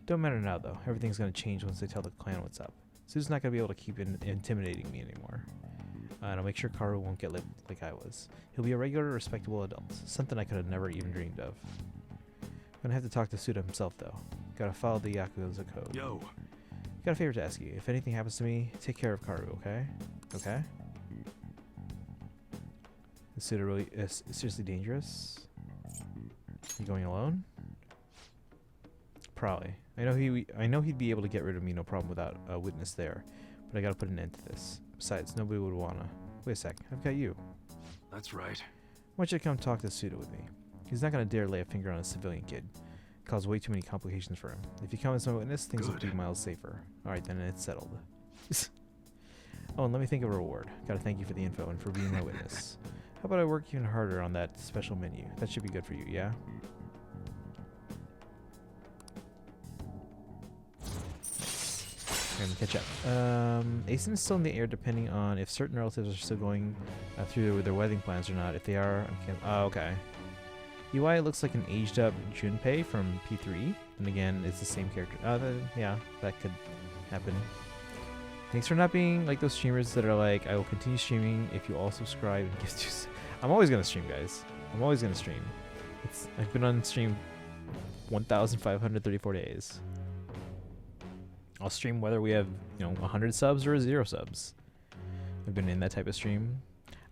Don't matter now, though. Everything's gonna change once they tell the clan what's up. Suda's not gonna be able to keep intimidating me anymore. And I'll make sure Karu won't get licked like I was. He'll be a regular, respectable adult. Something I could have never even dreamed of. I'm gonna have to talk to Suda himself, though. Gotta follow the Yakuza code. Yo. Got a favor to ask you. If anything happens to me, take care of Karu, okay? Okay? Is Suda really seriously dangerous? You going alone? Probably. I know he'd be able to get rid of me, no problem, without a witness there. But I gotta put an end to this. Besides, nobody would wanna. Wait a sec. I've got you. That's right. I want you to come talk to Suda with me. He's not gonna dare lay a finger on a civilian kid. It caused way too many complications for him. If you come as my witness, things will be miles safer. Alright then, it's settled. Oh, and let me think of a reward. Gotta thank you for the info and for being my witness. How about I work even harder on that special menu? That should be good for you, yeah? Okay, let me catch up. Asen is still in the air depending on if certain relatives are still going through their wedding plans or not. If they are, okay. UI looks like an aged up Junpei from P3. And again, it's the same character. Yeah, that could happen. Thanks for not being like those streamers that are like, I will continue streaming if you all subscribe and give juice. I'm always gonna stream, guys. I'm always gonna stream. I've been on stream 1,534 days. I'll stream whether we have 100 subs or 0 subs. I've been in that type of stream.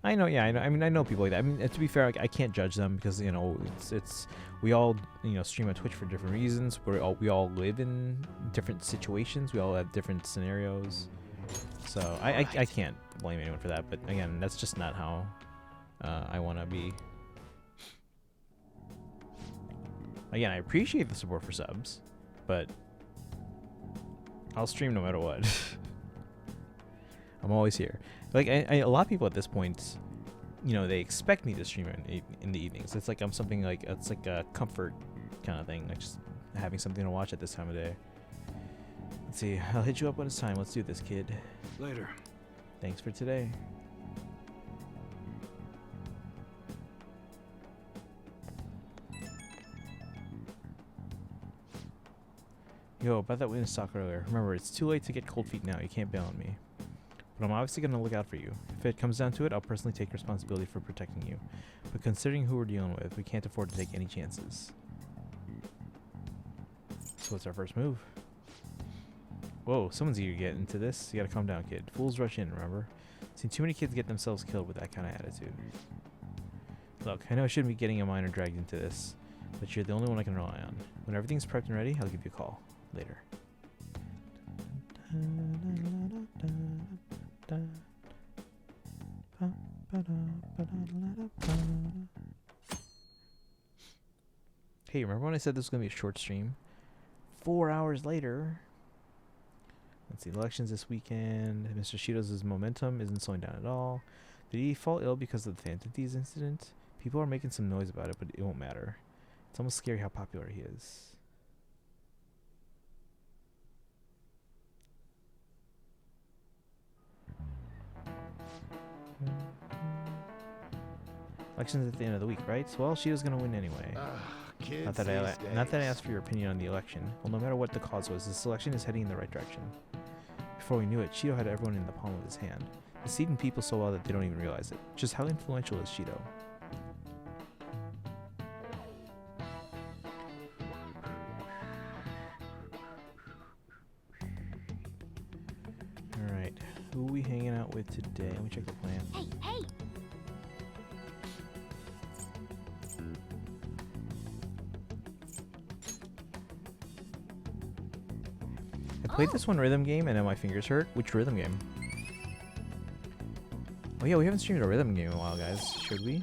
I know, yeah, I mean, I know people like that. I mean, to be fair, I can't judge them because it's we all stream on Twitch for different reasons. We all live in different situations. We all have different scenarios. So I can't blame anyone for that. But again, that's just not how I want to be. Again, I appreciate the support for subs, but I'll stream no matter what. I'm always here. Like a lot of people at this point, they expect me to stream in the evenings. It's like it's like a comfort kind of thing, like just having something to watch at this time of day. Let's see. I'll hit you up when it's time. Let's do this, kid. Later. Thanks for today. Yo, about that witness talk earlier. Remember, it's too late to get cold feet now. You can't bail on me. But I'm obviously going to look out for you. If it comes down to it, I'll personally take responsibility for protecting you. But considering who we're dealing with, we can't afford to take any chances. So what's our first move? Whoa, someone's eager to get into this. You gotta calm down, kid. Fools rush in, remember? Seen too many kids get themselves killed with that kind of attitude. Look, I know I shouldn't be getting a minor dragged into this, but you're the only one I can rely on. When everything's prepped and ready, I'll give you a call. Later. Hey, remember when I said this was going to be a short stream? 4 hours later. Let's see, elections this weekend. Mr. Shido's momentum isn't slowing down at all. Did he fall ill because of the Phantom Thieves incident? People are making some noise about it, but it won't matter. It's almost scary how popular he is. Elections at the end of the week, right? Well, Shido's gonna win anyway. Not that I asked for your opinion on the election. Well, no matter what the cause was, this election is heading in the right direction. Before we knew it, Shido had everyone in the palm of his hand, deceiving people so well that they don't even realize it. Just how influential is Shido? Alright, who are we hanging out with today? Let me check the plan. Hey, hey! I played this one rhythm game and now my fingers hurt. Which rhythm game? Oh yeah, we haven't streamed a rhythm game in a while, guys. Should we?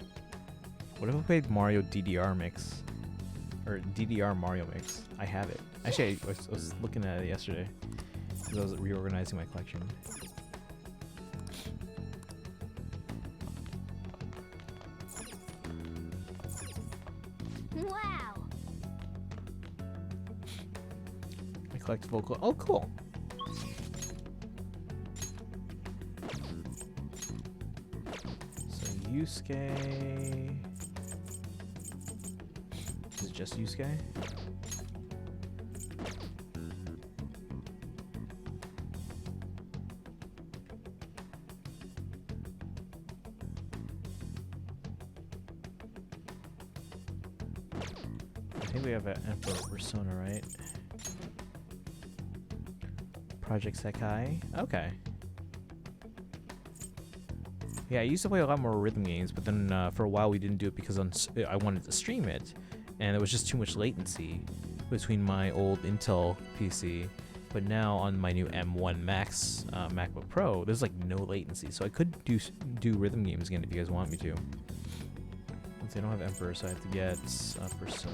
What if I played Mario DDR Mix? Or DDR Mario Mix? I have it. Actually, I was looking at it yesterday because I was reorganizing my collection. collect vocal. Oh, cool. So Yusuke. Is it just Yusuke? I think we have an Emperor persona, right? Project Sekai. Okay. Yeah, I used to play a lot more rhythm games, but then for a while we didn't do it because I wanted to stream it, and there was just too much latency between my old Intel PC. But now on my new M1 Max MacBook Pro, there's like no latency, so I could do rhythm games again if you guys want me to. Since I don't have Emperor, so I have to get Persona.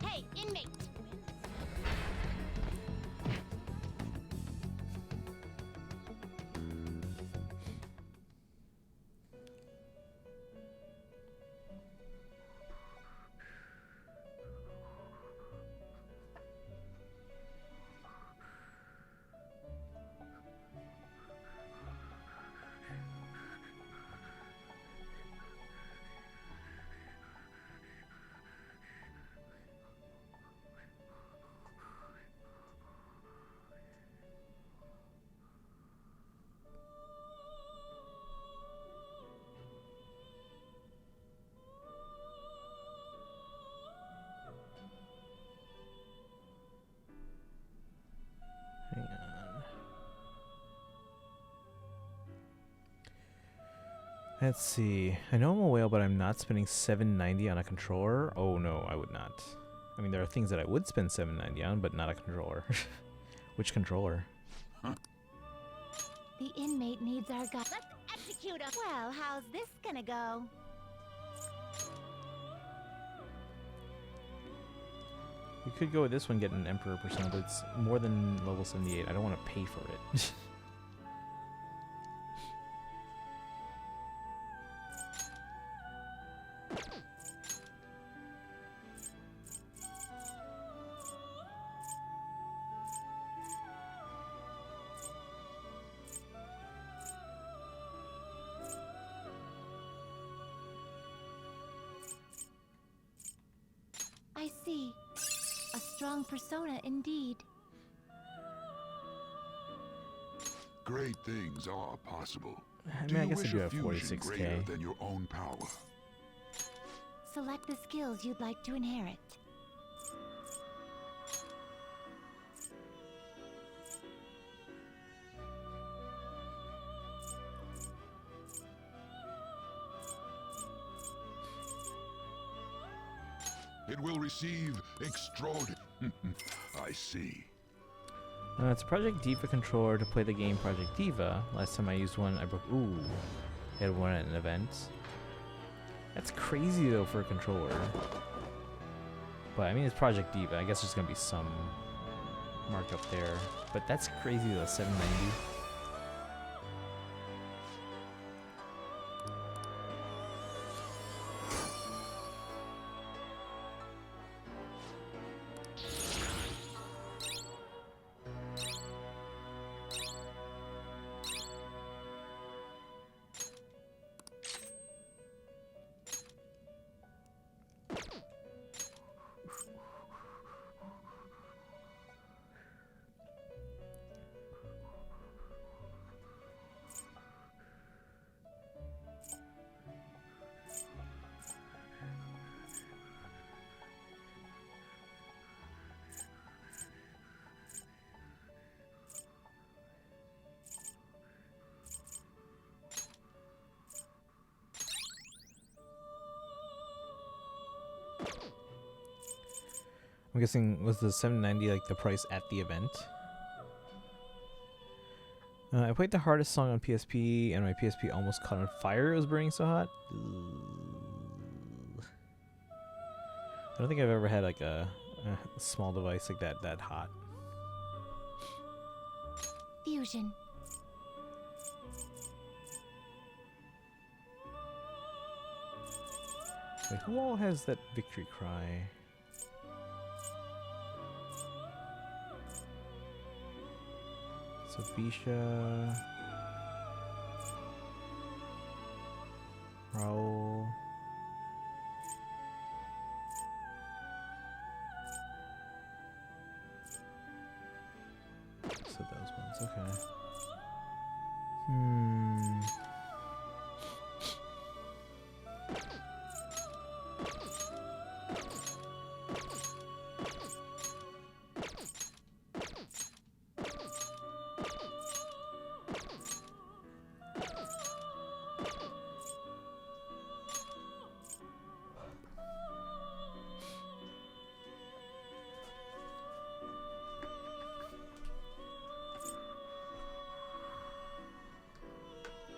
Hey, inmate! Hang on. Let's see. I know I'm a whale, but I'm not spending $790 on a controller. Oh no, I would not. I mean, there are things that I would spend $790 on, but not a controller. Which controller? The inmate needs our guide. Let's execute him! Well, how's this gonna go? You could go with this one, get an Emperor persona, but it's more than level 78. I don't want to pay for it. I see. A strong persona indeed. Great things are possible. I Do mean, I you guess I wish do a have fusion 46k. greater than your own power? Select the skills you'd like to inherit. It will receive extraordinary. I see. It's a Project Diva controller to play the game Project Diva. Last time I used one, I broke. Ooh, I had one at an event. That's crazy though for a controller. But I mean, it's Project Diva. I guess there's gonna be some markup there. But that's crazy though, 790. I'm guessing, was the 790 like the price at the event? I played the hardest song on PSP, and my PSP almost caught on fire. It was burning so hot. Ugh. I don't think I've ever had like a small device like that hot. Fusion. Wait, who all has that victory cry? So Bisha, Raul. So those ones, okay. Hmm.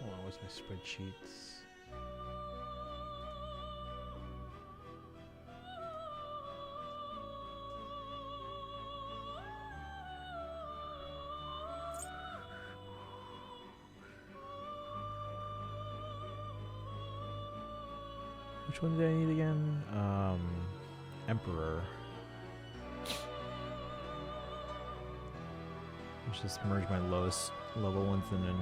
Hold on, where's my spreadsheets? Which one did I need again? Emperor. Let's just merge my lowest level ones and then.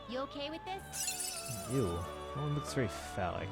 You okay with this? Ew. That one looks very phallic.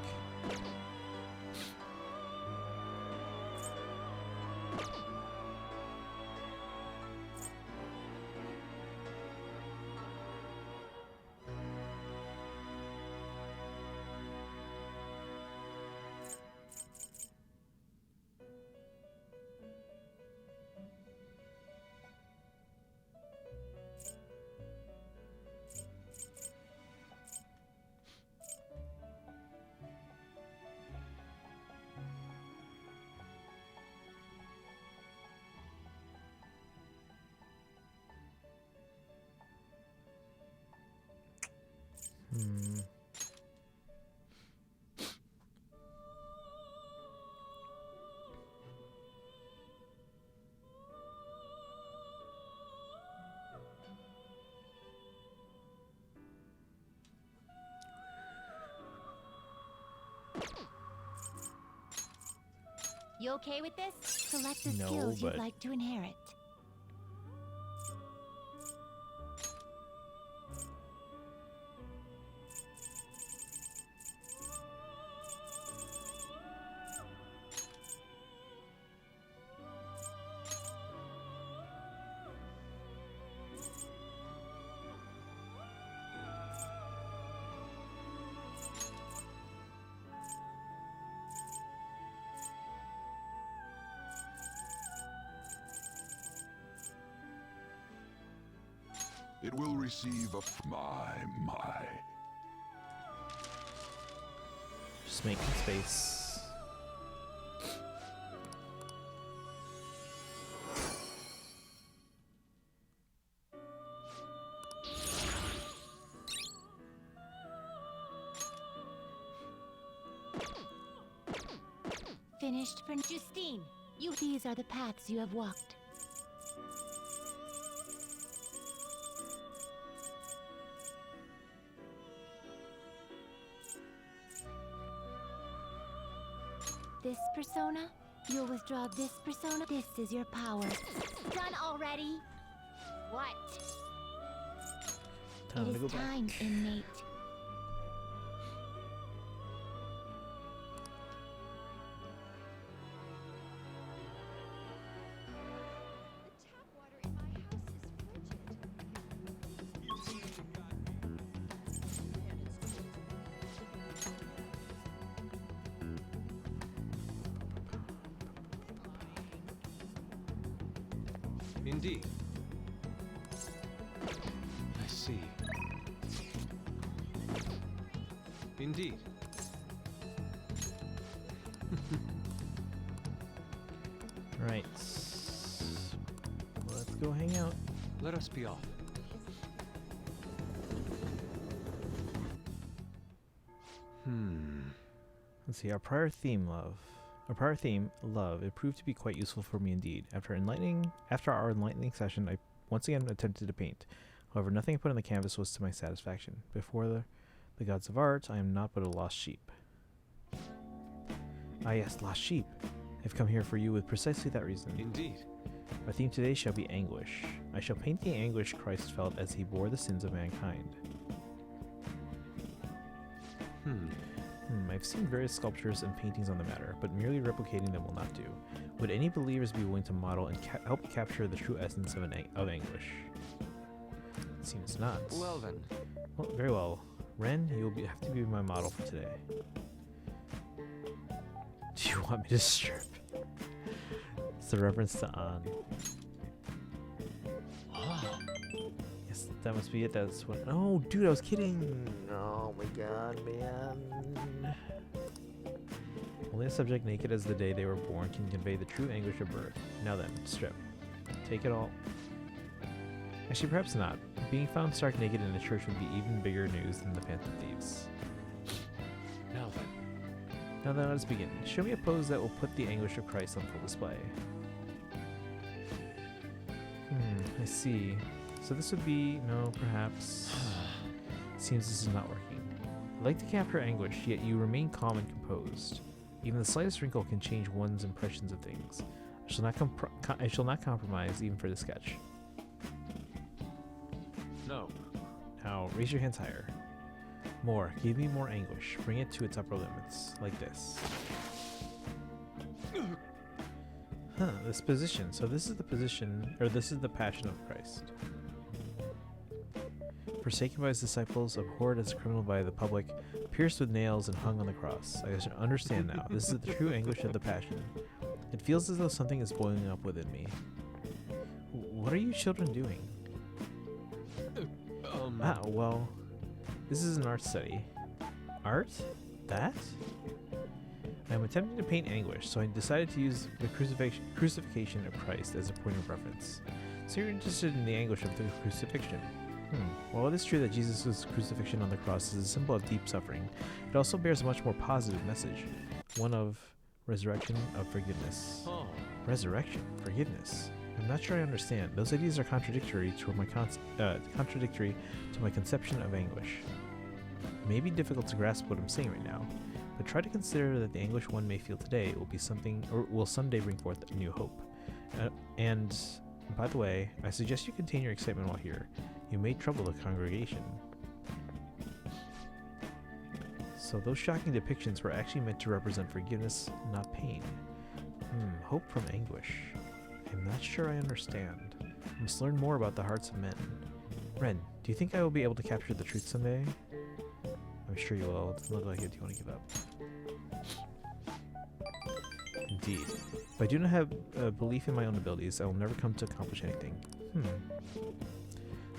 Hmm. You okay with this? Select the No, skills but you'd like to inherit. It will receive a my. Just making space. Finished for Justine. These are the paths you have walked. This persona, you'll withdraw this persona. This is your power. Done already? What? Time It to go is time, back. inmate. Indeed. I see. Indeed. Right. Let's go hang out. Let us be off. Let's see, our prior theme, love, it proved to be quite useful for me indeed. After our enlightening session, I once again attempted to paint. However, nothing I put on the canvas was to my satisfaction. Before the gods of art, I am not but a lost sheep. Ah yes, lost sheep. I've come here for you with precisely that reason. Indeed. Our theme today shall be anguish. I shall paint the anguish Christ felt as he bore the sins of mankind. I've seen various sculptures and paintings on the matter, but merely replicating them will not do. Would any believers be willing to model and help capture the true essence of anguish? It seems not. Well then. Well, very well. Ren, you will have to be my model for today. Do you want me to strip? It's a reference to An. Yes, that must be it. That's what. Oh, dude, I was kidding. Oh my god, man. Only a subject naked as the day they were born can convey the true anguish of birth. Now then, strip. Take it all. Actually, perhaps not. Being found stark naked in a church would be even bigger news than the Phantom Thieves. Now then. Now then, let us begin. Show me a pose that will put the anguish of Christ on full display. I see. So this would be... No, perhaps... Seems this is not working. I'd like to capture anguish, yet you remain calm and composed. Even the slightest wrinkle can change one's impressions of things. I shall not compromise even for the sketch. No. Now, raise your hands higher. More. Give me more anguish. Bring it to its upper limits. Like this. Huh, this position. So this is the position, or this is the passion of Christ. Forsaken by his disciples, abhorred as a criminal by the public, pierced with nails and hung on the cross. I understand now. This is the true anguish of the passion. It feels as though something is boiling up within me. What are you children doing? Ah, well, this is an art study. Art? That? I'm attempting to paint anguish, so I decided to use the crucifixion of Christ as a point of reference. So you're interested in the anguish of the crucifixion. While it is true that Jesus' crucifixion on the cross is a symbol of deep suffering, it also bears a much more positive message, one of resurrection, of forgiveness. Oh. Resurrection, forgiveness. I'm not sure I understand. Those ideas are contradictory to my conception of anguish. It may be difficult to grasp what I'm saying right now, but try to consider that the anguish one may feel today will be something, or will someday bring forth a new hope. And by the way, I suggest you contain your excitement while here. You may trouble the congregation. So those shocking depictions were actually meant to represent forgiveness, not pain. Hope from anguish. I'm not sure I understand. I must learn more about the hearts of men. Ren, do you think I will be able to capture the truth someday? I'm sure you will. It doesn't look like it. Do you want to give up? Indeed. If I do not have a belief in my own abilities, I will never come to accomplish anything.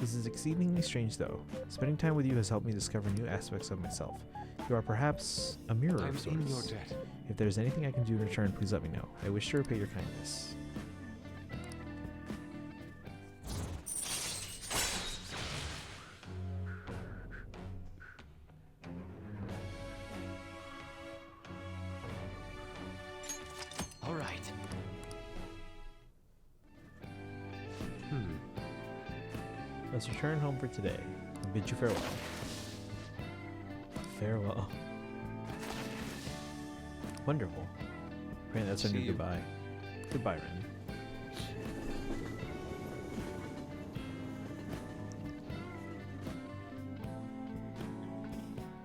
This is exceedingly strange, though. Spending time with you has helped me discover new aspects of myself. You are perhaps a mirror I'm of in your sorts. debt. If there's anything I can do in return, please let me know. I wish to repay your kindness. All right. Let's return home for today. I bid you farewell. Farewell. Wonderful. Ren, that's our See new you. goodbye. Goodbye, Ren.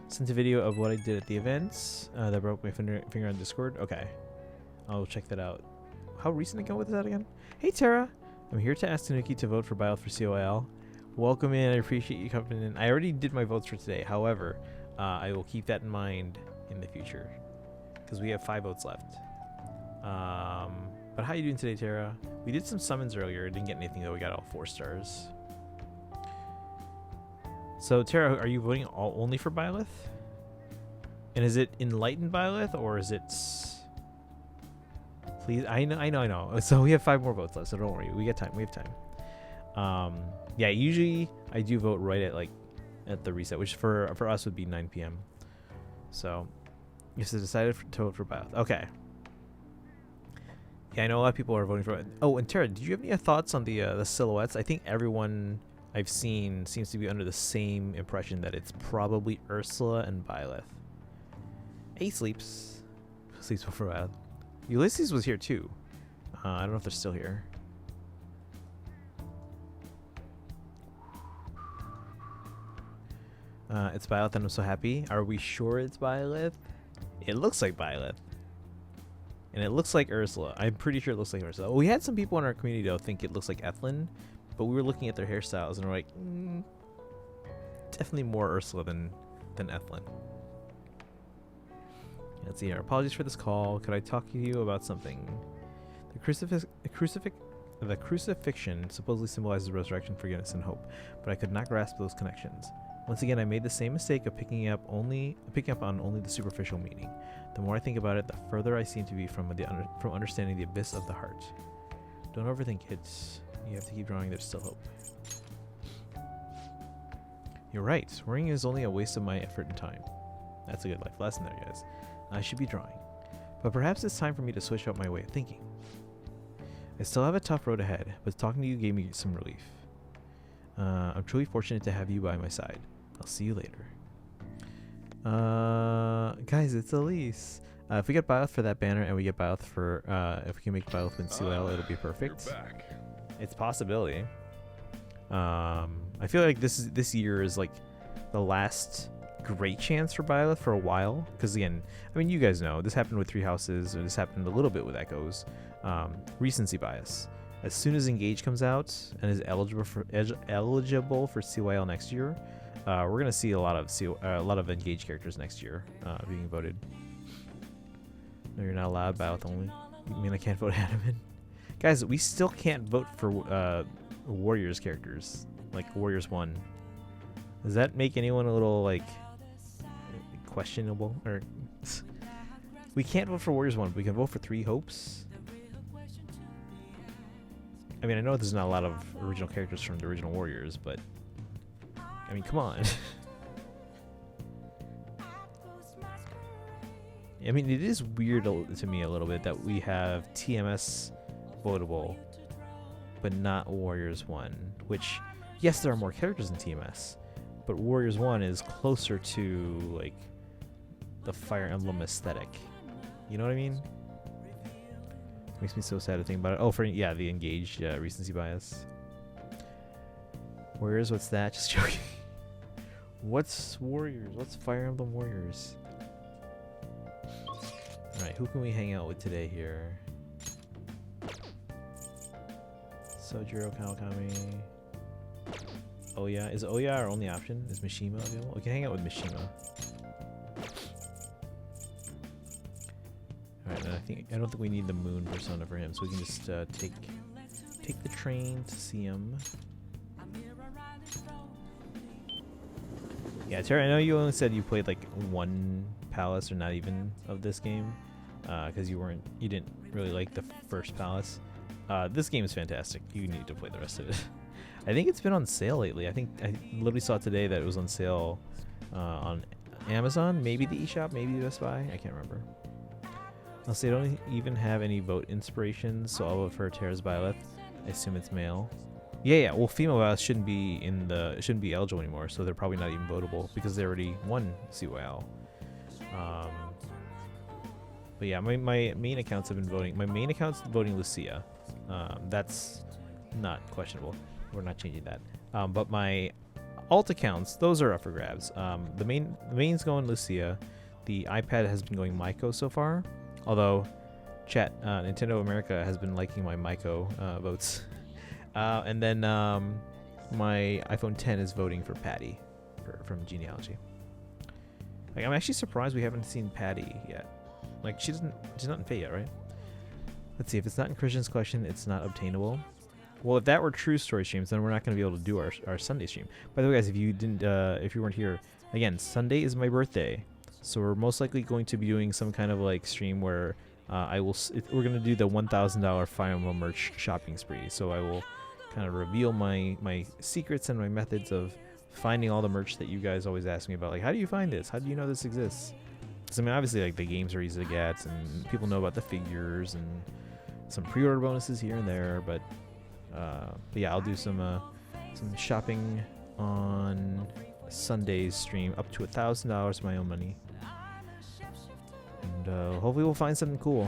Sent a video of what I did at the events that broke my finger on Discord. Okay. I'll check that out. How recent ago was that again? Hey, Tara. I'm here to ask Tanuki to vote for Bile for COIL. Welcome in. I appreciate you coming in. I already did my votes for today. However, I will keep that in mind in the future because we have 5 votes left. But how you doing today, Tara? We did some summons earlier. Didn't get anything though. We got all 4 stars. So, Tara, are you voting only for Byleth? And is it Enlightened Byleth or is it... Please, I know. So we have 5 more votes left, so don't worry. We got time. We have time. Yeah, usually I do vote right at the reset, which for us would be 9 p.m. So, yes, I decided to vote for Byleth. Okay. Yeah, I know a lot of people are voting for it. Oh, and Tara, did you have any thoughts on the silhouettes? I think everyone I've seen seems to be under the same impression that it's probably Ursula and Byleth. Hey, Sleeps. Sleeps for a while. Ulysses was here too. I don't know if they're still here. It's Byleth and I'm so happy. Are we sure it's Byleth? It looks like Byleth. And it looks like Ursula. I'm pretty sure it looks like Ursula. We had some people in our community though think it looks like Ethlyn, but we were looking at their hairstyles and we're like, definitely more Ursula than Ethlyn. Let's see here. Apologies for this call. Could I talk to you about something? The crucifixion supposedly symbolizes resurrection, forgiveness, and hope, but I could not grasp those connections. Once again, I made the same mistake of picking up on only the superficial meaning. The more I think about it, the further I seem to be from understanding the abyss of the heart. Don't overthink it. You have to keep drawing. There's still hope. You're right. Worrying is only a waste of my effort and time. That's a good life lesson there, guys. I should be drawing. But perhaps it's time for me to switch up my way of thinking. I still have a tough road ahead, but talking to you gave me some relief. I'm truly fortunate to have you by my side. I'll see you later. Guys, it's Elise. If we get Byleth for that banner and we get Byleth for, if we can make Byleth win CL, it'll be perfect. It's a possibility. I feel like this year is like the last great chance for Byleth for a while. Because again, I mean, you guys know, this happened with Three Houses, or this happened a little bit with Echoes. Recency bias. As soon as Engage comes out and is eligible for CYL next year, we're gonna see a lot of Engage characters next year being voted. No, you're not allowed. Byleth only. You mean I can't vote Adamant? Guys, we still can't vote for Warriors characters like Warriors 1. Does that make anyone a little like questionable? Or we can't vote for Warriors 1, but we can vote for Three Hopes. I mean, I know there's not a lot of original characters from the original Warriors, but I mean, come on. I mean, it is weird to me a little bit that we have TMS votable, but not Warriors 1, which, yes, there are more characters in TMS, but Warriors 1 is closer to, like, the Fire Emblem aesthetic. You know what I mean? Makes me so sad to think about it. Oh, the Engaged recency bias. Warriors, what's that? Just joking. What's Warriors? What's Fire Emblem Warriors? Alright, who can we hang out with today here? Sojiro, Kawakami. Oya. Is Oya our only option? Is Mishima available? We can hang out with Mishima. Alright, and I don't think we need the moon persona for him, so we can just take the train to see him. Yeah, Terry, I know you only said you played like one palace or not even of this game, because you didn't really like the first palace. This game is fantastic. You need to play the rest of it. I think it's been on sale lately. I think I literally saw today that it was on sale on Amazon, maybe the eShop, maybe Best Buy. I can't remember. I'll say I don't even have any vote inspirations, so I'll vote for Terra's Byleth. I assume it's male. Yeah. Well, female Byleth shouldn't be eligible anymore, so they're probably not even votable because they already won CYL. But yeah, my main accounts have been voting. My main account's voting Lucia. That's not questionable. We're not changing that. But my alt accounts, those are up for grabs. The main's going Lucia. The iPad has been going Maiko so far. Although, Nintendo America has been liking my Maiko votes. And then my iPhone 10 is voting for Patty from Genealogy. Like, I'm actually surprised we haven't seen Patty yet. Like, she's not in Fate yet, right? Let's see, if it's not in Christian's collection, it's not obtainable. Well, if that were true story streams, then we're not going to be able to do our Sunday stream. By the way, guys, if you weren't here, again, Sunday is my birthday. So we're most likely going to be doing some kind of like stream where we're going to do the $1,000 Fire Emblem merch shopping spree. So I will kind of reveal my secrets and my methods of finding all the merch that you guys always ask me about. Like, how do you find this? How do you know this exists? Because I mean, obviously, like the games are easy to get, and people know about the figures and some pre-order bonuses here and there. But yeah, I'll do some shopping on Sunday's stream, up to $1,000 of my own money. And hopefully we'll find something cool.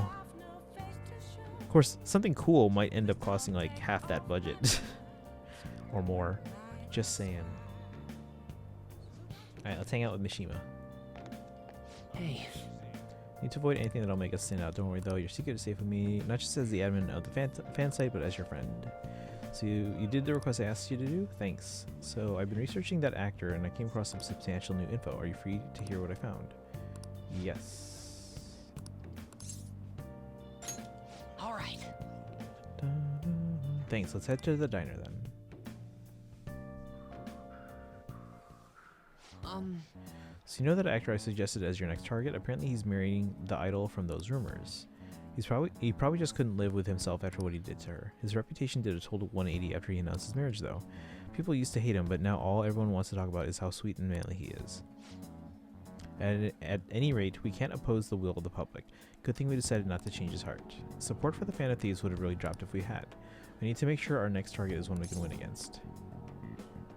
Of course, something cool might end up costing like half that budget. Or more. Just saying. Alright, let's hang out with Mishima. Hey. Need to avoid anything that'll make us stand out. Don't worry though, your secret is safe with me, not just as the admin of the fan site, but as your friend. So you did the request I asked you to do? Thanks. So I've been researching that actor and I came across some substantial new info. Are you free to hear what I found? Yes. Alright. Thanks, let's head to the diner then. So you know that actor I suggested as your next target? Apparently he's marrying the idol from those rumors. He probably just couldn't live with himself after what he did to her. His reputation did a total 180 after he announced his marriage though. People used to hate him, but now all everyone wants to talk about is how sweet and manly he is. At any rate, we can't oppose the will of the public. Good thing we decided not to change his heart. Support for the Fan of Thieves would have really dropped if we had. We need to make sure our next target is one we can win against.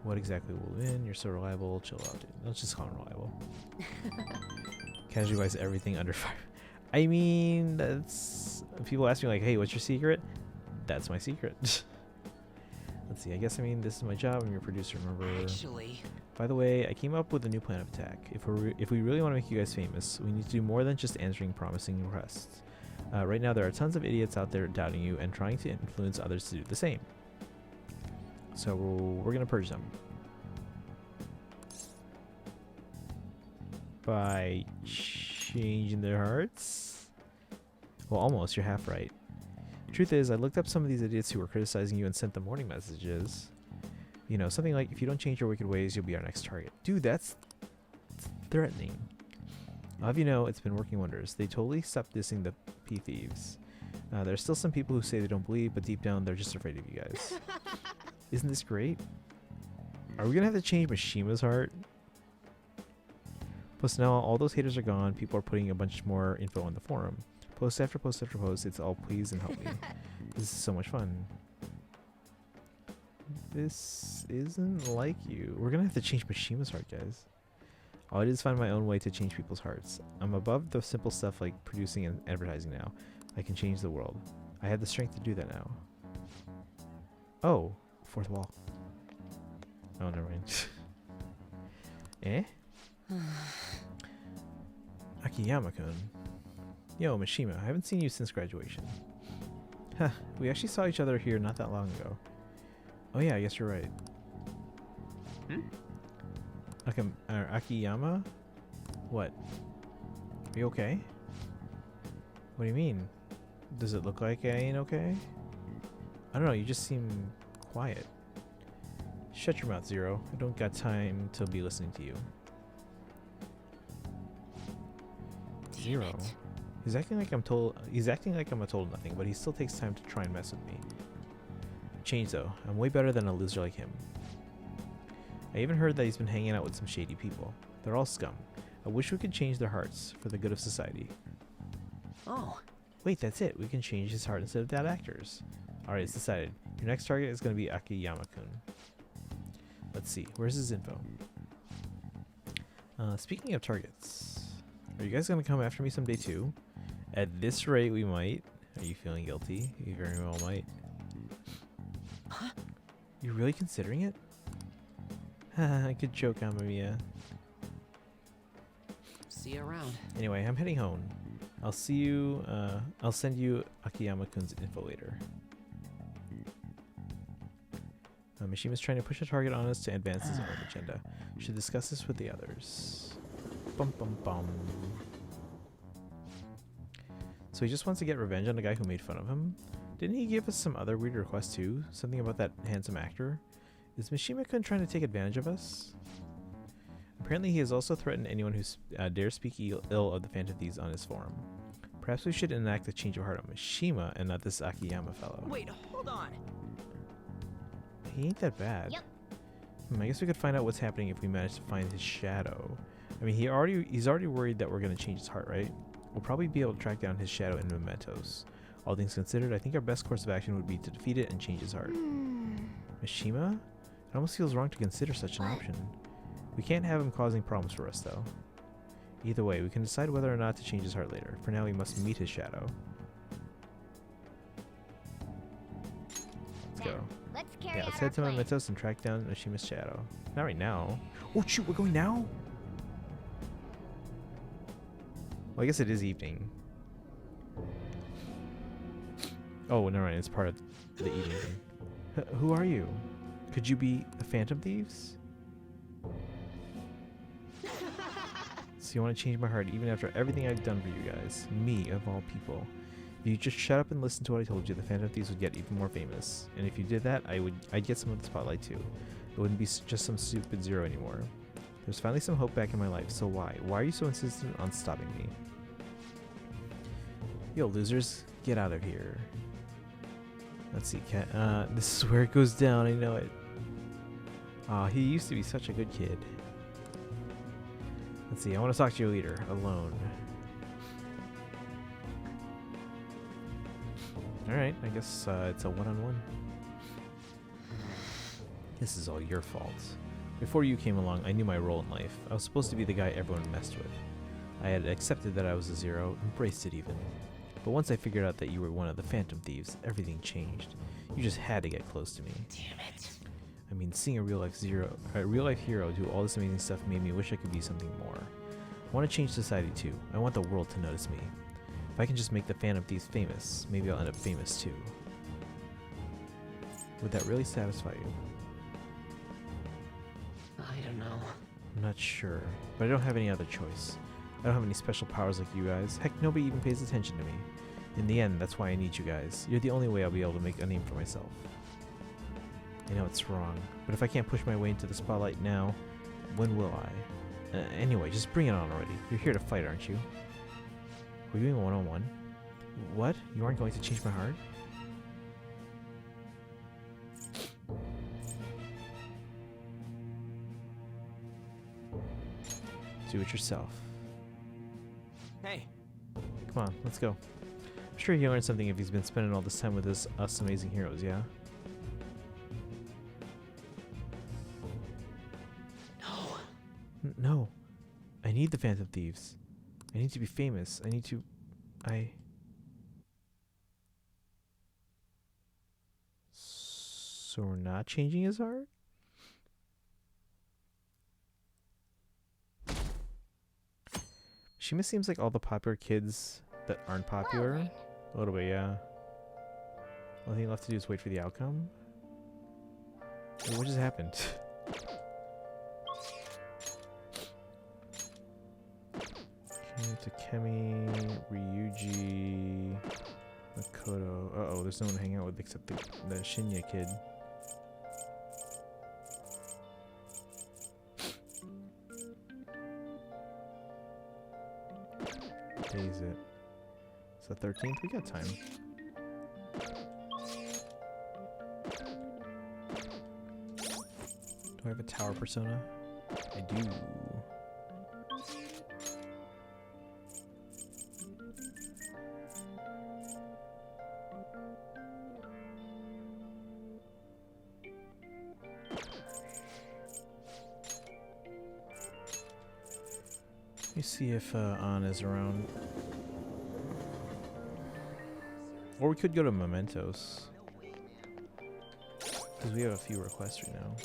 What exactly will win? You're so reliable. Chill out, dude. Let's just call him reliable. Casually buys everything under 5. I mean, that's... People ask me like, hey, what's your secret? That's my secret. Let's see. I guess, this is my job. I'm your producer, remember? Actually... By the way, I came up with a new plan of attack. If we really want to make you guys famous, we need to do more than just answering promising requests. Right now, there are tons of idiots out there doubting you and trying to influence others to do the same. So we're gonna purge them by changing their hearts. Well, almost. You're half right. Truth is, I looked up some of these idiots who were criticizing you and sent them warning messages. You know, something like, if you don't change your wicked ways, you'll be our next target. Dude, that's threatening. I'll have you know, it's been working wonders. They totally stopped dissing the P-Thieves. There's still some people who say they don't believe, but deep down, they're just afraid of you guys. Isn't this great? Are we gonna have to change Mishima's heart? Plus now all those haters are gone. People are putting a bunch more info on the forum. Post after post after post. It's all please and help me. This is so much fun. This isn't like you. We're gonna have to change Mishima's heart, guys. All I did is find my own way to change people's hearts. I'm above the simple stuff like producing and advertising now. I can change the world. I have the strength to do that now. Oh. Fourth wall. Oh, never mind. Eh? Akiyama-kun. Yo, Mishima, I haven't seen you since graduation. Huh, we actually saw each other here not that long ago. Oh yeah, I guess you're right. Akiyama? What? Are you okay? What do you mean? Does it look like I ain't okay? I don't know, you just seem... quiet. Shut your mouth, Zero. I don't got time to be listening to you. Zero. He's acting like I'm a told nothing, but he still takes time to try and mess with me. Change though. I'm way better than a loser like him. I even heard that he's been hanging out with some shady people. They're all scum. I wish we could change their hearts for the good of society. Oh. Wait, that's it. We can change his heart instead of that actor's. Alright, it's decided. Your next target is going to be Akiyama-kun. Let's see. Where's his info? Speaking of targets, are you guys going to come after me someday too? At this rate, we might. Are you feeling guilty? You very well might. Huh? You're really considering it? Haha, good joke, Amamiya. See you around. Anyway, I'm heading home. I'll see you, I'll send you Akiyama-kun's info later. Mishima's trying to push a target on us to advance his own agenda. We should discuss this with the others. Bum bum bum. So he just wants to get revenge on the guy who made fun of him? Didn't he give us some other weird request too? Something about that handsome actor? Is Mishima-kun trying to take advantage of us? Apparently he has also threatened anyone who dares speak ill of the Phantom Thieves on his forum. Perhaps we should enact a change of heart on Mishima and not this Akiyama fellow. Wait, hold on. He ain't that bad. Yep. I guess we could find out what's happening if we manage to find his shadow. I mean, he's already worried that we're going to change his heart, right? We'll probably be able to track down his shadow in mementos. All things considered, I think our best course of action would be to defeat it and change his heart. Mishima? It almost feels wrong to consider such an option. We can't have him causing problems for us, though. Either way, we can decide whether or not to change his heart later. For now, we must meet his shadow. Let's go. Let's carry Yeah, out let's our head to plan. Mementos and track down Oshima's shadow. Not right now. Oh shoot, we're going now? Well, I guess it is evening. Oh, never mind. It's part of the evening. Who are you? Could you be the Phantom Thieves? So you want to change my heart even after everything I've done for you guys? Me, of all people. If you just shut up and listen to what I told you, the Phantom Thieves would get even more famous. And if you did that, I'd get some of the spotlight too. It wouldn't be just some stupid zero anymore. There's finally some hope back in my life, so why? Why are you so insistent on stopping me? Yo, losers, get out of here. Let's see, this is where it goes down, I know it. Aw, he used to be such a good kid. Let's see, I want to talk to your leader, alone. Alright, I guess it's a one-on-one. This is all your fault. Before you came along, I knew my role in life. I was supposed to be the guy everyone messed with. I had accepted that I was a zero, embraced it even. But once I figured out that you were one of the Phantom Thieves, everything changed. You just had to get close to me. Damn it. I mean, seeing a real life hero do all this amazing stuff made me wish I could be something more. I want to change society too. I want the world to notice me. If I can just make the Phantom Thieves famous, maybe I'll end up famous too. Would that really satisfy you? I don't know. I'm not sure, but I don't have any other choice. I don't have any special powers like you guys. Heck, nobody even pays attention to me. In the end, that's why I need you guys. You're the only way I'll be able to make a name for myself. I know it's wrong, but if I can't push my way into the spotlight now, when will I? Anyway, just bring it on already. You're here to fight, aren't you? We're doing a one-on-one? What? You aren't going to change my heart? Do it yourself. Hey. Come on, let's go. I'm sure he learned something if he's been spending all this time with us amazing heroes, yeah? No. No. I need the Phantom Thieves. I need to be famous. So we're not changing his heart? Shima seems like all the popular kids that aren't popular. Well then. A little bit, yeah. All thing left to do is wait for the outcome. Wait, what just happened? Takemi, Ryuji, Makoto. Uh-oh, there's no one to hang out with except the Shinya kid. Day is it? It's the 13th? We got time. Do I have a tower persona? I do. Let me see if An is around. Or we could go to Mementos. Because we have a few requests right now.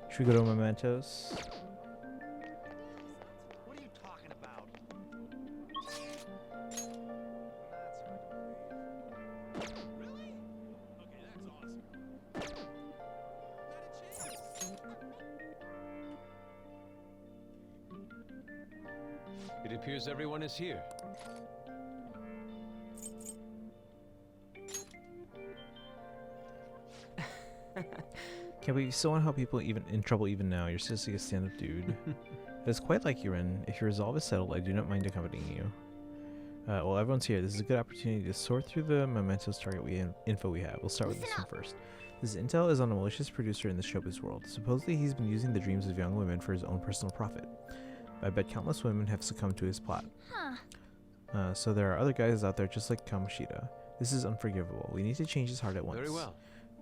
Should we go to Mementos? What are you talking about? Really? Okay, that's awesome. Not a chance. It appears everyone is here. Can't believe you still want to help people even in trouble even now. You're seriously a stand-up dude. It's quite like you, Ren. If your resolve is settled, I do not mind accompanying you. Well, everyone's here. This is a good opportunity to sort through the mementos target info we have. We'll start with this one first. This intel is on a malicious producer in the showbiz world. Supposedly, he's been using the dreams of young women for his own personal profit. I bet countless women have succumbed to his plot. So there are other guys out there just like Kamoshida. This is unforgivable. We need to change his heart at once. Very well.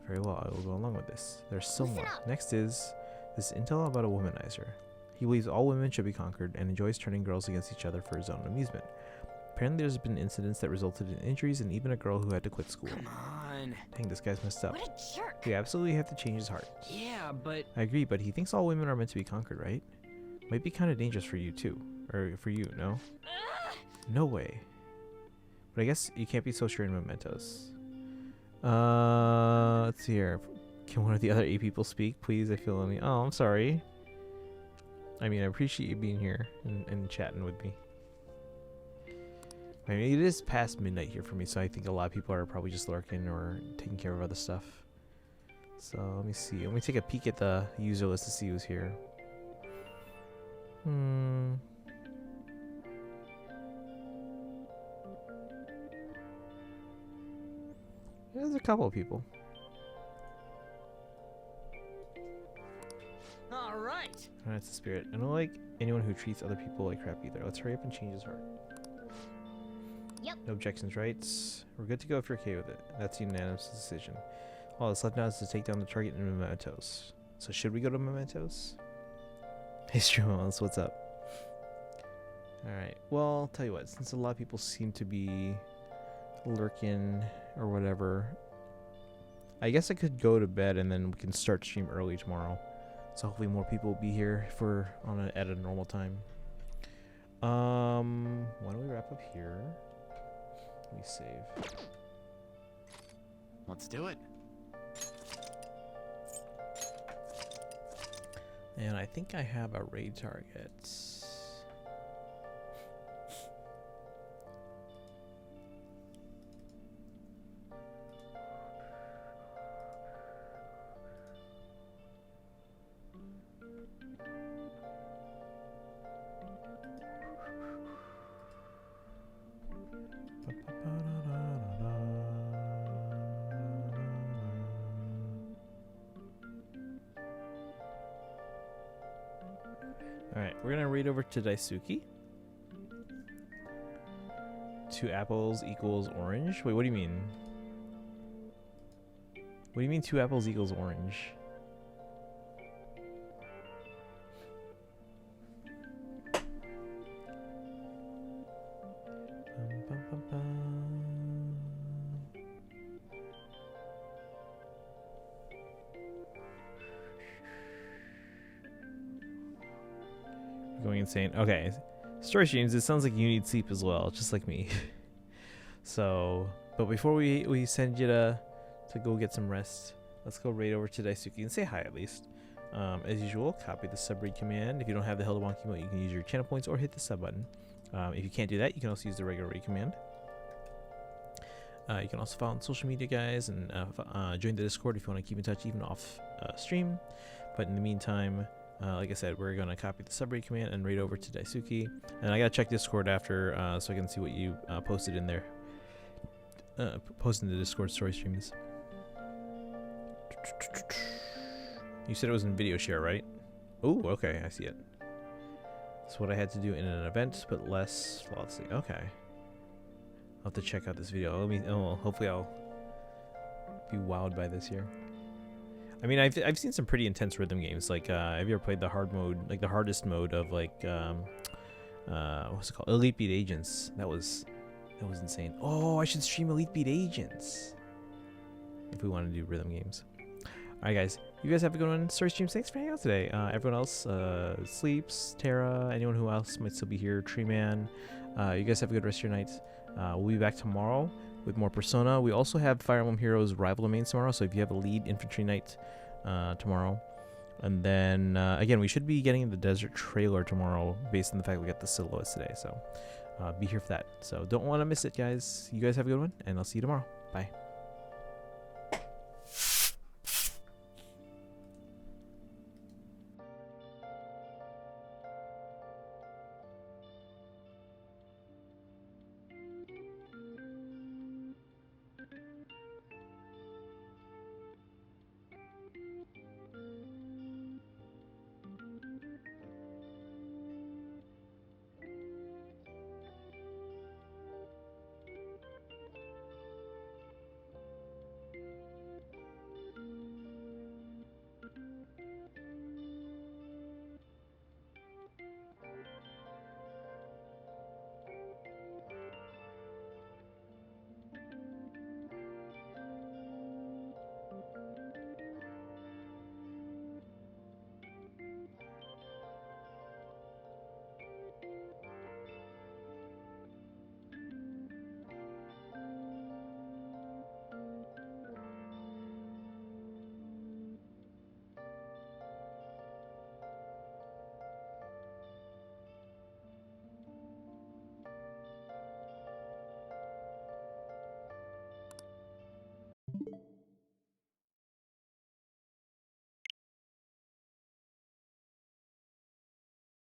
Very well, I will go along with this. There's still more. Next is this intel about a womanizer. He believes all women should be conquered and enjoys turning girls against each other for his own amusement. Apparently there's been incidents that resulted in injuries and even a girl who had to quit school. Come on. Dang, this guy's messed up. What a jerk. We absolutely have to change his heart. Yeah, but I agree, but he thinks all women are meant to be conquered, right? Might be kind of dangerous for you too. Or for you, no? No way. But I guess you can't be so sure in mementos. Let's see here. Can one of the other 8 people speak, please? I feel only. Oh, I'm sorry. I mean, I appreciate you being here and chatting with me. I mean, it is past midnight here for me, so I think a lot of people are probably just lurking or taking care of other stuff. So let me see. Let me take a peek at the user list to see who's here. There's a couple of people. all right. That's the spirit. I don't like anyone who treats other people like crap either. Let's hurry up and change his heart. Yep. No objections, right? We're good to go if you're okay with it. That's the unanimous decision. All that's left now is to take down the target in mementos. So should we go to mementos? Hey, Streamos, what's up? Alright, well, I'll tell you what. Since a lot of people seem to be lurking or whatever, I guess I could go to bed and then we can start stream early tomorrow. So hopefully more people will be here at a normal time. Why don't we wrap up here? Let me save. Let's do it. And I think I have a raid target. Alright, we're gonna read over to Daisuke. 2 apples equals orange? Wait, what do you mean? What do you mean 2 apples equals orange? Going insane. Okay, story streams, it sounds like you need sleep as well, just like me. So, but before we send you to go get some rest, let's go raid over to Daisuke and say hi at least. As usual, copy the sub raid command. If you don't have the Held emote, you can use your channel points or hit the sub button. If you can't do that, you can also use the regular raid command. You can also follow on social media, guys, and join the Discord if you want to keep in touch even off stream. But in the meantime, like I said, we're going to copy the sub raid command and raid over to Daisuke. And I got to check Discord after so I can see what you posted in there. Posted in the Discord story streams. You said it was in video share, right? Oh, okay, I see it. That's what I had to do in an event, but less flawlessly. Okay. I'll have to check out this video. Hopefully I'll be wowed by this here. I mean, I've seen some pretty intense rhythm games. Like, have you ever played the hard mode, like the hardest mode of like, what's it called? Elite Beat Agents. That was insane. Oh, I should stream Elite Beat Agents if we want to do rhythm games. All right, guys. You guys have a good one. Story streams. Thanks for hanging out today. Everyone else, Sleeps, Tara, anyone who else might still be here, Treeman. You guys have a good rest of your night. We'll be back tomorrow with more Persona. We also have Fire Emblem Heroes Rival Domains tomorrow, so if you have a lead infantry night tomorrow. And then, again, we should be getting the Desert trailer tomorrow based on the fact we got the silhouettes today, so be here for that. So don't want to miss it, guys. You guys have a good one, and I'll see you tomorrow. Bye.